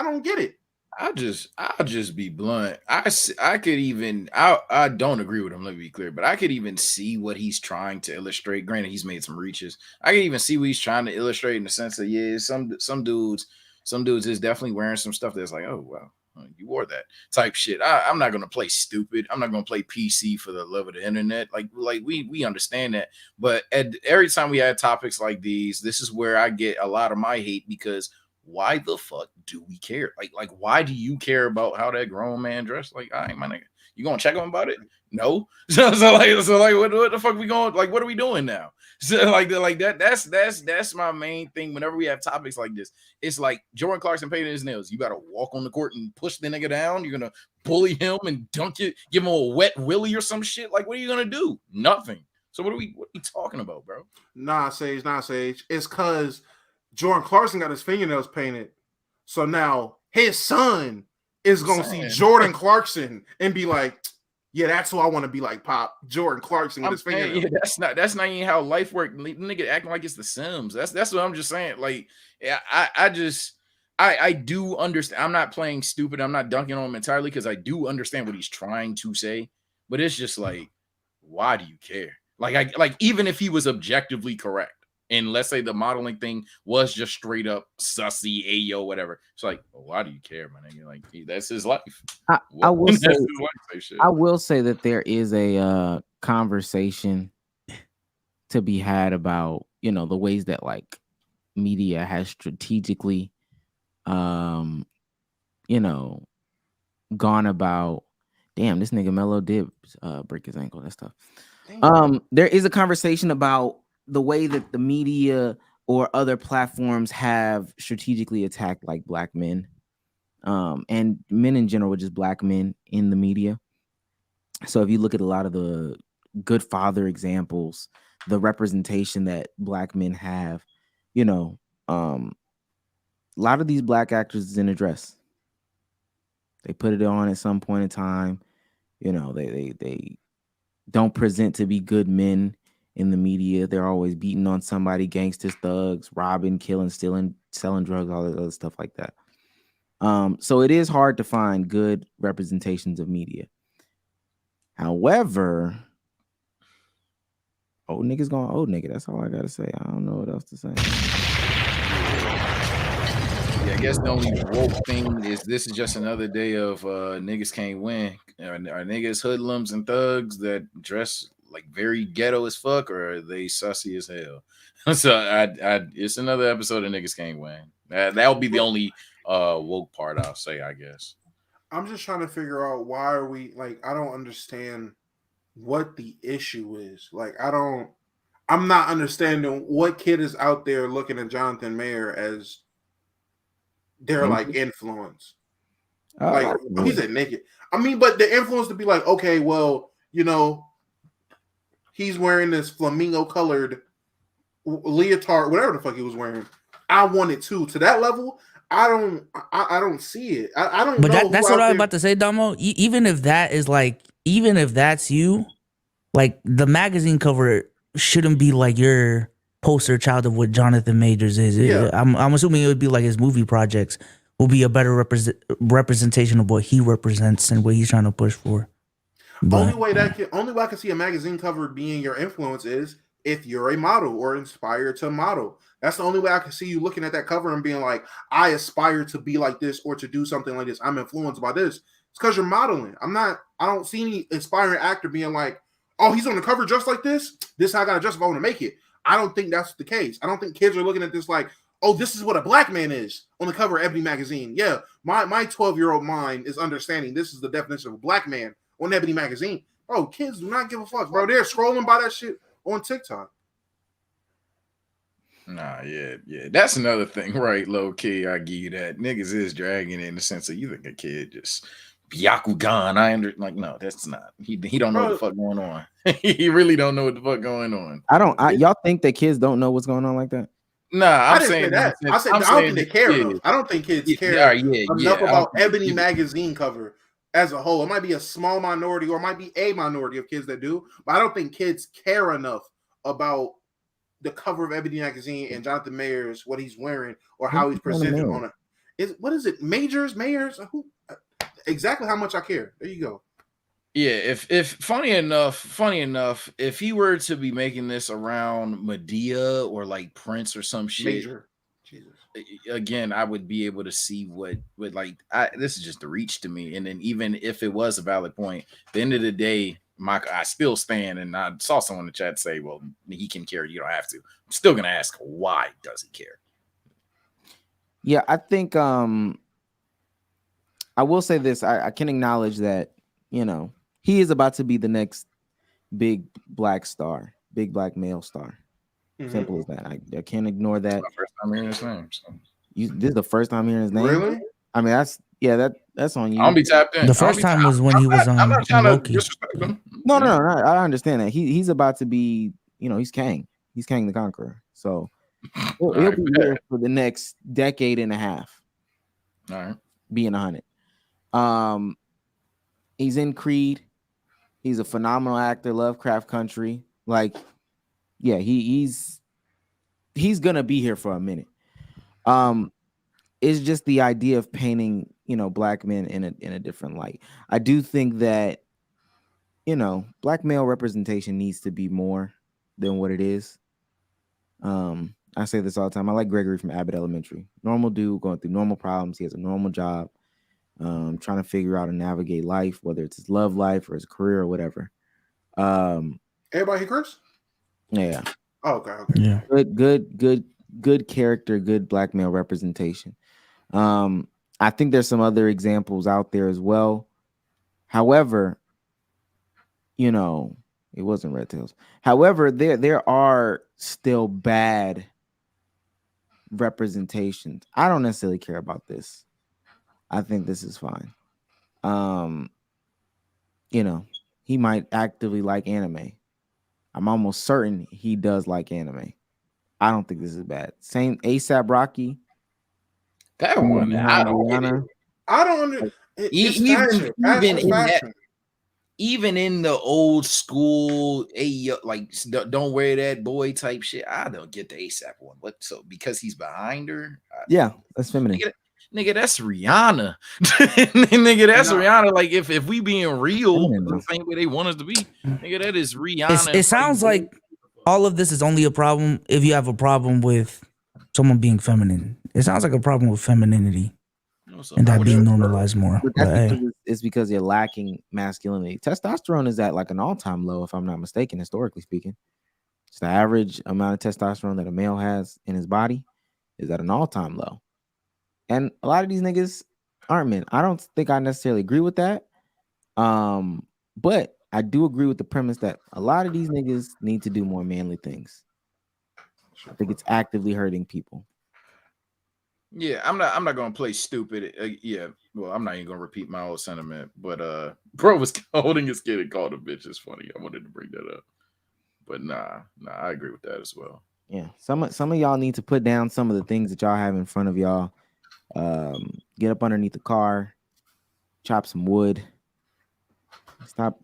don't get it. I'll just be blunt. I could even I don't agree with him. Let me be clear, but I could even see what he's trying to illustrate. Granted, he's made some reaches. I could even see what he's trying to illustrate in the sense that some dudes is definitely wearing some stuff that's like, oh wow, you wore that type shit. I'm not gonna play stupid. I'm not gonna play PC for the love of the internet. Like we understand that, but every time we had topics like these, this is where I get a lot of my hate because. Why the fuck do we care? Like, why do you care about how that grown man dressed? Like, all right, my nigga, you gonna check him about it? No. So like, what the fuck we going? Like, what are we doing now? So like that. That's my main thing. Whenever we have topics like this, it's like Jordan Clarkson painted his nails. You gotta walk on the court and push the nigga down. You're gonna bully him and dunk it, give him a wet willy or some shit. Like, what are you gonna do? Nothing. So what are we talking about, bro? Nah, Sage. It's cause Jordan Clarkson got his fingernails painted. So now his son is going to see Jordan Clarkson and be like, yeah, that's who I want to be like, Pop. Jordan Clarkson with his fingernails. Yeah, that's not even how life works. Nigga acting like it's The Sims. That's what I'm just saying. Like, yeah, I do understand. I'm not playing stupid. I'm not dunking on him entirely because I do understand what he's trying to say. But it's just like, why do you care? Like even if he was objectively correct. And let's say the modeling thing was just straight up sussy, ayo, whatever. It's like, well, why do you care, man? You're like, that's his life. I will say that there is a conversation to be had about, the ways that like media has strategically, gone about. Damn, this nigga Melo did break his ankle. That's tough. There is a conversation about the way that the media or other platforms have strategically attacked like black men, and men in general, just black men in the media. So if you look at a lot of the good father examples, the representation that black men have. You know, a lot of these black actors is in a dress. They put it on at some point in time. You know, they don't present to be good men in the media. They're always beating on somebody, gangsters, thugs, robbing, killing, stealing, selling drugs, all that other stuff like that. So it is hard to find good representations of media. However, old niggas going old nigga. That's all I gotta say. I don't know what else to say. Yeah, I guess the only woke thing is this is just another day of niggas can't win. Are niggas hoodlums and thugs that dress like very ghetto as fuck, or are they sussy as hell? So it's another episode of niggas can't win. That'll be the only woke part I'll say, I guess. I'm just trying to figure out why are we like, I don't understand what the issue is. Like, I'm not understanding what kid is out there looking at Johnathan Majors as their like influence. Like, he said naked. I mean, but the influence to be like, okay, well, you know, he's wearing this flamingo colored leotard, whatever the fuck he was wearing. I want it too. To that level, I don't see it. I don't. But know that's what I was about to say, Damo. Even if that is like, even if that's you, like the magazine cover shouldn't be like your poster child of what Johnathan Majors is. Yeah. I'm assuming it would be like his movie projects will be a better representation of what he represents and what he's trying to push for. Only way I can see a magazine cover being your influence is if you're a model or inspired to model. That's the only way I can see you looking at that cover and being like, I aspire to be like this or to do something like this. I'm influenced by this. It's because you're modeling. I don't see any inspiring actor being like, oh, he's on the cover just like this. This is how I got to justify to make it. I don't think that's the case. I don't think kids are looking at this like, oh, this is what a black man is on the cover of Ebony magazine. Yeah, my 12-year-old mind is understanding this is the definition of a black man on Ebony magazine. Bro, kids do not give a fuck, bro. They're scrolling by that shit on TikTok. Nah, yeah. That's another thing, right? Low key, I give you that. Niggas is dragging it in the sense of you think a kid just Byakugan. Like, no, that's not. He don't know what the fuck going on. He really don't know what the fuck going on. Y'all think that kids don't know what's going on like that? Nah, I'm saying that. I don't think they care enough. I don't think kids care enough about Ebony magazine cover as a whole. It might be a small minority or it might be a minority of kids that do, but I don't think kids care enough about the cover of Ebony magazine and Johnathan Majors, what he's wearing or how he's presented on it. What is it? Majors? Who? Exactly how much I care. There you go. Yeah, if funny enough, if he were to be making this around Medea or like Prince or some shit, Major. Jesus. Again, I would be able to see what like this is just a reach to me. And then even if it was a valid point, at the end of the day, I still stand, and I saw someone in the chat say, well, he can care, you don't have to. I'm still gonna ask, why does he care? Yeah, I think I will say this. I can acknowledge that, you know, he is about to be the next big black star, big black male star. Mm-hmm. Simple as that. I can't ignore that. First time hearing his name. So. This is the first time hearing his name. Really? I mean, that's on you. I'll be tapped in. The first time was when he was on. I'm not trying to disrespect him. No. I understand that. He's about to be, you know, he's Kang. He's Kang the Conqueror. So he'll be here for the next decade and a half. All right. Being 100. He's in Creed. He's a phenomenal actor. Lovecraft Country. Like, yeah, he's gonna be here for a minute. It's just the idea of painting, you know, black men in a different light. I do think that, you know, black male representation needs to be more than what it is. I say this all the time. I like Gregory from Abbott Elementary. Normal dude going through normal problems. He has a normal job. Trying to figure out and navigate life, whether it's his love life or his career or whatever. Everybody here, Chris? Yeah. Oh, okay. Yeah. Good character, good black male representation. I think there's some other examples out there as well. However, you know, it wasn't Red Tails. However, there are still bad representations. I don't necessarily care about this. I think this is fine. You know, he might actively like anime. I'm almost certain he does like anime. I don't think this is bad. Same ASAP Rocky. That one, I don't get it. I don't under. It's Even fashion. Fashion, in that, fashion. even in the old school, like don't wear that boy type shit. I don't get the ASAP one. What? So because he's behind her? Yeah, that's feminine. Nigga, that's Rihanna. Nigga, that's Rihanna. Like if we being real, the same way they want us to be, nigga, that is Rihanna. It sounds like all of this is only a problem if you have a problem with someone being feminine. It sounds like a problem with femininity and that being normalized more. But it's because you're lacking masculinity. Testosterone is at like an all-time low, if I'm not mistaken, historically speaking. It's the average amount of testosterone that a male has in his body is at an all-time low. And a lot of these niggas aren't men. I don't think I necessarily agree with that. But I do agree with the premise that a lot of these niggas need to do more manly things. I think it's actively hurting people. Yeah, I'm not gonna play stupid. Yeah, well, I'm not even gonna repeat my old sentiment. But bro was holding his kid and called a bitch. It's funny. I wanted to bring that up. But nah, I agree with that as well. Yeah, some of y'all need to put down some of the things that y'all have in front of y'all. Get up underneath the car, chop some wood. Stop.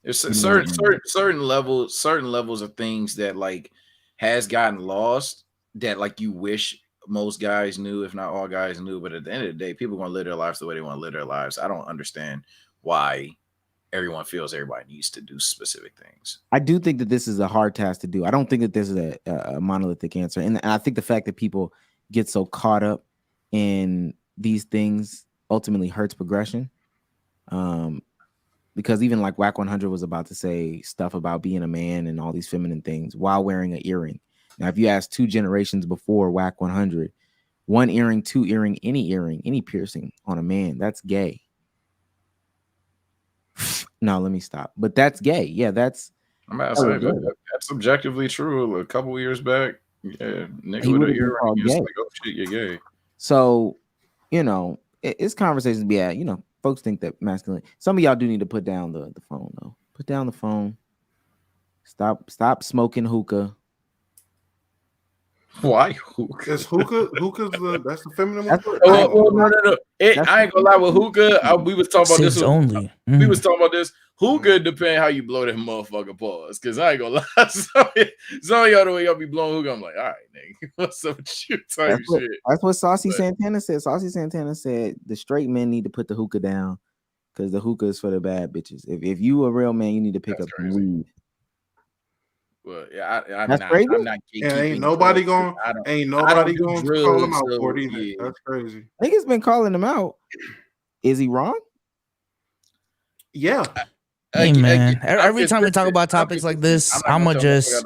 There's certain levels of things that like has gotten lost that like you wish most guys knew, if not all guys knew. But at the end of the day, people want to live their lives the way they want to live their lives. I don't understand why everyone feels everybody needs to do specific things. I do think that this is a hard task to do. I don't think that this is a monolithic answer, and I think the fact that people get so caught up in these things ultimately hurts progression. Because even like Whack 100 was about to say stuff about being a man and all these feminine things while wearing an earring. Now, if you ask 2 generations before Whack 100, 1 earring, 2 earring, any piercing on a man, that's gay. No, let me stop. But that's gay. Yeah, that's. I'm about to say that's objectively true. A couple years back, yeah, nigga with an earring, you're like, oh shit, you're gay. So, it's conversations be at, folks think that masculine. Some of y'all do need to put down the phone though. Put down the phone. Stop smoking hookah. Why hookah? Is hookah's that's the feminine one? No. I ain't gonna lie with hookah. We was talking about this only. We was talking about this. Hookah depend how you blow that motherfucker pause. Cause I ain't gonna lie. Some of y'all the way y'all be blowing hookah, I'm like, all right, nigga, what's up with you? That's what Saucy Santana said. Saucy Santana said the straight men need to put the hookah down because the hookah is for the bad bitches. If you a real man, you need to pick up some weed. Well, yeah, I'm that's not. crazy. I'm not. Ain't nobody going to call him out for it either. Yeah. That's crazy. Niggas been calling him out. Is he wrong? Yeah. Hey man, every time we talk about topics like this, I'ma just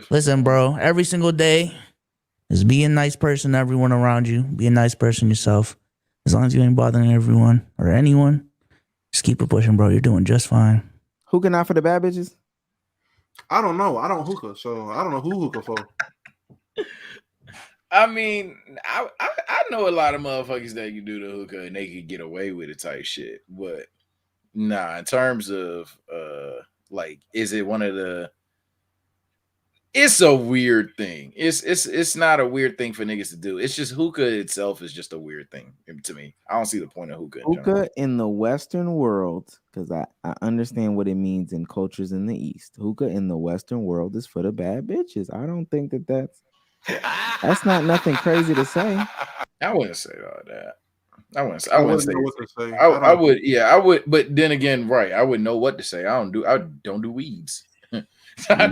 listen, bro. Every single day, just be a nice person to everyone around you. Be a nice person yourself. As long as you ain't bothering everyone or anyone, just keep it pushing, bro. You're doing just fine. Hookah not for the bad bitches? I don't know. I don't hookah, so I don't know who hookah for. I mean, I know a lot of motherfuckers that can do the hookah and they can get away with it type shit. But nah, in terms of like, is it one of the? It's a weird thing. It's not a weird thing for niggas to do. It's just hookah itself is just a weird thing to me. I don't see the point of hookah. Hookah in the Western world, because I understand what it means in cultures in the East. Hookah in the Western world is for the bad bitches. I don't think that's not nothing crazy to say. I wouldn't say all that. I wouldn't say what to say. I would, yeah, I would, but then again, right, I wouldn't know what to say. I don't do weeds. I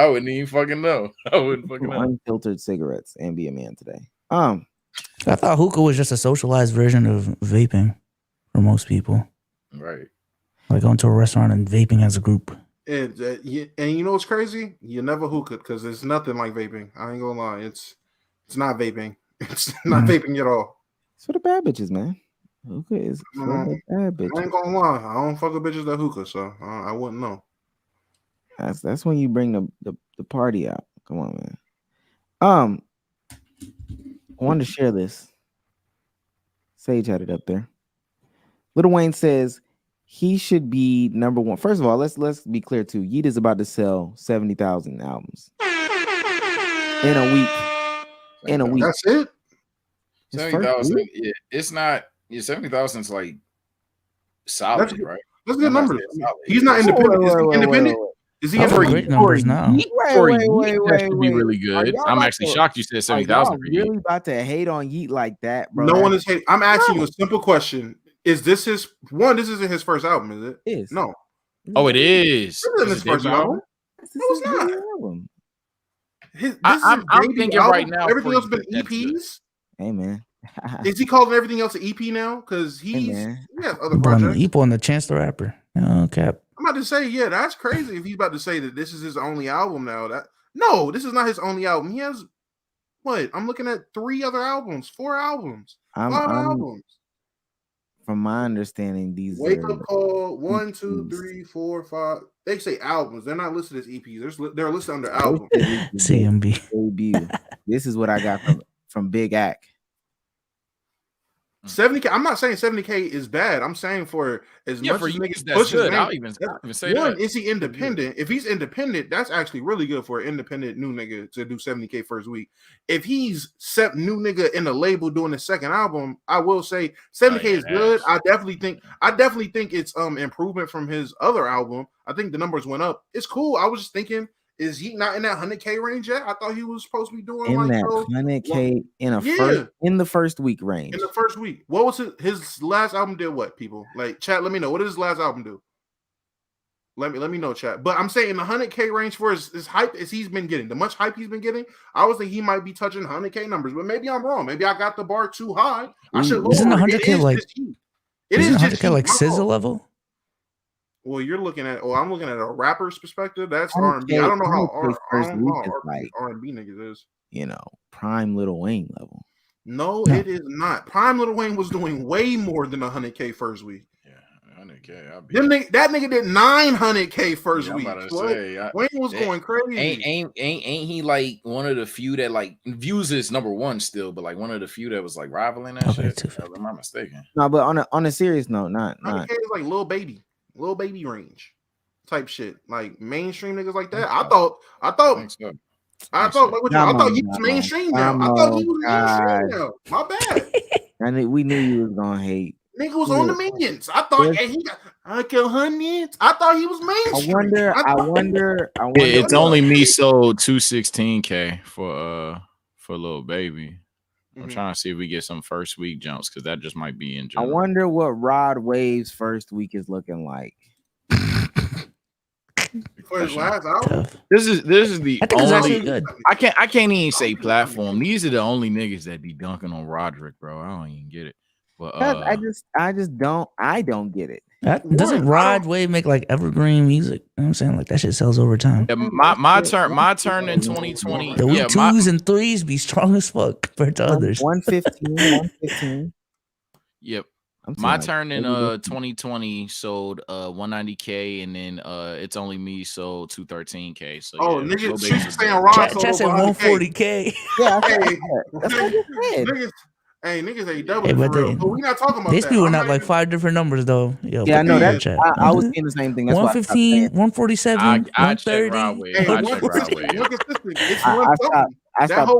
wouldn't even fucking know. I wouldn't fucking know. Unfiltered cigarettes and be a man today. I thought hookah was just a socialized version of vaping for most people. Right. Like going to a restaurant and vaping as a group. And you know what's crazy? You never hookah because it's nothing like vaping. I ain't gonna lie. It's not vaping. It's not vaping at all. It's for the bad bitches, man. Hookah is for the bad bitches. I ain't gonna lie. I don't fuck with bitches that hookah, so I wouldn't know. That's when you bring the party out. Come on, man. I wanted to share this. Sage had it up there. Lil Wayne says he should be number one. First of all, let's be clear too. Yeet is about to sell 70,000 albums in a week. In a week. That's it. 70,000. Yeah, it's not. Yeah, 70,000 is like solid, right? That's good numbers. He's not independent. Is he independent? Is he great numbers now? Wait. Be really good. I'm actually shocked you said 70,000. Really about to hate on Yeet like that, bro? No one is hating. I'm asking you a simple question. Is this his one? This isn't his first album, is it? Is. No. Oh, it is. This isn't his first album. No, it's not. I'm thinking right now. Everything else been EPs. Hey man. Is he calling everything else an EP now? Because he has other projects. He on the Chance the Rapper. Oh, cap. I'm about to say, yeah, that's crazy. If he's about to say that this is his only album now, no, this is not his only album. He has what? I'm looking at 4 albums, 5 albums. From my understanding, these Wake Up Call 1, 2, 3, 4, 5. They say albums. They're not listed as EPs. They're listed under albums. CMB. Debut. This is what I got from Big Ack. 70K. I'm not saying 70K is bad. I'm saying for as much for as you, niggas that's push good. his I'll name, even say that. Is he independent? If he's independent, that's actually really good for an independent new nigga to do 70K first week. If he's new nigga in the label doing the second album, I will say 70K is good. I definitely think it's improvement from his other album. I think the numbers went up. It's cool. I was just thinking, is he not in that 100K range yet? I thought he was supposed to be doing in that 100K in the first week range. In the first week. What was his last album did what, people? Like, chat, let me know. What did his last album do? Let me know, chat. But I'm saying in the 100K range for his hype as he's been getting, the much hype he's been getting, I was thinking he might be touching 100K numbers, but maybe I'm wrong. Maybe I got the bar too high. I should lower Isn't it. 100K like it is 100K like SZA level? Well, you're looking at. Oh, I'm looking at a rapper's perspective. That's R&B. I don't know how R&B niggas is. You know, prime Lil Wayne level. No, it is not. Prime Lil Wayne was doing way more than 100K first week. Yeah, 100K. That nigga did 900K first week. Wayne was going crazy. Ain't he like one of the few that like views is number one still, but like one of the few that was like rivaling that shit? Am I mistaken? No, but on a serious note, not 100K is like Lil Baby range type shit, like mainstream niggas like that. I thought he was mainstream now. I thought he was mainstream now. My bad. And we knew you was gonna hate. Nigga was on the Minions. I thought he got Uncle Hundreds. I thought he was mainstream. I wonder. It's only me sold 216K for Lil Baby. I'm trying to see if we get some first week jumps because that just might be in general. I wonder what Rod Wave's first week is looking like. For his last album? This is the I think it's actually good. I can't even say platform. These are the only niggas that be dunking on Roderick, bro. I don't even get it. But I just don't get it. Doesn't Rod Wave make like evergreen music? You know what I'm saying? Like that shit sells over time. Yeah, my turn in 2020. The week 2s and 3s be strong as fuck compared to others. 115. Yep. My turn in 2020 sold 190K, and then It's Only Me sold 213K. So nigga, she's saying Rod sold 140K. Yeah, that's what you said. Hey, niggas ain't double for real. But we not talking about these that. people not like 5 different numbers though. Yo, yeah, I know that. I was saying the same thing. That's 115, 147, 130.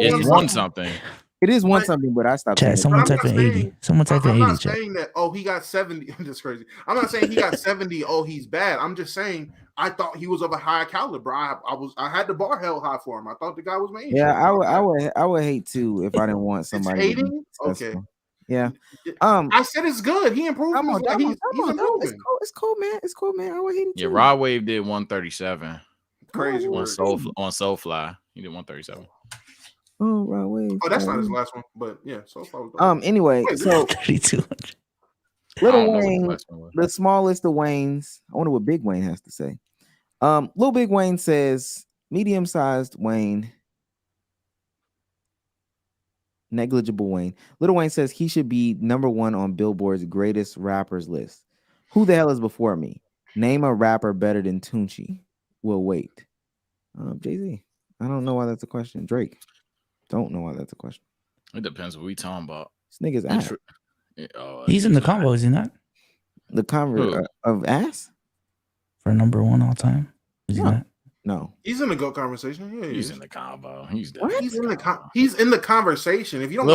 It's one something. It is one something, but I stopped. Chat, someone type in 80. Someone type in 80. I'm not saying that. Oh, he got 70. That's crazy. I'm not saying he got 70. Oh, he's bad. I'm just saying I thought he was of a high caliber. I had the bar held high for him. I thought the guy was made. Yeah, I would hate to if I didn't want somebody hating. Okay. Yeah. I said it's good. He improved. He's improving. It's cool, man. It's cool, man. I would hate it. Yeah, Rod Wave did 137. Crazy on Soulfly. He did 137. Oh, Rod Wave. Oh, that's not his last one, but yeah. Soulfly was anyway, so 3200. Little Wayne, the smallest of Waynes. I wonder what Big Wayne has to say. Little Big Wayne says medium-sized Wayne. Negligible Wayne. Little Wayne says he should be #1 on Billboard's greatest rappers list. Who the hell is before me? Name a rapper better than Tunechi. We'll wait. Jay-Z. I don't know why that's a question. Drake. Don't know why that's a question. It depends what we talking about. This nigga's out. He's in the combo, is he not? The cover of ass for number one all time. Is he not? No, he's in the GOAT conversation. Yeah, he's in the combo. He's in the conversation. If you don't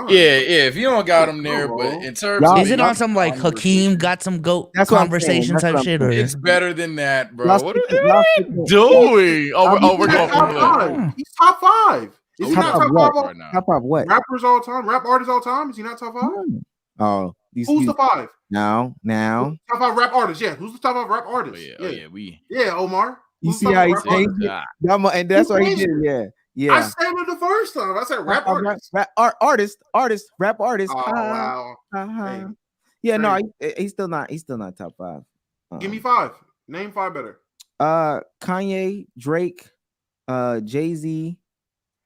if you don't got him there, but in terms of is it on some like Hakeem got some GOAT conversation type shit, or it's better than that, bro? What are you doing? We're going for he's top 5. Is he not top 5 right now? Top 5 what? Rappers all time, rap artists all time. Is he not top 5? Oh, who's the 5? Now. Top 5 rap artists. Yeah, who's the top 5 rap artists? Omar. You see how he changed it? And that's what he did. Yeah. I said it the first time. I said rap artist. Rap artist. Oh, wow. Yeah, no, he's still not top 5. Give me 5. Name 5 better. Kanye, Drake, Jay-Z,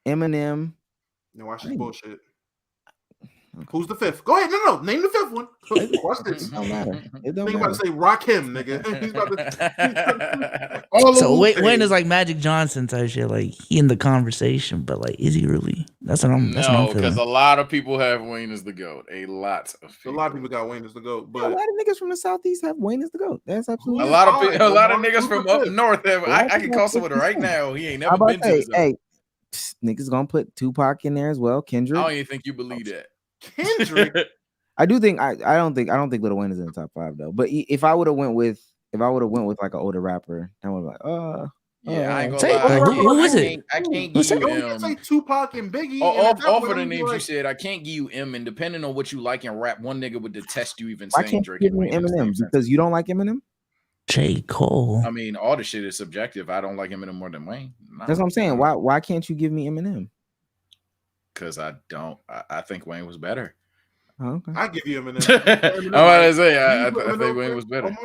Eminem. No, watch this bullshit. Who's the 5th? Go ahead. No. Name the 5th one. Watch this. It don't matter. It don't matter. About to say rock him, nigga. He's about to. So Wayne is like Magic Johnson type shit. Like he in the conversation, but like, is he really? That's what I'm. No, because a lot of people have Wayne as the GOAT. A lot of people got Wayne as the GOAT. But a lot of niggas from the Southeast have Wayne as the GOAT. That's absolutely a lot of niggas from up north have. I can call someone right now. He ain't never been to this. Hey, niggas gonna put Tupac in there as well. Kendrick. I don't even think you believe that. Kendrick. I do think I don't think Lil Wayne is in the top 5 though. But if I would have went with like an older rapper, I would have I ain't gonna lie. Who is it? I can't give you M. Say Tupac and Biggie. Off of the names you said, I can't give you M. And depending on what you like in rap, one nigga would detest you even saying Drake. Give me Eminem because you don't like Eminem. J. Cole. I mean, all the shit is subjective. I don't like Eminem more than Wayne. That's what I'm saying. Why can't you give me Eminem? Because I don't. I think Wayne was better. Oh, okay. I give you Eminem. I'm about to say I think Wayne was better.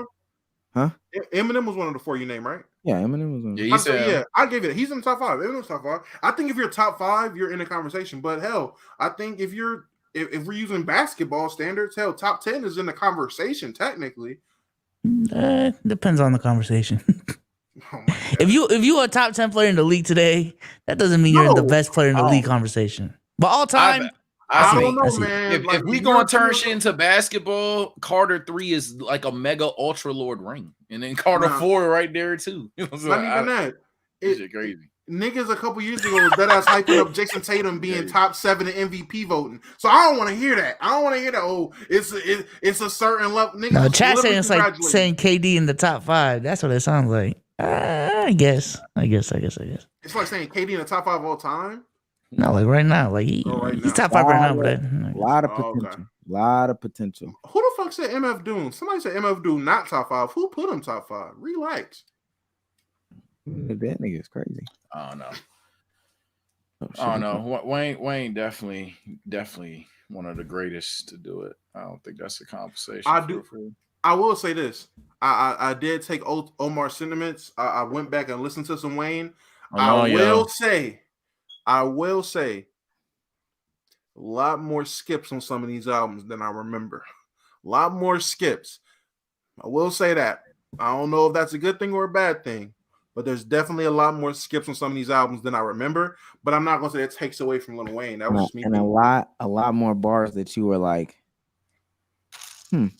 Huh? Eminem was one of the 4 you named, right? Yeah, Eminem was one. Yeah, I give it. He's in the top 5. Eminem's top 5. I think if you're top 5, you're in a conversation. But hell, I think if we're using basketball standards, hell, top 10 is in the conversation technically. Depends on the conversation. If you a top 10 player in the league today, that doesn't mean you're the best player in the league conversation. But all time, I don't know, man. If we gonna turn shit into basketball, Carter 3 is like a mega ultra lord ring, and then Carter 4 right there too. Not even that. It's crazy. Niggas a couple years ago was dead ass hyping up Jason Tatum being top 7 in MVP voting. So I don't want to hear that. I don't want to hear that. Oh, it's a certain level. Niggas no, chat saying it's like saying KD in the top 5. That's what it sounds like. I guess. It's like saying KD in the top 5 of all time. No, like right now, like he's top 5 right now. But a lot of potential. Lot of potential. Who the fuck said MF Doom? Somebody said MF Doom not top 5. Who put him top 5? Relax. That nigga is crazy. I don't know. Wayne definitely one of the greatest to do it. I don't think that's a conversation. I will say this. I did take Omar's sentiments. I went back and listened to some Wayne. I will say a lot more skips on some of these albums than I remember. A lot more skips. I will say that. I don't know if that's a good thing or a bad thing, but there's definitely a lot more skips on some of these albums than I remember. But I'm not going to say it takes away from Lil Wayne. That was just me. And a lot more bars that you were like, That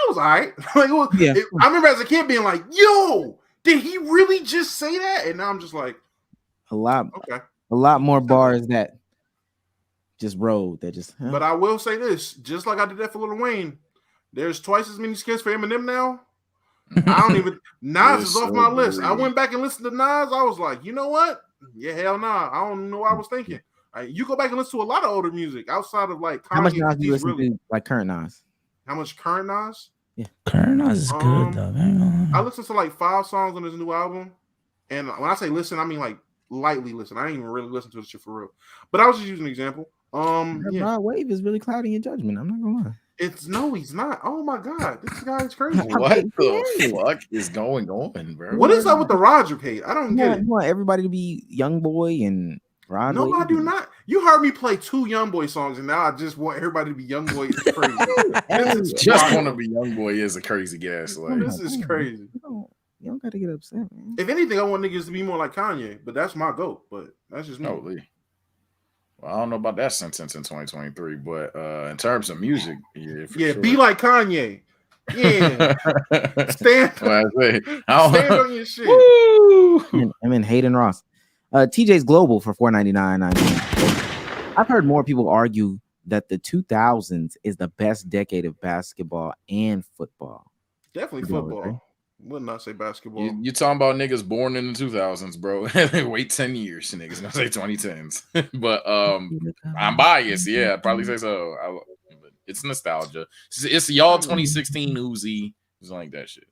was all right. I remember as a kid being like, yo, did he really just say that? And now I'm just like, a lot more bars that just rode. That just. But I will say this, just like I did that for Lil Wayne, there's twice as many skips for Eminem now. I don't even. Nas is off my list. I went back and listened to Nas. I was like, you know what? Yeah, hell nah. I don't know what I was thinking. You go back and listen to a lot of older music outside of like. How much Nas do you listen to? Like current Nas. How much current Nas? Yeah, current Nas is good though. I listened to like 5 songs on his new album, and when I say listen, I mean like lightly listen. I didn't even really listen to this shit for real. But I was just using an example. Rod Wave is really clouding your judgment. I'm not gonna lie. He's not. Oh my god, this guy is crazy. What the fuck is going on, bro? What is that with the Roger hate? I don't get it. You want everybody to be Young Boy and Rod No, Wave? I do not. You heard me play 2 Young Boy songs, and now I just want everybody to be Young Boy. It's crazy. Just want to be Young Boy is a crazy gas. Like this is crazy. You don't got to get upset, man. If anything, I want niggas to be more like Kanye, but that's my goat. But that's just me. Well, I don't know about that sentence in 2023, but in terms of music, be like Kanye. Yeah. Stand on your shit. Woo! I'm in Hayden Ross. TJ's Global for $4.99. I've heard more people argue that the 2000s is the best decade of basketball and football. Definitely football. Would not say basketball. You talking about niggas born in the 2000s, bro. Wait 10 years, niggas gonna say 2010s. But I'm biased. Yeah, I'd probably say so. But it's nostalgia. It's y'all 2016 Uzi. It's like that shit.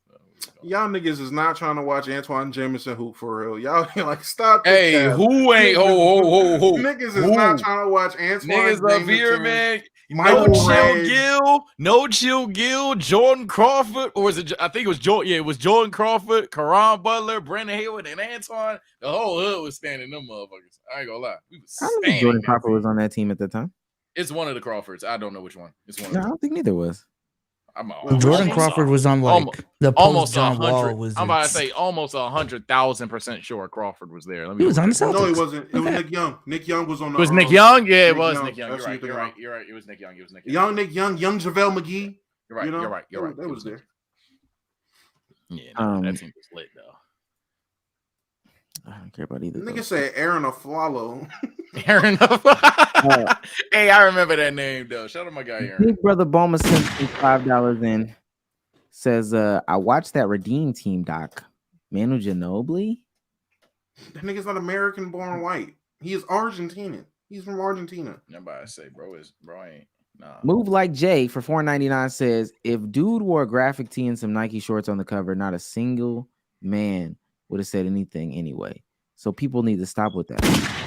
Y'all niggas is not trying to watch Antoine Jameson hoop for real. Y'all like stop. Hey, who ain't ho? Niggas is not trying to watch Antoine niggas Jameson. Up here, man. No Chill Gill, Jordan Crawford, or was it? I think it was Jordan. Yeah, it was Jordan Crawford, Karan Butler, Brandon Hayward, and Antoine. The whole hood was standing them motherfuckers. I ain't gonna lie. We was I don't think Jordan Crawford was on that team at the time. It's one of the Crawfords. I don't know which one. It's one. No, I don't think neither was. Jordan Crawford was on like the almost John Wall 100. was. I'm about to say almost 100,000% sure Crawford was there. He was on the Celtics. No, he wasn't. It was Nick Young. Nick Young was on the. It was Nick Young. Yeah, it was Young. Nick Young. You're right. It was Nick Young. Young Nick Young, young JaVale McGee. You're right. You know? You're right. That was there. Yeah, that team was lit though. I don't care about either. Nigga said Aaron Aflalo. Aaron. Hey, I remember that name though. Shout out my guy Aaron. Big Brother Bulma sent me $5 in. Says, I watched that Redeem Team doc. Manu Ginobili? That nigga's not American born white. He is Argentinian. He's from Argentina. Nobody say, bro, ain't. Nah. Move Like Jay for $4.99 says, if dude wore a graphic tee and some Nike shorts on the cover, not a single man would have said anything anyway. So people need to stop with that.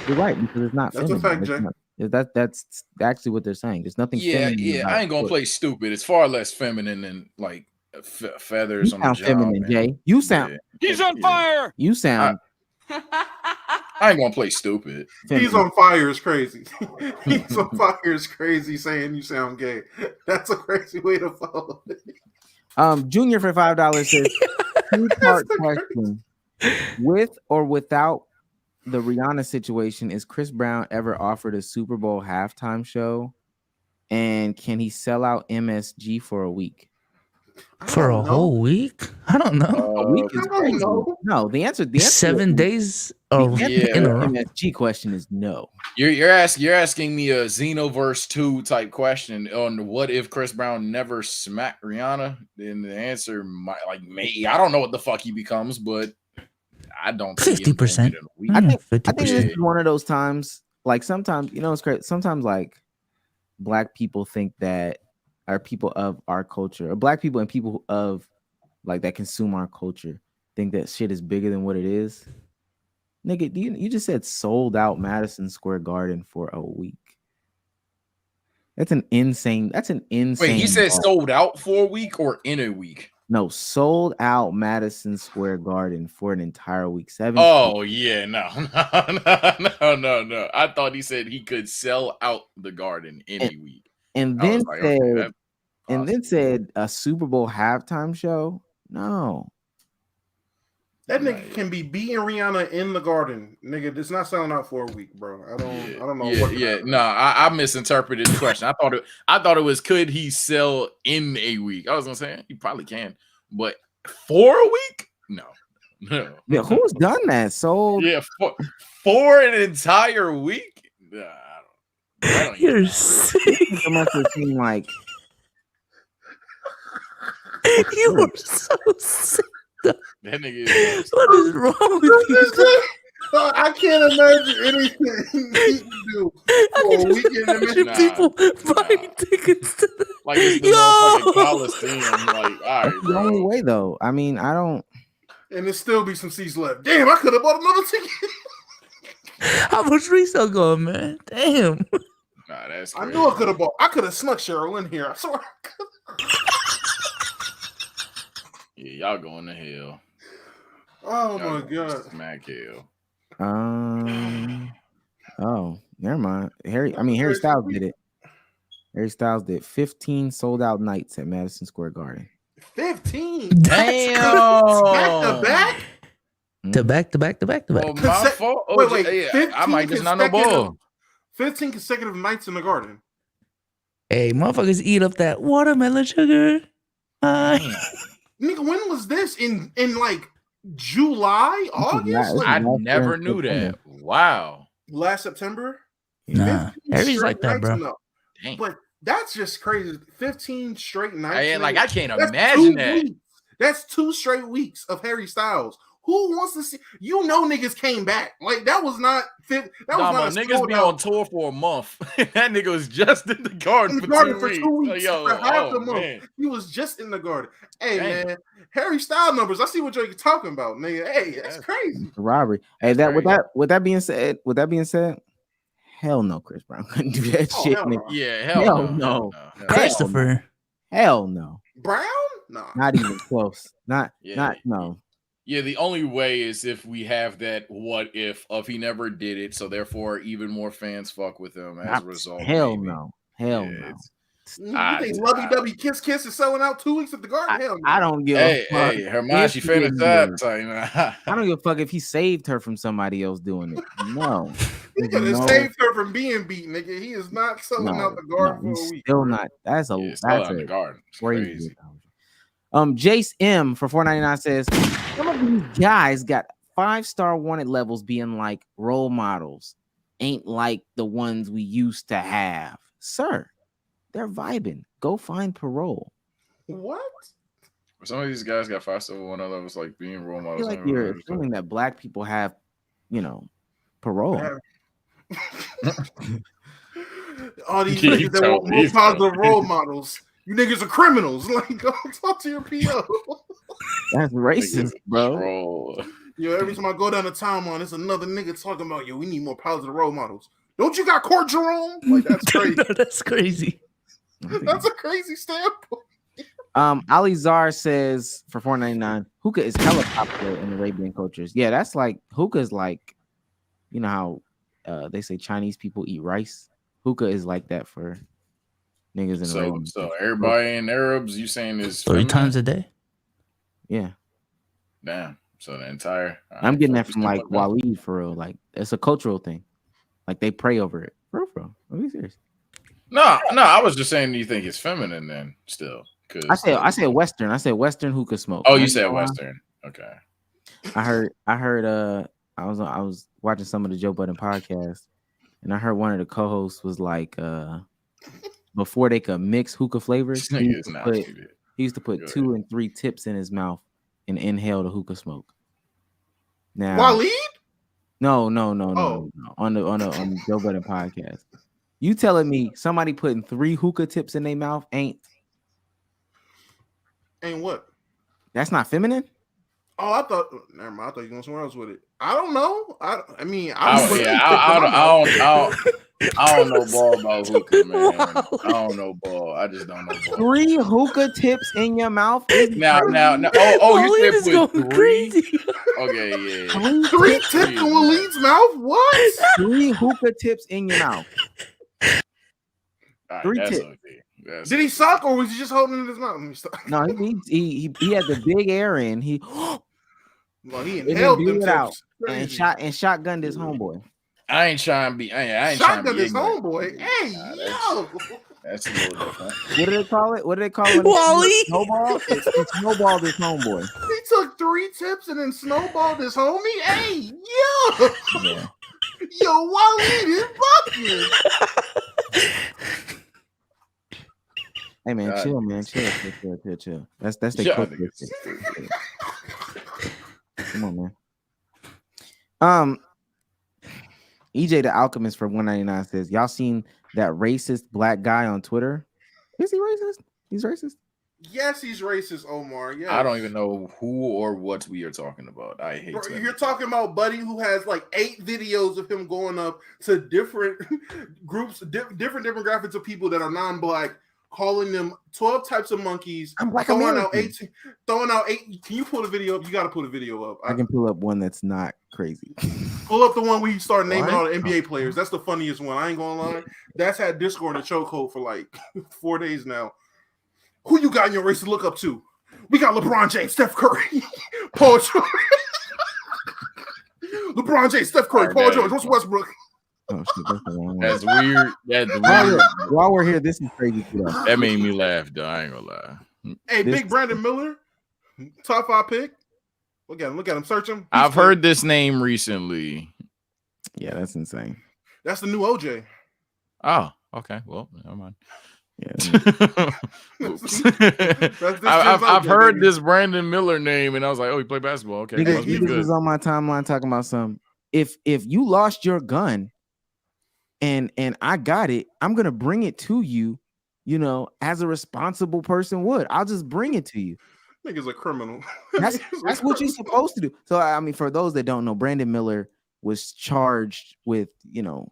You're right, because it's not. That's feminine. a fact, Jay. That's actually what they're saying. There's nothing. Yeah. I ain't gonna play stupid. It's far less feminine than like feathers on the job. Feminine, Jay. You sound. Yeah. He's on fire. You sound. I ain't gonna play stupid. He's on fire is crazy. He's on fire is crazy saying you sound gay. That's a crazy way to follow it. Junior for $5 says, two-part question. With or without the Rihanna situation, is Chris Brown ever offered a Super Bowl halftime show? And can he sell out MSG for a week? For a whole week? I don't know. A week is crazy. No, the answer 7 days in a row. MSG question is no. You're asking me a Xenoverse 2 type question on what if Chris Brown never smacked Rihanna? Then the answer might maybe I don't know what the fuck he becomes, but I don't 50%. I think this is one of those times. Like sometimes, it's great. Sometimes like black people think that are people of our culture, or black people and people of like that consume our culture think that shit is bigger than what it is. Nigga, you just said sold out Madison Square Garden for a week. That's an insane. Wait, he said sold out for a week or in a week? No, sold out Madison Square Garden for an entire week. 7. Oh yeah, no. I thought he said he could sell out the Garden any week. And then said a Super Bowl halftime show. No, that nigga can be beating Rihanna in the Garden, nigga. It's not selling out for a week, bro. I don't know. I misinterpreted the question. I thought it was could he sell in a week? I was gonna say he probably can, but for a week, no. Yeah, who's done that? So for an entire week. I don't You're sick. It must have seemed like you were so sick. That nigga is what is wrong with you? I can't imagine anything he can do for a weekend. People buying tickets to the like it's the motherfucking Coliseum. Like, all right, the only way though. I mean, I don't. And there still be some seats left. Damn, I could have bought another ticket. How much resale going, man? Damn. Nah, that's crazy. I crazy. knew I could have bought. I could have snuck Cheryl in here. I swear. Yeah, y'all going to hell. Oh Y'all my god. Smack hell. Oh, never mind. Harry Styles did it. Harry Styles did 15 sold out nights at Madison Square Garden. 15. Damn. Back to back. To back. Oh, my fault. Oh, wait. I might just not know ball. 15 consecutive nights in the Garden. Hey, motherfuckers eat up that watermelon sugar. Nigga, when was this? In like July, August? Like, I never knew that. Wow. Last September? Nah, Harry's like that, bro. No. But that's just crazy. 15 straight nights. I can't imagine that. That's 2 straight weeks of Harry Styles. Who wants to see? You know, niggas came back. Like that was not fit. That was not niggas be on tour for a month. That nigga was just in the garden, for 2 weeks. For half the month. Man. He was just in the garden. Hey, man, Harry Styles numbers. I see what you're talking about, nigga. Hey, that's crazy. Robbery. Hey, with that being said, hell no, Chris Brown couldn't do that shit. Hell nigga. No. Yeah, hell no. Christopher. Hell no. Brown? No. Not even close. Not no. Yeah, the only way is if we have that what if of he never did it, so therefore even more fans fuck with him as a result. Hell no. Hell no. You think Lovey Dovey Kiss Kiss is selling out 2 weeks at the Garden? Hell no. I don't give a fuck. Hey, Hermione finished that. I don't give a fuck if he saved her from somebody else doing it. No. He could have saved her from being beaten, nigga. He is not selling out the Garden for a week. Still not. That's the Garden. Crazy. Jace M for $4.99 says some of these guys got 5-star wanted levels being like role models, ain't like the ones we used to have. Sir, they're vibing. Go find parole. What? Some of these guys got 5-star wanted levels like being role models. I feel like you're assuming that black people have, parole. All these niggas that want more positive role models. You niggas are criminals. Like, go talk to your PO. That's racist, bro. Yo, every time I go down the timeline, it's another nigga talking about, yo, we need more positive role models. Don't you got Court Jerome? Like, that's crazy. No, that's crazy. That's a crazy standpoint. Ali Zar says for $4.99, hookah is hella popular in Arabian cultures. Yeah, that's like hookah is like, you know how they say Chinese people eat rice. Hookah is like that for niggas in Arabian. So everybody in Arabs, you saying is 3 times a day? Yeah. Damn. So the entire. I'm getting that from like Waleed for real. Like it's a cultural thing. Like they pray over it. Bro. Are you serious? No. I was just saying, do you think it's feminine then still? I said Western. I said Western hookah smoke. Oh, you said Western. Okay. I heard. I was watching some of the Joe Budden podcast, and I heard one of the co-hosts was like, before they could mix hookah flavors, he used to put 2 and 3 tips in his mouth and inhale the hookah smoke. Now, Waleed? No. On the Joe Budden podcast. You telling me somebody putting 3 hookah tips in their mouth ain't what? That's not feminine? Oh, I thought. Never mind. I thought you were going somewhere else with it. I don't know. I don't know ball about hookah, man. I don't know ball. I just don't know ball. 3 hookah tips in your mouth? Now. You said put 3? Okay, yeah. 3 tips in Waleed's mouth? What? 3 hookah tips in your mouth. Right, 3 tips. Okay. Did he suck or was he just holding it in his mouth? No, he had the big air in. He inhaled them it out and shotgunned his homeboy. I ain't trying to be. I ain't shotgunned trying to be his homeboy. Hey, yo. That's a little different. What do they call it? Wally? Snowball? It's snowballed his homeboy. He took 3 tips and then snowballed his homie. Hey, yo. Yeah. Yo, Wally is bucking. Hey man, chill, man, chill. That's the culture. Come on, man. EJ the Alchemist for $1.99 says, y'all seen that racist black guy on Twitter? Is he racist? He's racist. Yes, he's racist, Omar. Yeah. I don't even know who or what we are talking about. I hate it. You're talking about Buddy, who has like 8 videos of him going up to different groups, different demographics of people that are non-black, calling them 12 types of monkeys. I'm Black throwing American. out 8. Can you pull the video up? You got to pull the video up. I can pull up one that's not crazy. Pull up the one where you start naming all the NBA players. That's the funniest one. I ain't gonna lie. That's had Discord in a chokehold for like 4 days now. Who you got in your race to look up to? We got LeBron James, Steph Curry, Paul George. LeBron James, Steph Curry, Paul George, Russell Westbrook. Oh, shit, that's the wrong one. That's weird. That's weird. While we're here, this is crazy too. That made me laugh, though. I ain't gonna lie. Hey, big Brandon Miller, top 5 pick. Look at him, search him. I've heard this name recently. Yeah, that's insane. That's the new OJ. Oh, okay. Well, never mind. Yeah. I've heard this Brandon Miller name, and I was like, oh, he played basketball. Okay, he was on my timeline talking about some. If you lost your gun, and I got it, I'm gonna bring it to you. You know, as a responsible person would. I'll just bring it to you. Nigga's a criminal. That's what you're supposed to do. So I mean, for those that don't know, Brandon Miller was charged with, you know,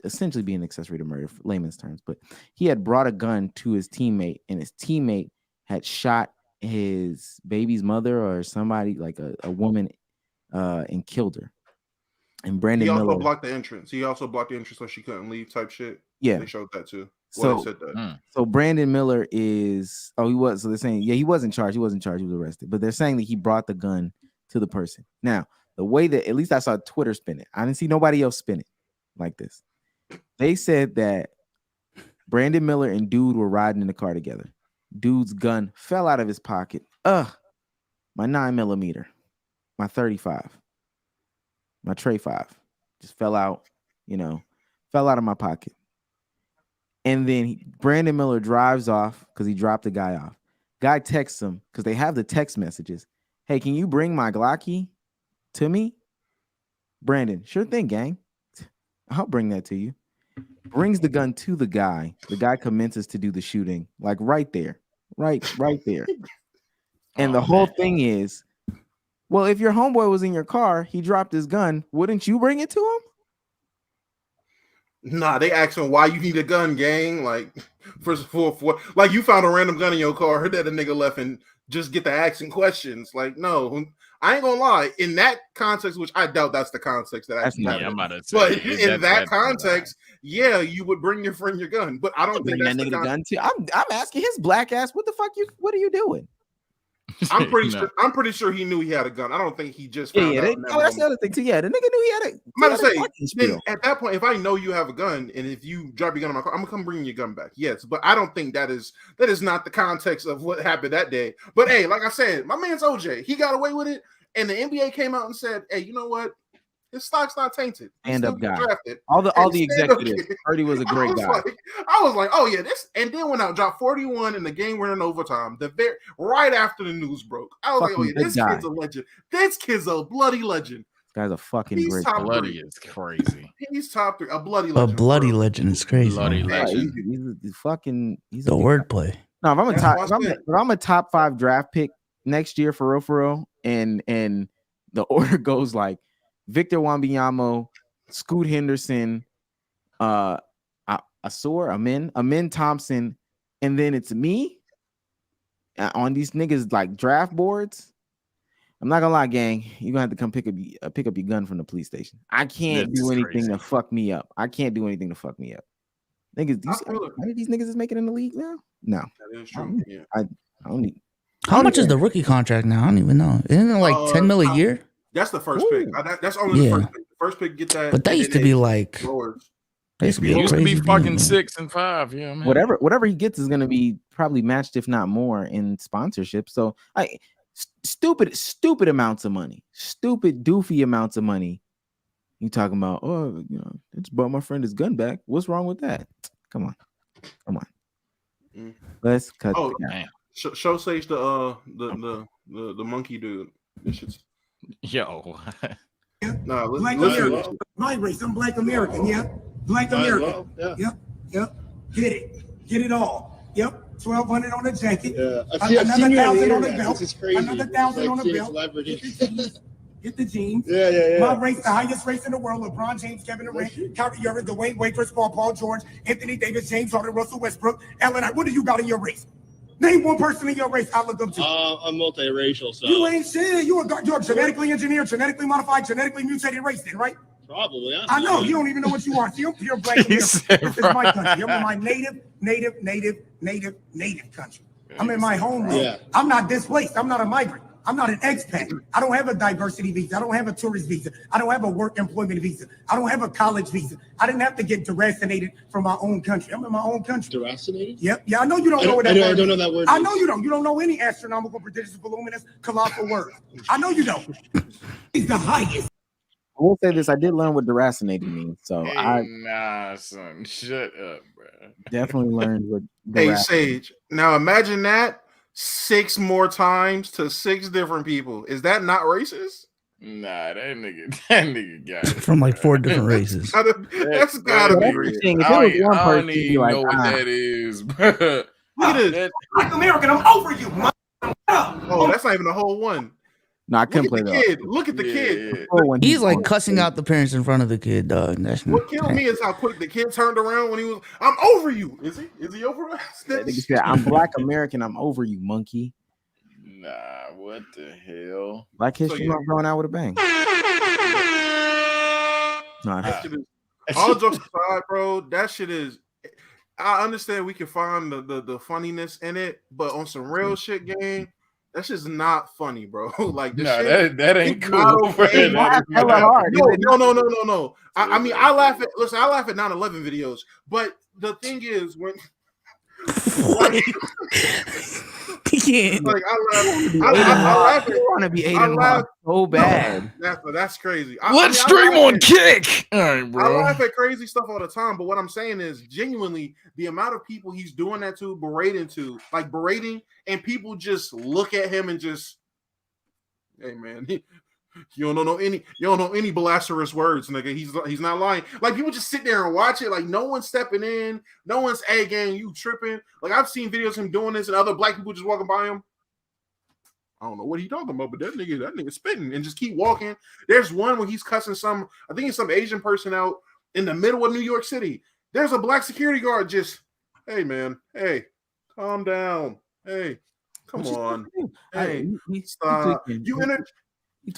essentially being an accessory to murder, for layman's terms, but he had brought a gun to his teammate, and his teammate had shot his baby's mother or somebody, like a woman, and killed her. And Brandon Miller blocked the entrance. He also blocked the entrance so she couldn't leave type shit. Yeah. They showed that too. So, said that. So Brandon Miller is, he was, so they're saying, yeah, he wasn't charged. He was arrested, but they're saying that he brought the gun to the person. Now, the way that, at least I saw Twitter spin it, I didn't see nobody else spin it like this. They said that Brandon Miller and dude were riding in the car together. Dude's gun fell out of his pocket. My 9mm, my 35, my tray 5 just fell out, fell out of my pocket. And then Brandon Miller drives off because he dropped the guy off. Guy texts him because they have the text messages. Hey, can you bring my Glocky to me? Brandon, sure thing, gang. I'll bring that to you. Brings the gun to the guy. The guy commences to do the shooting, like right there. Right there. And the whole thing is, well, if your homeboy was in your car, he dropped his gun, wouldn't you bring it to him? Nah, they asking why you need a gun, gang. Like, for like you found a random gun in your car, heard that a nigga left, and just get to asking questions. Like, no, I ain't gonna lie. In that context, which I doubt that's the context that actually happened. I'm about to say, but in that context, yeah, you would bring your friend your gun. But I don't think that's the gun too. I'm asking his black ass, what are you doing? I'm pretty sure he knew he had a gun. I don't think he just found out. That's the other thing too. Yeah, the nigga knew he had a. I'm gonna say, at that point, if I know you have a gun, and if you drop your gun in my car, I'm gonna come bring your gun back. Yes, but I don't think that is not the context of what happened that day. But hey, like I said, my man's OJ. He got away with it, and the NBA came out and said, "Hey, you know what? His stock's not tainted. Stand up guy. Drafted. All the executives. Heard he was a great guy. I was like, oh yeah, this, and then went out, dropped 41 in the game winner in overtime. Right after the news broke. I was like, oh yeah, this kid's a legend. This kid's a bloody legend. This guy's a fucking great guy. Bloody is crazy. He's top 3. A bloody legend. A bloody legend is crazy. Bloody legend. He's the wordplay. No, if I'm a top 5 draft pick next year for real, and the order goes like Victor Wembanyama, Scoot Henderson, Amin Thompson, and then it's me on these niggas like draft boards. I'm not gonna lie, gang. You're gonna have to come pick up your gun from the police station. I can't do anything to fuck me up. Niggas, how these niggas is making in the league now? No, that is true. I don't need. How much is the rookie contract now? I don't even know. Isn't it like 10 mil a year? That's the first pick. That's only the first pick. The first pick get that. But that used to be like. They used to be fucking 6 and 5. Yeah, man. Whatever he gets is gonna be probably matched, if not more, in sponsorship. So stupid amounts of money, stupid doofy amounts of money. You talking about? Oh, I just bought my friend his gun back. What's wrong with that? Come on. Let's cut. Oh, show Sage the monkey dude. This shit's. Yo. No, Black American. My race. I'm Black American. Yeah. Black American. Yep. Get it all. Yep. 1,200 on the jacket. Yeah. Another 1,000 on the belt. This is crazy. Another 1,000 on the belt. Get the jeans. Yeah. My race, the highest race in the world. LeBron James, Kevin Durant, Kyrie Irving, Dwayne Wade, Chris Paul George, Anthony Davis, James Harden, Russell Westbrook, Allen. What do you got in your race? Name one person in your race I look up to. I'm multiracial, so. You ain't shit. You're genetically engineered, genetically modified, genetically mutated race then, right? Probably. I know. You don't even know what you are. You're Black American. This is my country. I'm in my native country. I'm in my homeland. Yeah. I'm not displaced. I'm not a migrant. I'm not an expat. I don't have a diversity visa. I don't have a tourist visa. I don't have a work employment visa. I don't have a college visa. I didn't have to get deracinated from my own country. I'm in my own country. Deracinated? Yep. Yeah, I know you don't know what that word is. I don't know that word. I know you don't. You don't know any astronomical, prodigious, voluminous, colossal word. I know you don't. He's the highest. I will say this: I did learn what deracinated means, so nah, son, shut up, bro. Definitely learned what. Hey, Sage. Now imagine that 6 more times to 6 different people. Is that not racist? Nah, that nigga got it from like 4 different races. That's gotta be racist. I don't even know what that is, bro. Look at this. Black American, I'm over you. Oh, that's not even the whole one. No, I couldn't play that. Look at the kid. He's like cussing out the parents in front of the kid, dog. What killed me is how quick the kid turned around when he was, I'm over you. Is he? Is he over us? Said, I'm Black American. I'm over you, monkey. Nah, what the hell? Black History Month going out with a bang. All jokes aside, bro, that shit is. I understand we can find the funniness in it, but on some real shit, gang, that's just not funny, bro. Like, that ain't cool. Okay. No. I mean, I laugh at 9/11 videos, but the thing is when. Like I want to be Aiden so bad. That's crazy. Let's stream on Kick. All right, bro. I laugh at crazy stuff all the time, but what I'm saying is genuinely the amount of people he's doing that to, berating, and people just look at him and just, hey man, you don't know any blasphemous words, nigga. He's not lying. Like people just sit there and watch it. Like no one's stepping in, no one's gang, you tripping. Like I've seen videos of him doing this and other black people just walking by him. I don't know what he's talking about, but that nigga spitting and just keep walking. There's one where he's cussing some Asian person out in the middle of New York City. There's a black security guard just, hey man, hey, calm down. Hey, come on. Hey, stop. I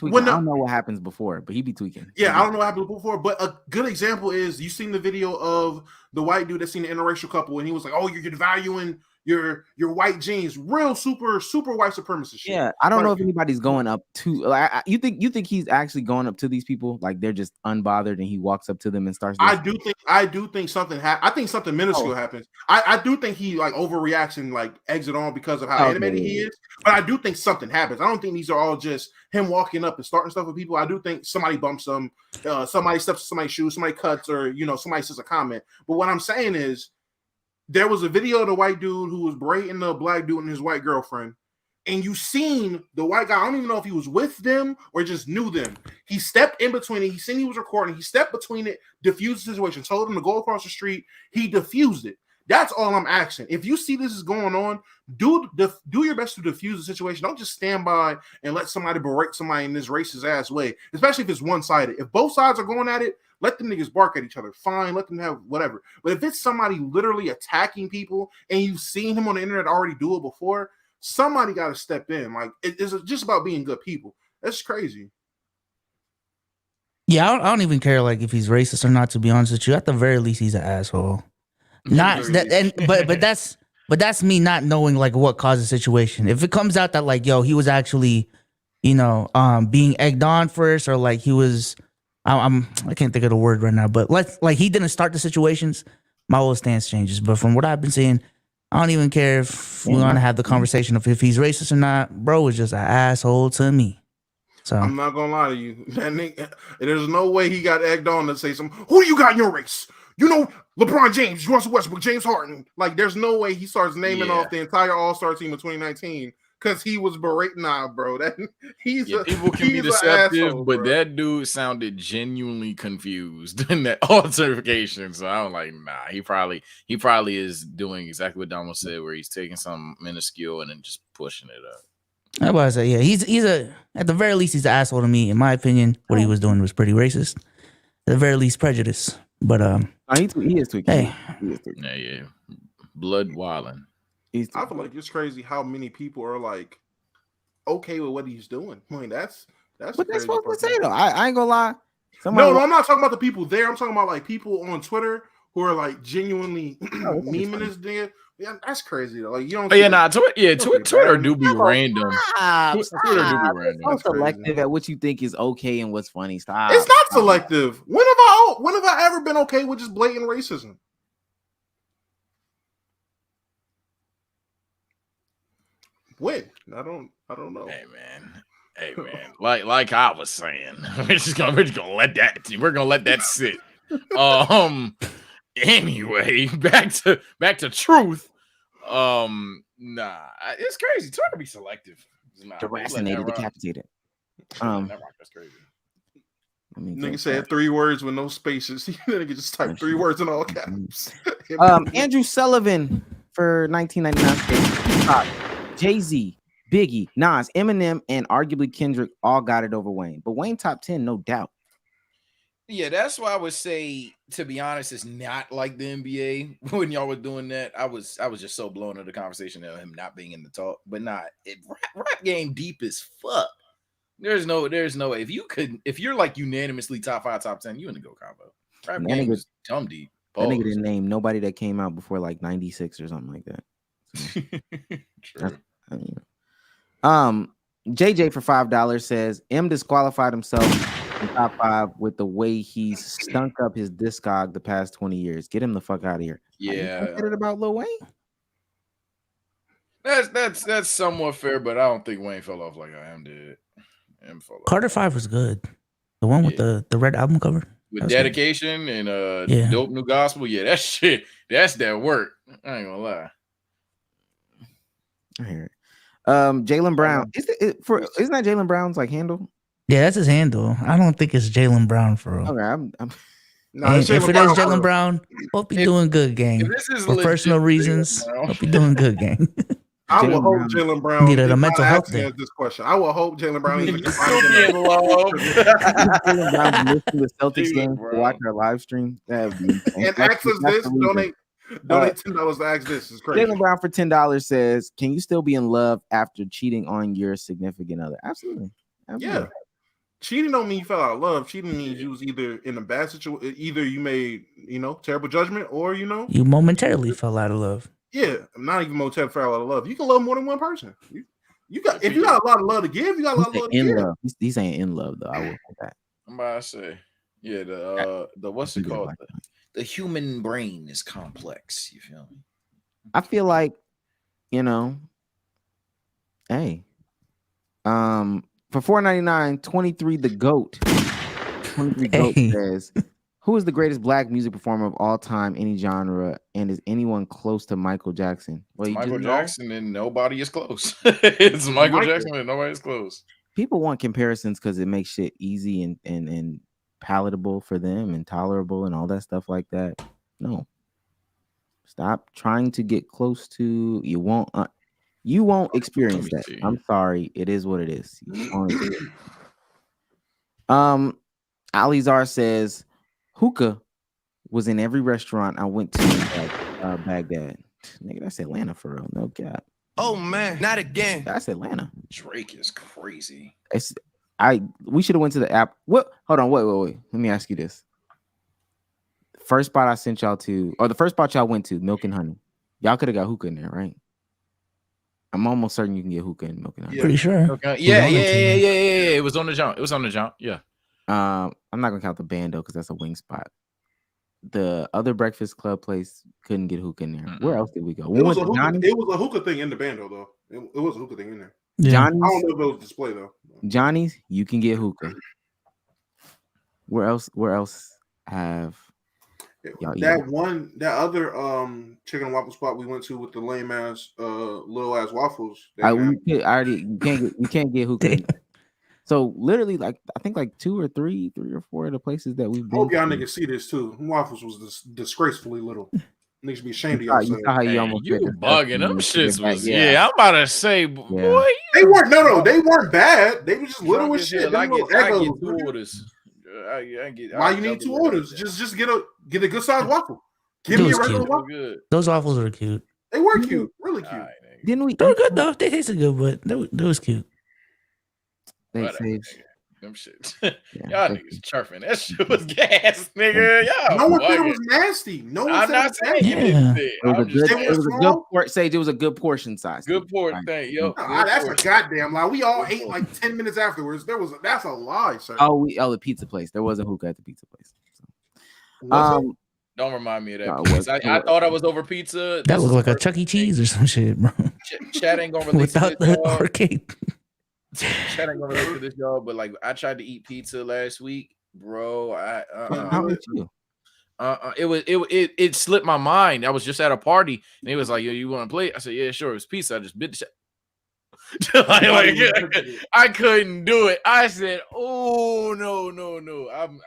don't know what happens before, but he be tweaking. Yeah, I don't know what happened before, but a good example is you seen the video of the white dude that seen the interracial couple, and he was like, "Oh, you're devaluing your white genes." Real super white supremacist shit. Yeah, I don't know if anybody's going up to. Like, you think he's actually going up to these people? Like they're just unbothered, and he walks up to them and starts. I do think something I think something minuscule happens. I do think he like overreacts and like exit on because of how animated he is. But I do think something happens. I don't think these are all just him walking up and starting stuff with people. I do think somebody bumps them, somebody steps in somebody's shoes, somebody cuts, or somebody says a comment. But what I'm saying is, there was a video of the white dude who was berating the black dude and his white girlfriend, and you seen the white guy. I don't even know if he was with them or just knew them. He stepped in between it. He seen he was recording. He stepped between it, diffused the situation, told him to go across the street. He diffused it. That's all I'm asking. If you see this is going on, do your best to diffuse the situation. Don't just stand by and let somebody berate somebody in this racist ass way, especially if it's one-sided. If both sides are going at it, let them niggas bark at each other. Fine, let them have whatever. But if it's somebody literally attacking people and you've seen him on the internet already do it before, somebody got to step in. Like it's just about being good people. That's crazy. Yeah, I don't even care like if he's racist or not. To be honest with you, at the very least, he's an asshole. Not that, but that's me not knowing like what caused the situation. If it comes out that like he was actually, being egged on first, or like he was. I can't think of the word right now, but like he didn't start the situations, my whole stance changes. But from what I've been seeing, I don't even care if we want to have the conversation of if he's racist or not. Bro is just an asshole to me. So I'm not gonna lie to you. That nigga, there's no way he got egged on to say something. Who do you got in your race? LeBron James, Russell Westbrook, James Harden. Like, there's no way he starts naming off the entire All-Star team of 2019 because he was berating. Nah, bro. People can be deceptive, asshole, but that dude sounded genuinely confused in that altercation. So I'm like, nah, he probably is doing exactly what Damo said, where he's taking some minuscule and then just pushing it up. I was say, yeah, he's at the very least he's an asshole to me. In my opinion, what he was doing was pretty racist. At the very least, prejudice. But he is tweaking. Hey, he is tweaking. Yeah, blood wilding. I feel like it's crazy how many people are like okay with what he's doing. I mean, that's what they're supposed to say though. I ain't gonna lie. No, I'm not talking about the people there. I'm talking about like people on Twitter who who are like genuinely memeing this nigga. Yeah, that's crazy though. Like you don't. Oh, yeah, Twitter do be random. Twitter do be random. So selective at what you think is okay and what's funny. Stop. It's not selective. When have I ever been okay with just blatant racism? When? I don't know. Hey man. Like I was saying, we're just gonna let that sit. Anyway, back to truth. Nah, it's crazy. Twitter be selective. Deracinated, decapitated. That's crazy. Nigga said 3 words with no spaces. Nigga just type 3 words in all caps. Andrew Sullivan for 1999. Jay-Z, Biggie, Nas, Eminem, and arguably Kendrick all got it over Wayne. But Wayne top 10, no doubt. Yeah, that's why I would say, to be honest, it's not like the NBA when y'all were doing that. I was just so blown into the conversation of him not being in the talk. But rap game deep as fuck. There's no way. If you're like unanimously top 5, top 10, you in the go combo. Rap game is dumb deep. That nigga didn't name nobody that came out before like 96 or something like that. So, JJ for $5 says M disqualified himself in top 5 with the way he's stunk up his discog the past 20 years. Get him the fuck out of here. Yeah. Said it about Lil Wayne. That's somewhat fair, but I don't think Wayne fell off like I am did. Carter 5 was good. The one with the red album cover. With dedication good. And dope new gospel. Yeah, that shit. That's that work. I ain't gonna lie. I hear it. Jaylen Brown. Isn't that Jaylen Brown's like handle? Yeah, that's his handle. I don't think it's Jaylen Brown for real. Okay, if it is Jaylen Brown, hope you're doing good, gang. For personal reasons, hope you're doing good, gang. I will hope Jaylen Brown needed a mental health day. This question. I will hope Jaylen Brown is Jaylen Brown listening to Celtics game to watch our live stream. That would be and access this. Donate $10 to ask this. Is crazy. Jaylen Brown for $10 says, "Can you still be in love after cheating on your significant other?" Absolutely. Yeah. Cheating don't mean you fell out of love. Cheating means you was either in a bad situation, either you made terrible judgment, or you momentarily fell out of love. Yeah, not even momentarily fell out of love. You can love more than one person. You got a lot of love to give. You got a lot of love to give. Love. He's saying in love though. I will say that. I'm about to say, yeah. The what's it called? The human brain is complex. You feel me? I feel like, hey, for $4.99, 23 the GOAT. 23 GOAT says, "Who is the greatest black music performer of all time, any genre, and is anyone close to Michael Jackson?" Well, Michael Jackson and nobody is close. It's Michael Jackson and nobody is close. People want comparisons because it makes shit easy and palatable for them and tolerable and all that stuff like that. No, stop trying to get close to. You won't experience that. I'm sorry, it is what it is. Alizar says, "Hookah was in every restaurant I went to in Baghdad." Nigga, that's Atlanta for real. No cap. Oh man, not again. That's Atlanta. Drake is crazy. We should have went to the app. What? Hold on. Wait. Let me ask you this. The first spot I sent y'all to, or the first spot y'all went to, Milk and Honey. Y'all could have got hookah in there, right? I'm almost certain you can get hookah in Milk and Honey. Yeah. Pretty sure. Okay. Yeah. It was on the jump. Yeah. I'm not gonna count the band though, because that's a wing spot. The other Breakfast Club place couldn't get hookah in there. Mm-hmm. Where else did we go? It was a hookah thing in the band though. It was a hookah thing in there. Yeah. I don't know if it was display though. Johnny's, you can get hookah. Where else have y'all that other chicken and waffle spot we went to with the lame ass little ass waffles? You can't get hookah. So literally, like I think like three or four of the places that we've been. I hope y'all niggas see this too. Waffles was disgracefully little. Niggas should be ashamed of yourself. You bugging them shits was I'm about to say, boy. They weren't they weren't bad. They were just little as shit. I get 2 orders. Why you need 2 orders? Just get a good sized waffle. Give me a regular waffle. Those waffles were cute. They were cute, really cute. Didn't we? They were good though. They tasted good, but they was cute. They say Them shit. Yeah, Y'all niggas chirping. That shit was gas, nigga. Y'all No one said it bugging. was nasty. No one I'm said not it was saying nasty. you didn't say it. It was a I'm good. just It saying. was a small? good. Sage, it was a good portion size. Good port Like, thing. Yo, Nah, that's a goddamn lie. We all ate like 10 minutes afterwards. That's a lie, sir. Oh, the pizza place. There was a hookah at the pizza place. Was Don't remind me of that. No, Please. I thought I was over pizza. That looked like a Chuck E. Cheese or some shit, bro. Chat ain't gonna relate to Without this, the y'all. arcade. Chat ain't gonna relate to this, y'all. But like, I tried to eat pizza last week, bro. How did you? It slipped my mind. I was just at a party and it was like, yo, you want to play? I said, yeah, sure. It was pizza. I just bit the shit. I couldn't do it. I said, oh no.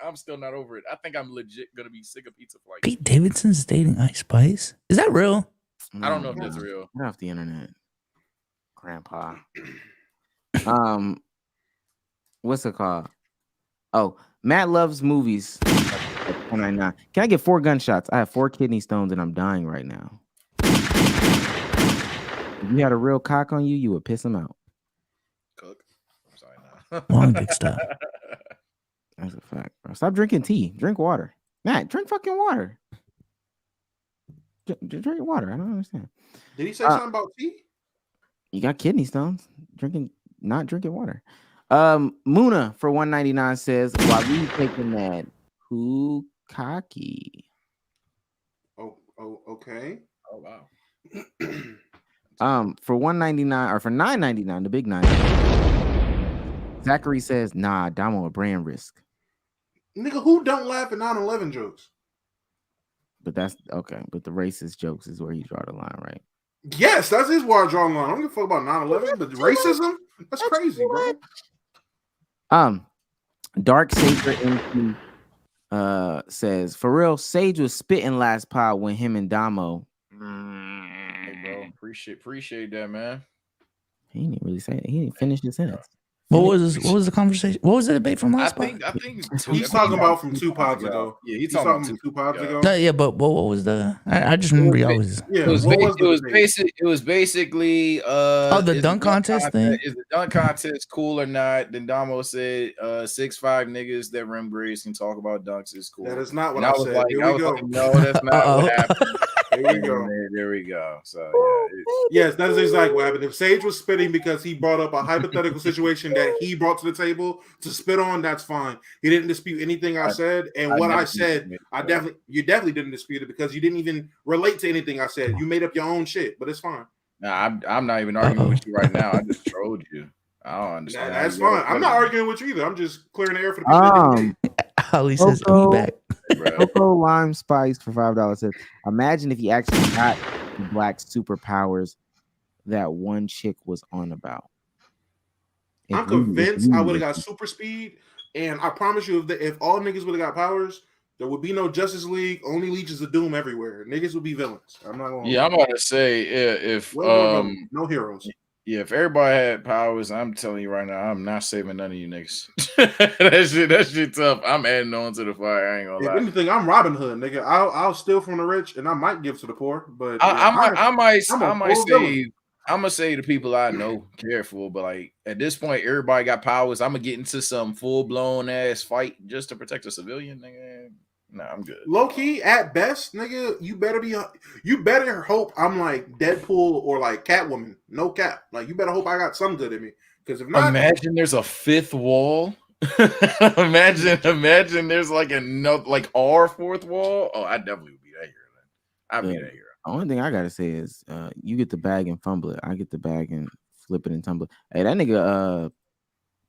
I'm still not over it. I think I'm legit gonna be sick of pizza for like Pete Davidson's dating Ice Spice. Is that real? I don't know if that's real. Get off the internet, Grandpa. What's it called? Oh, Matt loves movies. 199. Can I get 4 gunshots? I have 4 kidney stones and I'm dying right now. If you had a real cock on you, you would piss him out. Cook. I'm sorry now. Long dick stuff. That's a fact, bro. Stop drinking tea. Drink water. Matt, drink fucking water. Drink water. I don't understand. Did he say something about tea? You got kidney stones. Not drinking water. Muna for 199 says, "Why we taking that Pukaki?" Oh, okay. Oh wow. For 199 or for 999, the big 9. Zachary says, "Nah, Damo a brand risk." Nigga, who don't laugh at 9/11 jokes? But that's okay. But the racist jokes is where you draw the line, right? Yes, that is where I draw the line. I don't give a fuck about 9/11, but racism? That's crazy, bro. Dark Saber into says, for real, Sage was spitting last pod when him and Damo. Hey, bro, appreciate that, man. He didn't really say it. He didn't finish his sentence. What was the conversation? What was the debate from last pod? I think he's talking about from 2 pods ago. Yeah, he's talking about 2 pods ago. No, yeah, but what was the? I just remember y'all was. Yeah, it was basically the dunk contest thing. Is the dunk contest cool or not? Then Damo said 6'5" niggas that rim grades can talk about dunks is cool. That is not what and I said. Like, Here we go. No, that's not what happened. Here we go. There we go. So yes, that is exactly what happened. If Sage was spitting because he brought up a hypothetical situation that he brought to the table to spit on, that's fine. He didn't dispute anything I said, and what I said, you definitely didn't dispute it because you didn't even relate to anything I said. You made up your own shit, but it's fine. Nah, I'm not even arguing with you right now. I just trolled you. I don't understand. That's fine. I'm not arguing with you either. I'm just clearing the air for the people. Ali says, "Be back." Coco Lime Spice for $5 says, "Imagine if he actually got the black superpowers that one chick was on about." I'm convinced I would have got super speed, and I promise you, if all niggas would have got powers, there would be no Justice League. Only Legions of Doom everywhere. Niggas would be villains. I'm not going. Yeah, I'm about to say if no heroes. Yeah, if everybody had powers, I'm telling you right now, I'm not saving none of you niggas. that shit tough. I'm adding on to the fire. I ain't gonna lie. If anything, I'm Robin Hood, nigga. I'll steal from the rich and I might give to the poor. But I might say I'm gonna say to people I know, careful, but like at this point, everybody got powers. I'm gonna get into some full blown ass fight just to protect a civilian, nigga. Nah, I'm good. Low key, at best, nigga, you better hope I'm like Deadpool or like Catwoman. No cap. Like you better hope I got some good in me. Because if not, imagine there's a fifth wall. imagine there's like our fourth wall. Oh, I definitely would be that hero then. I'd be that hero. The only thing I gotta say is you get the bag and fumble it. I get the bag and flip it and tumble it. Hey, that nigga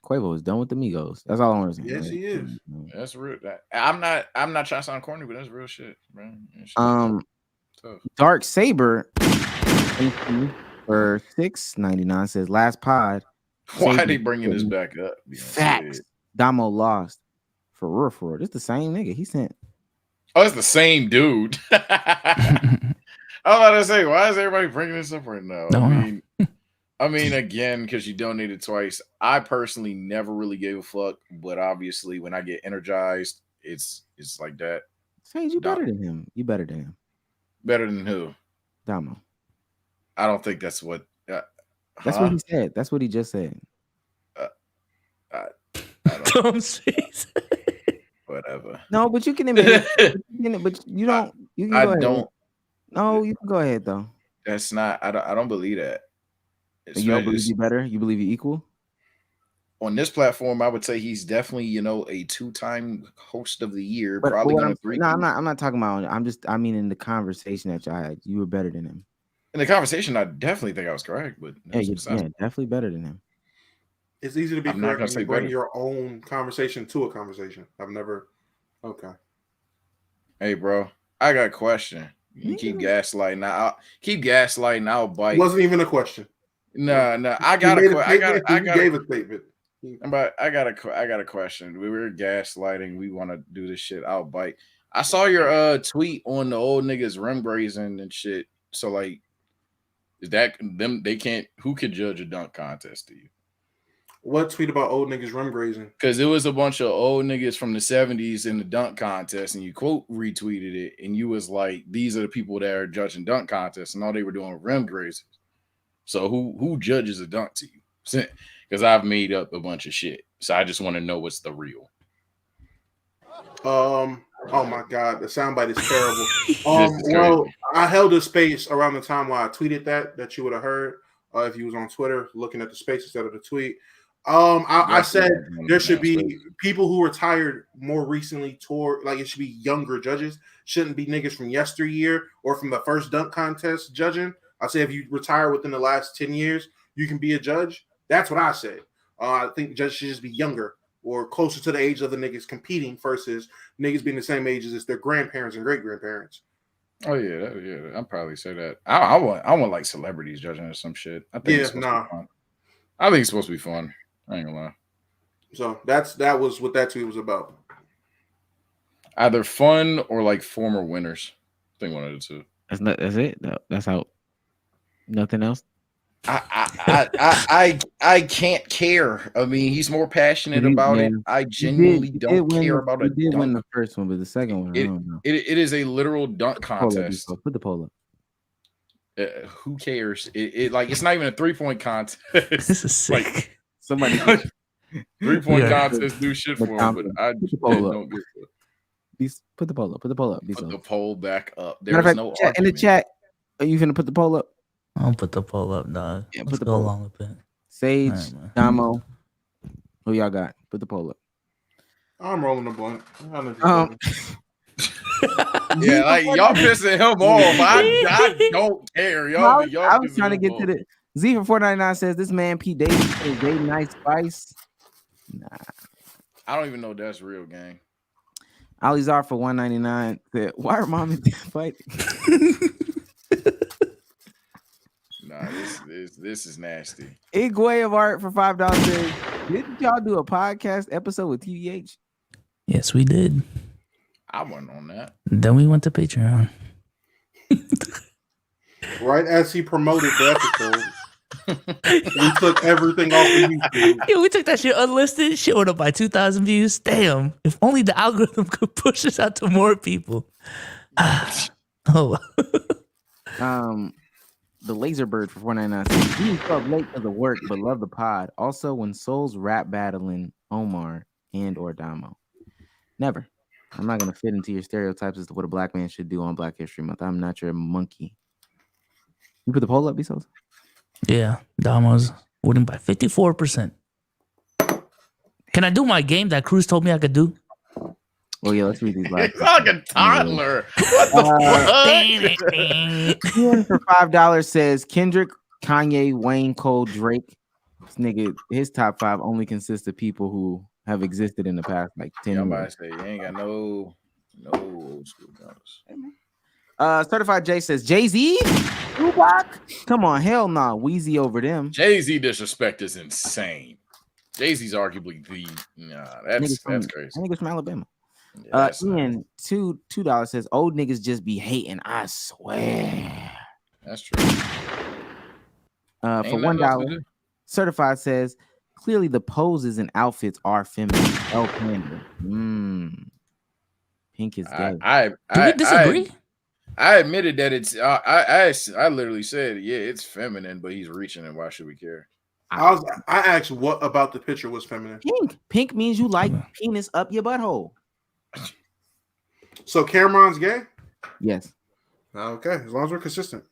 Quavo is done with the Migos. That's all I want to say. Yes, he is. That's real. I'm not trying to sound corny, but that's real shit, man. Dark Saber for $6.99 says last pod. Why are they bringing this back up? Facts. Damo lost for real. It's the same nigga. He sent. Oh, it's the same dude. I was about to say, why is everybody bringing this up right now? I mean, again, because you donated twice. I personally never really gave a fuck, but obviously, when I get energized, it's like that. Sage, you better than him. You better than him. Better than who? Damo. I don't think that's what. That's what he said. That's what he just said. I don't Tom's face. Whatever. No, but you can admit it. But you don't. You can I go ahead. don't. No, you can go ahead though. That's not. I don't believe that. You don't believe you better? You believe you equal? On this platform, I would say he's definitely, a 2-time host of the year. But probably gonna three. No, I'm not talking about. I mean in the conversation that y'all had, you were better than him. In the conversation, I definitely think I was correct, but yeah, definitely better than him. It's easy to be I'm not correct gonna when say you bring better. your own conversation to a conversation. I've never. Okay. Hey, bro, I got a question. You keep gaslighting now. I'll bite. It wasn't even a question. No. I got a question. You gave a statement. But I got a question. We were gaslighting. We want to do this shit. I'll bite. I saw your tweet on the old niggas rim grazing and shit. So like, is that them? They can't. Who could judge a dunk contest to you? What tweet about old niggas rim grazing? Because it was a bunch of old niggas from the 70s in the dunk contest, and you quote retweeted it, and you was like, "These are the people that are judging dunk contests," and all they were doing rim grazing. So who judges a dunk to you? Because I've made up a bunch of shit, so I just want to know what's the real. Oh my god, the soundbite is terrible. Well, I held a space around the time when I tweeted that you would have heard if you was on Twitter looking at the space instead of the tweet. I said there should be people who retired more recently like it should be younger judges. Shouldn't be niggas from yesteryear or from the first dunk contest judging. I say if you retire within the last 10 years, you can be a judge. That's what I said. I think judges should just be younger or closer to the age of the niggas competing versus niggas being the same age as their grandparents and great-grandparents. Oh yeah, I'd probably say that. I want like celebrities judging or some shit. I think it's supposed to be fun. I think it's supposed to be fun. I ain't gonna lie. So that was what that tweet was about. Either fun or like former winners. I think one of the two. That's it. No, that's how. Nothing else. I can't care. I mean, he's more passionate about it. I genuinely don't care about it. He did win the first one, but the second one, I don't know. It is a literal dunk contest. Put the poll up. Who cares? It's not even a 3-point contest. This is sick. Like, somebody 3-point contest do shit for him, but I just don't get it. Put the poll up. Put the poll up. Put the poll back up. There's no argument. In the chat. Are you gonna put the poll up? I'll put the poll up, dog. Yeah, put the poll poll along with it. Sage, right, Damo, who y'all got? Put the poll up. I'm rolling the blunt. Yeah, like y'all pissing him off. I don't care. I was trying to get to the Z for $4.99 says this man Pete Davis is very nice spice. Nah, I don't even know that's real, gang. Alizar for $1.99 said, "Why are mom and dad fighting?" Nah, this is nasty. Igwe of Art for $5 says, "Didn't y'all do a podcast episode with TVH?" Yes, we did. I wasn't on that. Then we went to Patreon. Right as he promoted the episode, we took everything off of YouTube. Yeah, we took that shit unlisted. Shit went up by 2,000 views. Damn! If only the algorithm could push us out to more people. Oh. The Laser Bird for $4.99 says, "You show up late for the work, but love the pod. Also, when Souls rap battling Omar and or Damo, never. I'm not gonna fit into your stereotypes as to what a black man should do on Black History Month. I'm not your monkey." You put the poll up, B-Souls? Yeah, Damo's winning by 54%. Can I do my game that Cruz told me I could do? Oh yeah, let's read these last. Like a toddler. What the fuck? Ian for $5 says Kendrick, Kanye, Wayne, Cole, Drake. This nigga, his top 5 only consists of people who have existed in the past like 10 years. Somebody say you ain't got no old school guys. Certified J says Jay-Z, Tupac. Come on, hell nah. Wheezy over them. Jay-Z disrespect is insane. Jay-Z's arguably that's crazy. Niggas from Alabama. Yeah, Ian, $2 says old niggas just be hating. I swear. That's true. For $1, Certified says clearly the poses and outfits are feminine. El Panda. Pink is gay. Do we disagree? I admitted that it's. I literally said, yeah, it's feminine, but he's reaching, and why should we care? I asked what about the picture was feminine. Pink. Pink means you like penis up your butthole. So Cameron's gay? Yes. Okay, as long as we're consistent.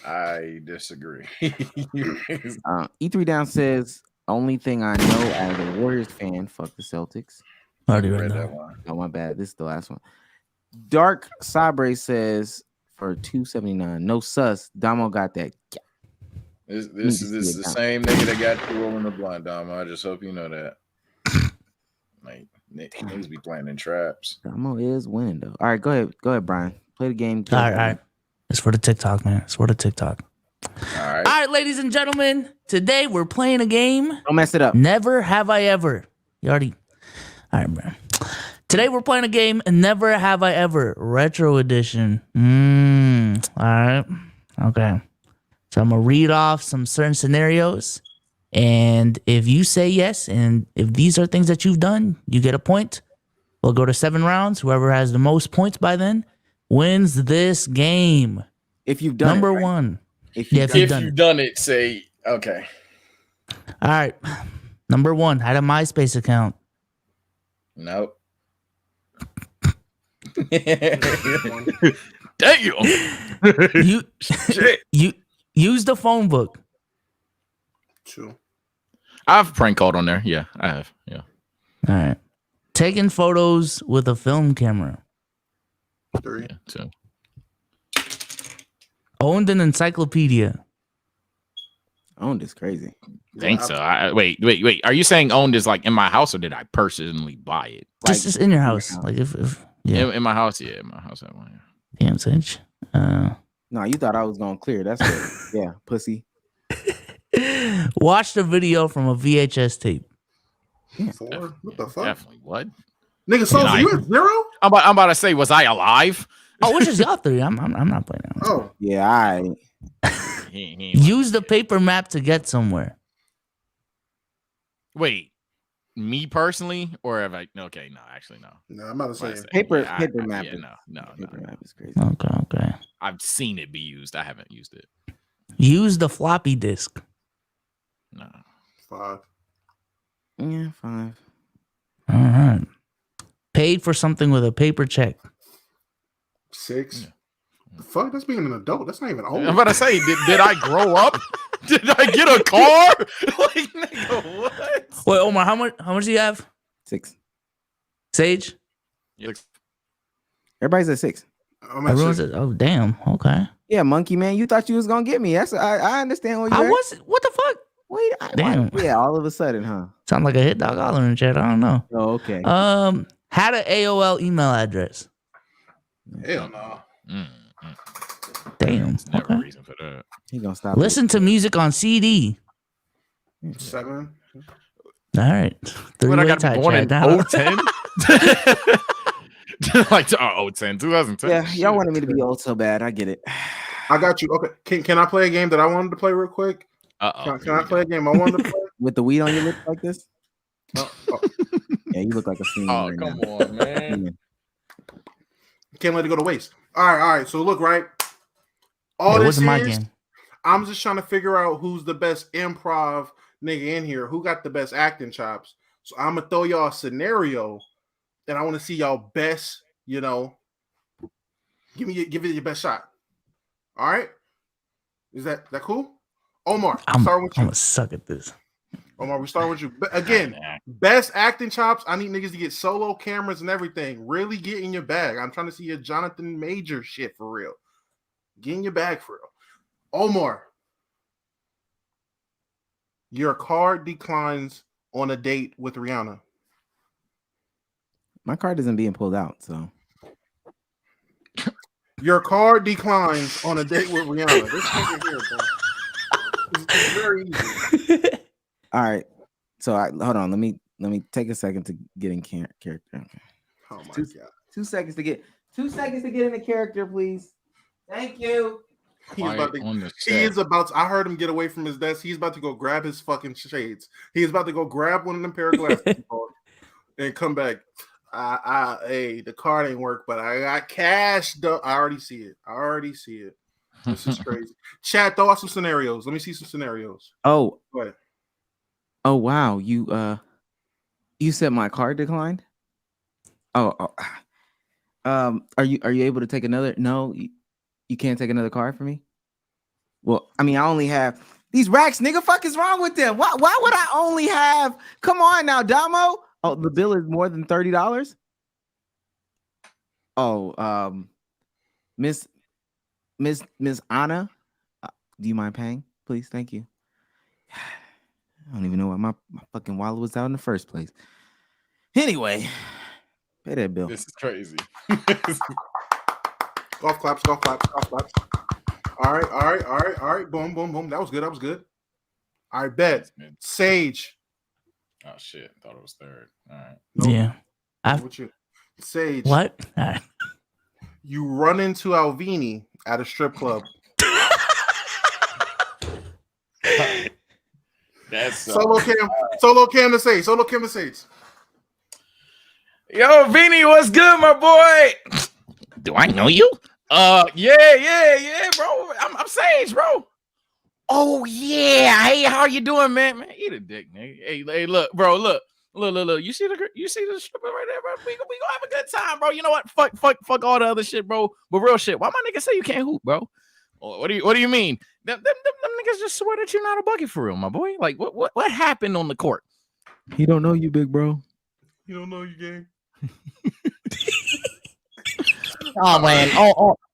I disagree. E3 Down says, only thing I know as a Warriors fan, fuck the Celtics. I already read that one. Oh, my bad. This is the last one. Dark Sabre says for 279. No sus. Damo got that. This is the same nigga that got you rolling the blind, Damo. I just hope you know that. Like niggas be playing in traps. Damo is winning though. All right, go ahead, Brian. Play the game. All right. It's for the TikTok, man. It's for the TikTok. All right. All right, ladies and gentlemen. Today we're playing a game. Don't mess it up. Never have I ever. You already. All right, bro. Today we're playing a game. Never have I ever. Retro edition. All right. Okay. So I'm gonna read off some certain scenarios, and if you say yes, and if these are things that you've done, you get a point. We'll go to 7 rounds. Whoever has the most points by then wins this game. If you've done number it, right? one. If you've done it, say okay. All right. Number one, had a MySpace account. Nope. Damn. You use the phone book. 2. I've prank called on there. Yeah, I have. Yeah. All right. Taking photos with a film camera. 3. Yeah, 2. Owned an encyclopedia. Owned is crazy. Think so. Wait. Are you saying owned is like in my house, or did I personally buy it? Just in your house. Like if yeah. In my house, yeah. In my house, I want. Yeah. Damn, Sage. No, you thought I was gonna clear. That's good. Yeah, pussy. Watched a video from a VHS tape. 4. What the fuck? Definitely. What? Nigga, so you at 0? I'm about to say, was I alive? Oh, which is y'all 3? I'm not playing that one. Oh, yeah. I Use the paper map to get somewhere. Wait, me personally, or have I? Okay, no, actually, no. No, I'm about to say paper map. Yeah, no. Paper map is crazy. Okay. I've seen it be used. I haven't used it. Use the floppy disk. No. 5. Yeah, 5. All right. Paid for something with a paper check. 6. Yeah. The fuck? That's being an adult. That's not even old. I'm about to say, did I grow up? Did I get a car? Like, nigga, what? Wait, Omar, how much do you have? 6. Sage? Everybody's at 6. Everyone's at, oh damn. Okay. Yeah, monkey man, you thought you was gonna get me. That's I understand what you. What the fuck? Wait, damn. Yeah, all of a sudden, huh? Sound like a hit dog holler in chat. I don't know. Oh, okay. Had an AOL email address. Hell no. Damn. Never a reason for that. He gonna stop. Listen to music on CD. 7. All right. What, I got to be born in 010? Like 010, 2010. Yeah, y'all wanted me to be old so bad. I get it. I got you. Okay, can I play a game that I wanted to play real quick? Can I play a game I wanted to play? With the weed on your lips like this? Yeah, you look like a fiend. Oh, right come now. on, man. Can't let it go to waste. All right. So look, right. All this my is, game. I'm just trying to figure out who's the best improv nigga in here, who got the best acting chops. So I'm gonna throw y'all a scenario, and I want to see y'all best. You know, give it your best shot. All right. Is that cool? Omar, I'm start with you. gonna suck at this. Omar, we start with you. But again, best acting chops. I need niggas to get solo cameras and everything. Really get in your bag. I'm trying to see your Johnathan Majors shit for real. Get in your bag for real. Omar, your card declines on a date with Rihanna. My card isn't being pulled out, so. Your card declines on a date with Rihanna. This nigga here, bro. It's very easy. All right. So hold on. Let me take a second to get in character. Okay. Oh my god. 2 seconds to get in the character, please. Thank you. He is about to, I heard him get away from his desk. He's about to go grab his fucking shades. He's about to go grab one of them pair of glasses and come back. Hey, the card ain't work, but I got cash. Though. I already see it. This is crazy. Chat, throw out some scenarios. Let me see some scenarios. Oh, go ahead. Oh wow, you said my card declined. Are you able to take another? No, you can't take another card for me. Well, I mean, I only have these racks, nigga. Fuck is wrong with them? Why would I only have? Come on now, Damo. Oh, the bill is more than $30. Oh, Miss Anna, do you mind paying, please? Thank you. I don't even know why my fucking wallet was out in the first place. Anyway, pay that bill. This is crazy. Golf claps. All right. Boom. That was good. All right, bet. Sage. Oh shit! Thought it was third. All right. Nope. Yeah. What you? Sage. What? All right. You run into Alvini at a strip club. That's Solo cam to Sage. Yo, Vinny, what's good, my boy? Do I know you? Yeah, bro. I'm Sage, bro. Oh yeah. Hey, how you doing, man? Man, eat a dick, nigga. Hey, look, bro, look. You see the stripper right there, bro? We gonna have a good time, bro. You know what? Fuck all the other shit, bro. But real shit. Why my niggas say you can't hoop, bro? What do you mean? Them niggas just swear that you're not a bucket for real, my boy. Like what happened on the court? He don't know you, big bro. He don't know you, gang. Oh man,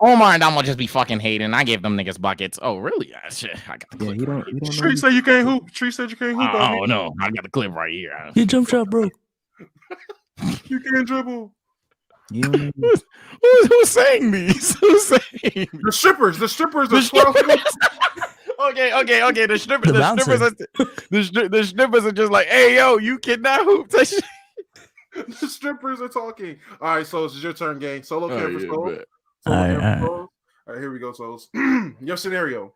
Omar and I'm gonna just be fucking hating. I gave them niggas buckets. Oh really? Shit, I got the clip. He don't know. Tree said you can't hoop. Tree said you can't hoop. Oh no, I got the clip right here. Your jump shot broke. You can't dribble. Who's saying these? Who's saying the strippers? The strippers are 12. Okay. The strippers are just like, hey yo, you cannot hoop. The strippers are talking. All right, so it's your turn, gang. Solo cam for Souls. All right. All right, here we go, Souls. Your scenario.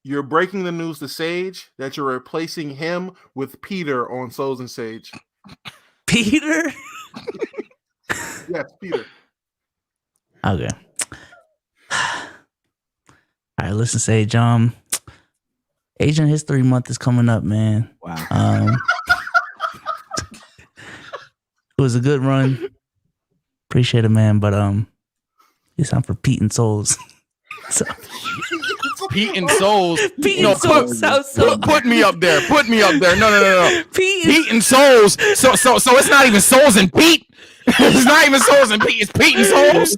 You're breaking the news to Sage that you're replacing him with Peter on Souls and Sage. Peter? Yes, Peter. Okay. All right, listen, Sage. Asian History Month is coming up, man. Wow. It was a good run. Appreciate it, man. But it's time for Pete and Souls. So. Pete and Souls. Pete and Souls. Put me up there. No. Pete and Souls. So it's not even Souls and Pete. It's not even Souls and Pete. It's Pete and Souls.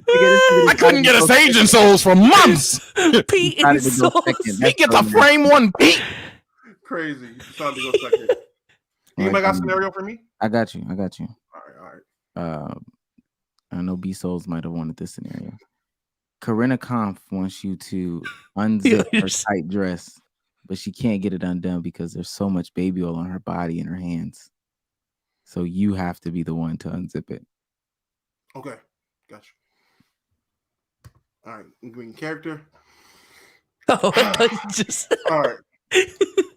I couldn't get a Sage and Souls for months. Pete and Souls. He gets a frame one Pete. Crazy. It's time to go second. Anybody got a scenario for me? I got you. All right. I know B Souls might have wanted this scenario. Corinna Kampf wants you to unzip her tight dress, but she can't get it undone because there's so much baby oil on her body and her hands. So you have to be the one to unzip it. Okay, gotcha. All right, green character. Oh, I thought you just. All right,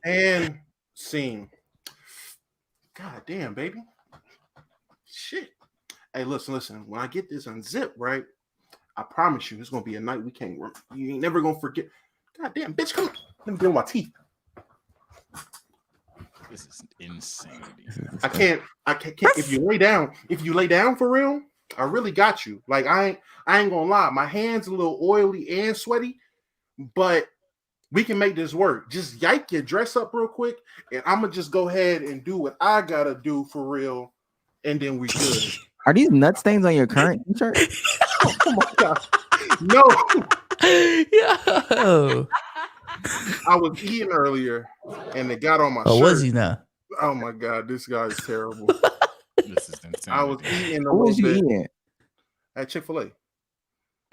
and scene. God damn, baby. Shit. Hey, listen. When I get this unzipped, right? I promise you, it's gonna be a night we can't work. You ain't never gonna forget. God damn, bitch, come on. Let me get on my teeth. This is insanity. I can't. If you lay down for real, I really got you. Like I ain't gonna lie. My hands a little oily and sweaty, but we can make this work. Just yike your dress up real quick, and I'm gonna just go ahead and do what I gotta do for real, and then we good. Are these nut stains on your current t-shirt? Oh my god, no. Yo. I was eating earlier, and it got on my shirt. Oh, was he now? Oh my god, this guy is terrible. This is insane. I was eating What was you eating? At Chick-fil-A.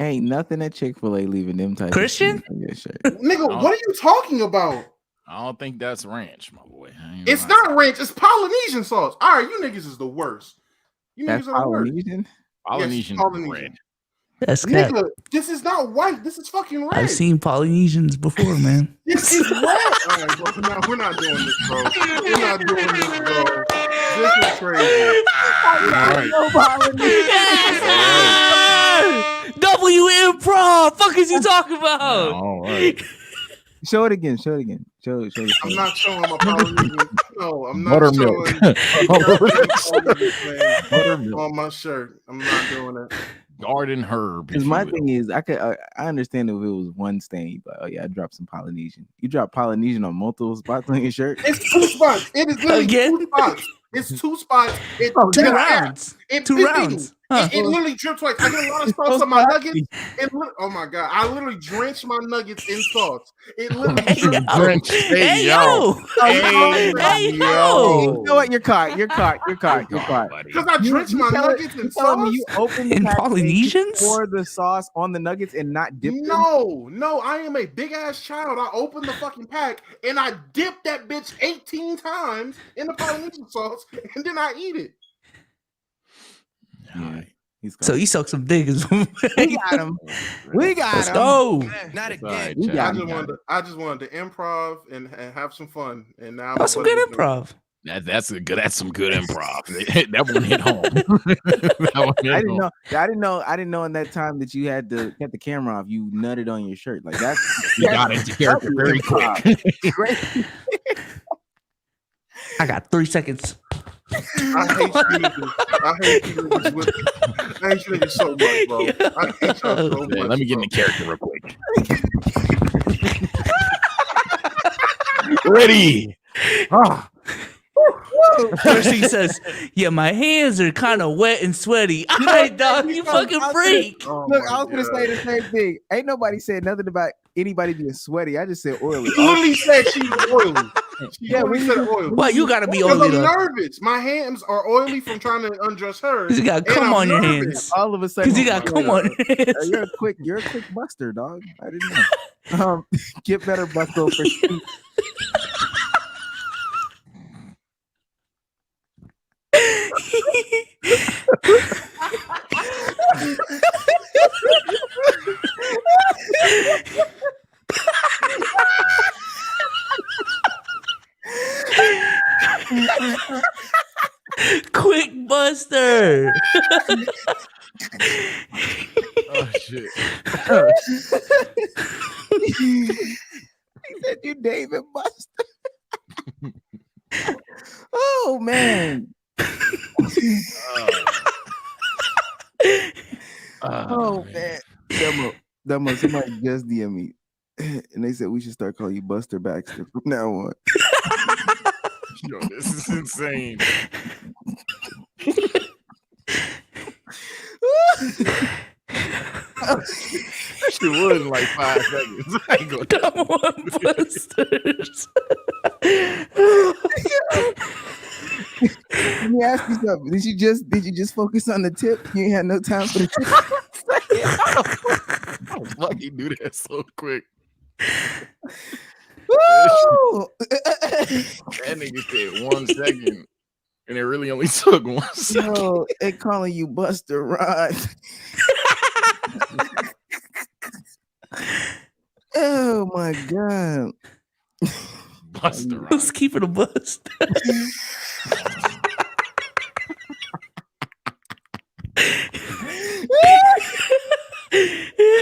Ain't nothing at Chick-fil-A leaving them type Christian? of on your shirt. Nigga, what are you talking about? I don't think that's ranch, my boy. It's not ranch. It's Polynesian sauce. All right, you niggas is the worst. You That's niggas are the worst. Polynesian? Polynesian, yes, Polynesian. red. That's Nigga, this is not white. This is fucking red. I've seen Polynesians before, man. This is red. All right, bro. No, we're not doing this, bro. We're not doing this, bro. This is crazy. W improv. Fuck is you talking about? All right. Show it again. Show the I'm not showing my Polynesian. No, I'm not Buttermilk. showing on my shirt. I'm not doing it. Garden herb. Because my thing is, I understand if it was one stain, but oh yeah, I dropped some Polynesian. You drop Polynesian on multiple spots on your shirt. It's 2 spots. It is literally 2 spots. It's 2 spots. It's 2 rounds. 2 rounds. Huh. It literally dripped twice. I get a lot of sauce on my nuggets. Oh my god! I literally drenched my nuggets in sauce. It literally drenched. Hey yo! You know what? You're caught. Because I drenched my nuggets in sauce. You opened the Polynesians for the sauce on the nuggets and not dip. No, I am a big ass child. I opened the fucking pack and I dipped that bitch 18 times in the Polynesian sauce, and then I eat it. Yeah. So you suck some dick. We got him. Let's go. Not again. I just wanted to improv and have some fun. And now that's some good improv. That's some good improv. That one hit home. I didn't know in that time that you had to get the camera off. You nutted on your shirt like that. You got into character very quick. I got 3 seconds. I hate you niggas so much, bro. I hate y'all so much. Let me get into character real quick. Ready. First he says, "Yeah, my hands are kind of wet and sweaty." All right, dog, you fucking freak. Look, I was gonna say the same thing. Ain't nobody said nothing about anybody being sweaty. I just said oily. You literally said she's oily. Yeah, we said oily. Well, you gotta be oily. I'm nervous. My hands are oily from trying to undress her. Cause you got cum on your hands. All of a sudden, cause you got cum on your hands. You're a quick buster, dog. I didn't know. Get better, Bucko. For Quick buster. Oh shit. He said you David Buster. Oh man. Oh man. Demo, somebody just DM me. And they said we should start calling you Buster Baxter from now on. Yo, this is insane. She would in like 5 seconds. I ain't gonna Come on, Busters. Let me ask you something. Did you just focus on the tip? You ain't had no time for the tip. How the fuck you do that so quick? Woo! That nigga said 1 second, and it really only took 1 second. Yo, they calling you Buster Rod. Oh my god. Buster Rod. Let's keep it a bust.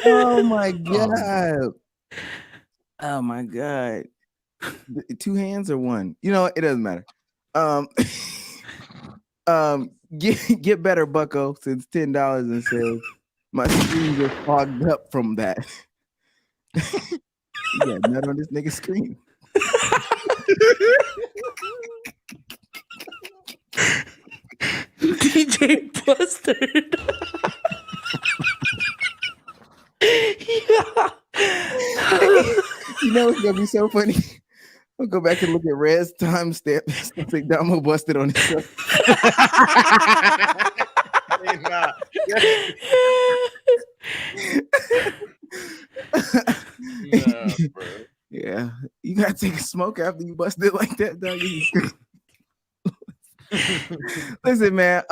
Oh my god. Oh my god. 2 hands or 1? You know what? It doesn't matter. Get better, Bucko. Since $10 and says my screen just fogged up from that. You got nut on this nigga's screen. DJ Bustard. Yeah. You know what's gonna be so funny? I'll go back and look at Red's timestamp. It's like Damo busted on himself. Nah. Nah, bro. Yeah, you gotta take a smoke after you bust it like that, dog. Listen, man.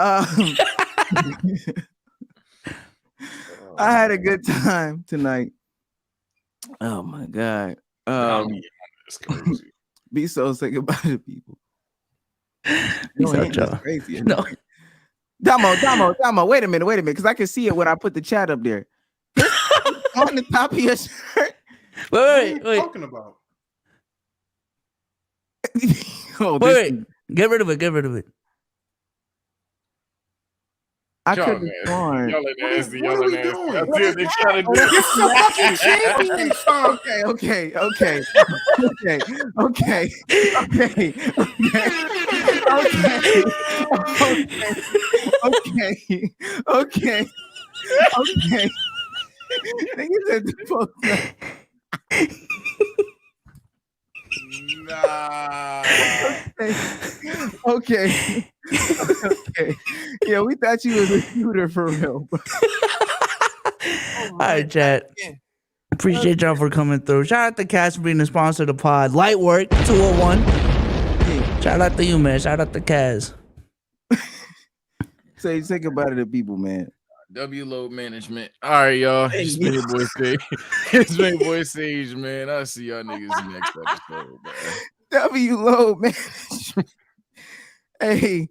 I had a good time tonight. Oh my god. Be so say goodbye to people. Crazy. No. Damo, wait a minute, because I can see it when I put the chat up there. On the top of your shirt. Wait. What are you talking about? Wait, get rid of it. Get rid of it. I could have sworn. Y'all ain't nasty. What Y'all are we ain't nasty. doing? I see what they trying to do. This is a fucking champion song. Okay. Nigga said the fuck. Nah. Okay. Yeah, we thought you was a shooter for real. All right, chat. Appreciate y'all for coming through. Shout out to Cash for being the sponsor of the pod. Lightwork 201. Shout out to you, man. Shout out to Kaz. Say goodbye to the people, man. W Load Management. All right, y'all. It's been your boy Sage. It's been your boy Sage, man. I'll see y'all niggas next episode, man. W Load Management. Hey,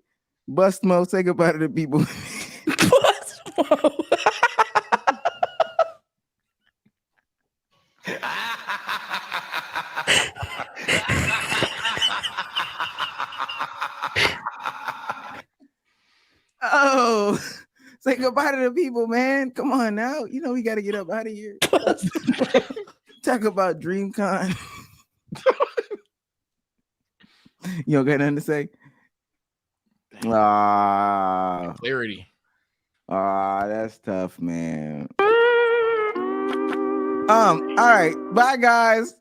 Bustmo, say goodbye to the people. Bustmo. Oh, say goodbye to the people, man. Come on now. You know we got to get up out of here. Talk about DreamCon. You don't got nothing to say? Clarity. That's tough, man. All right. Bye, guys.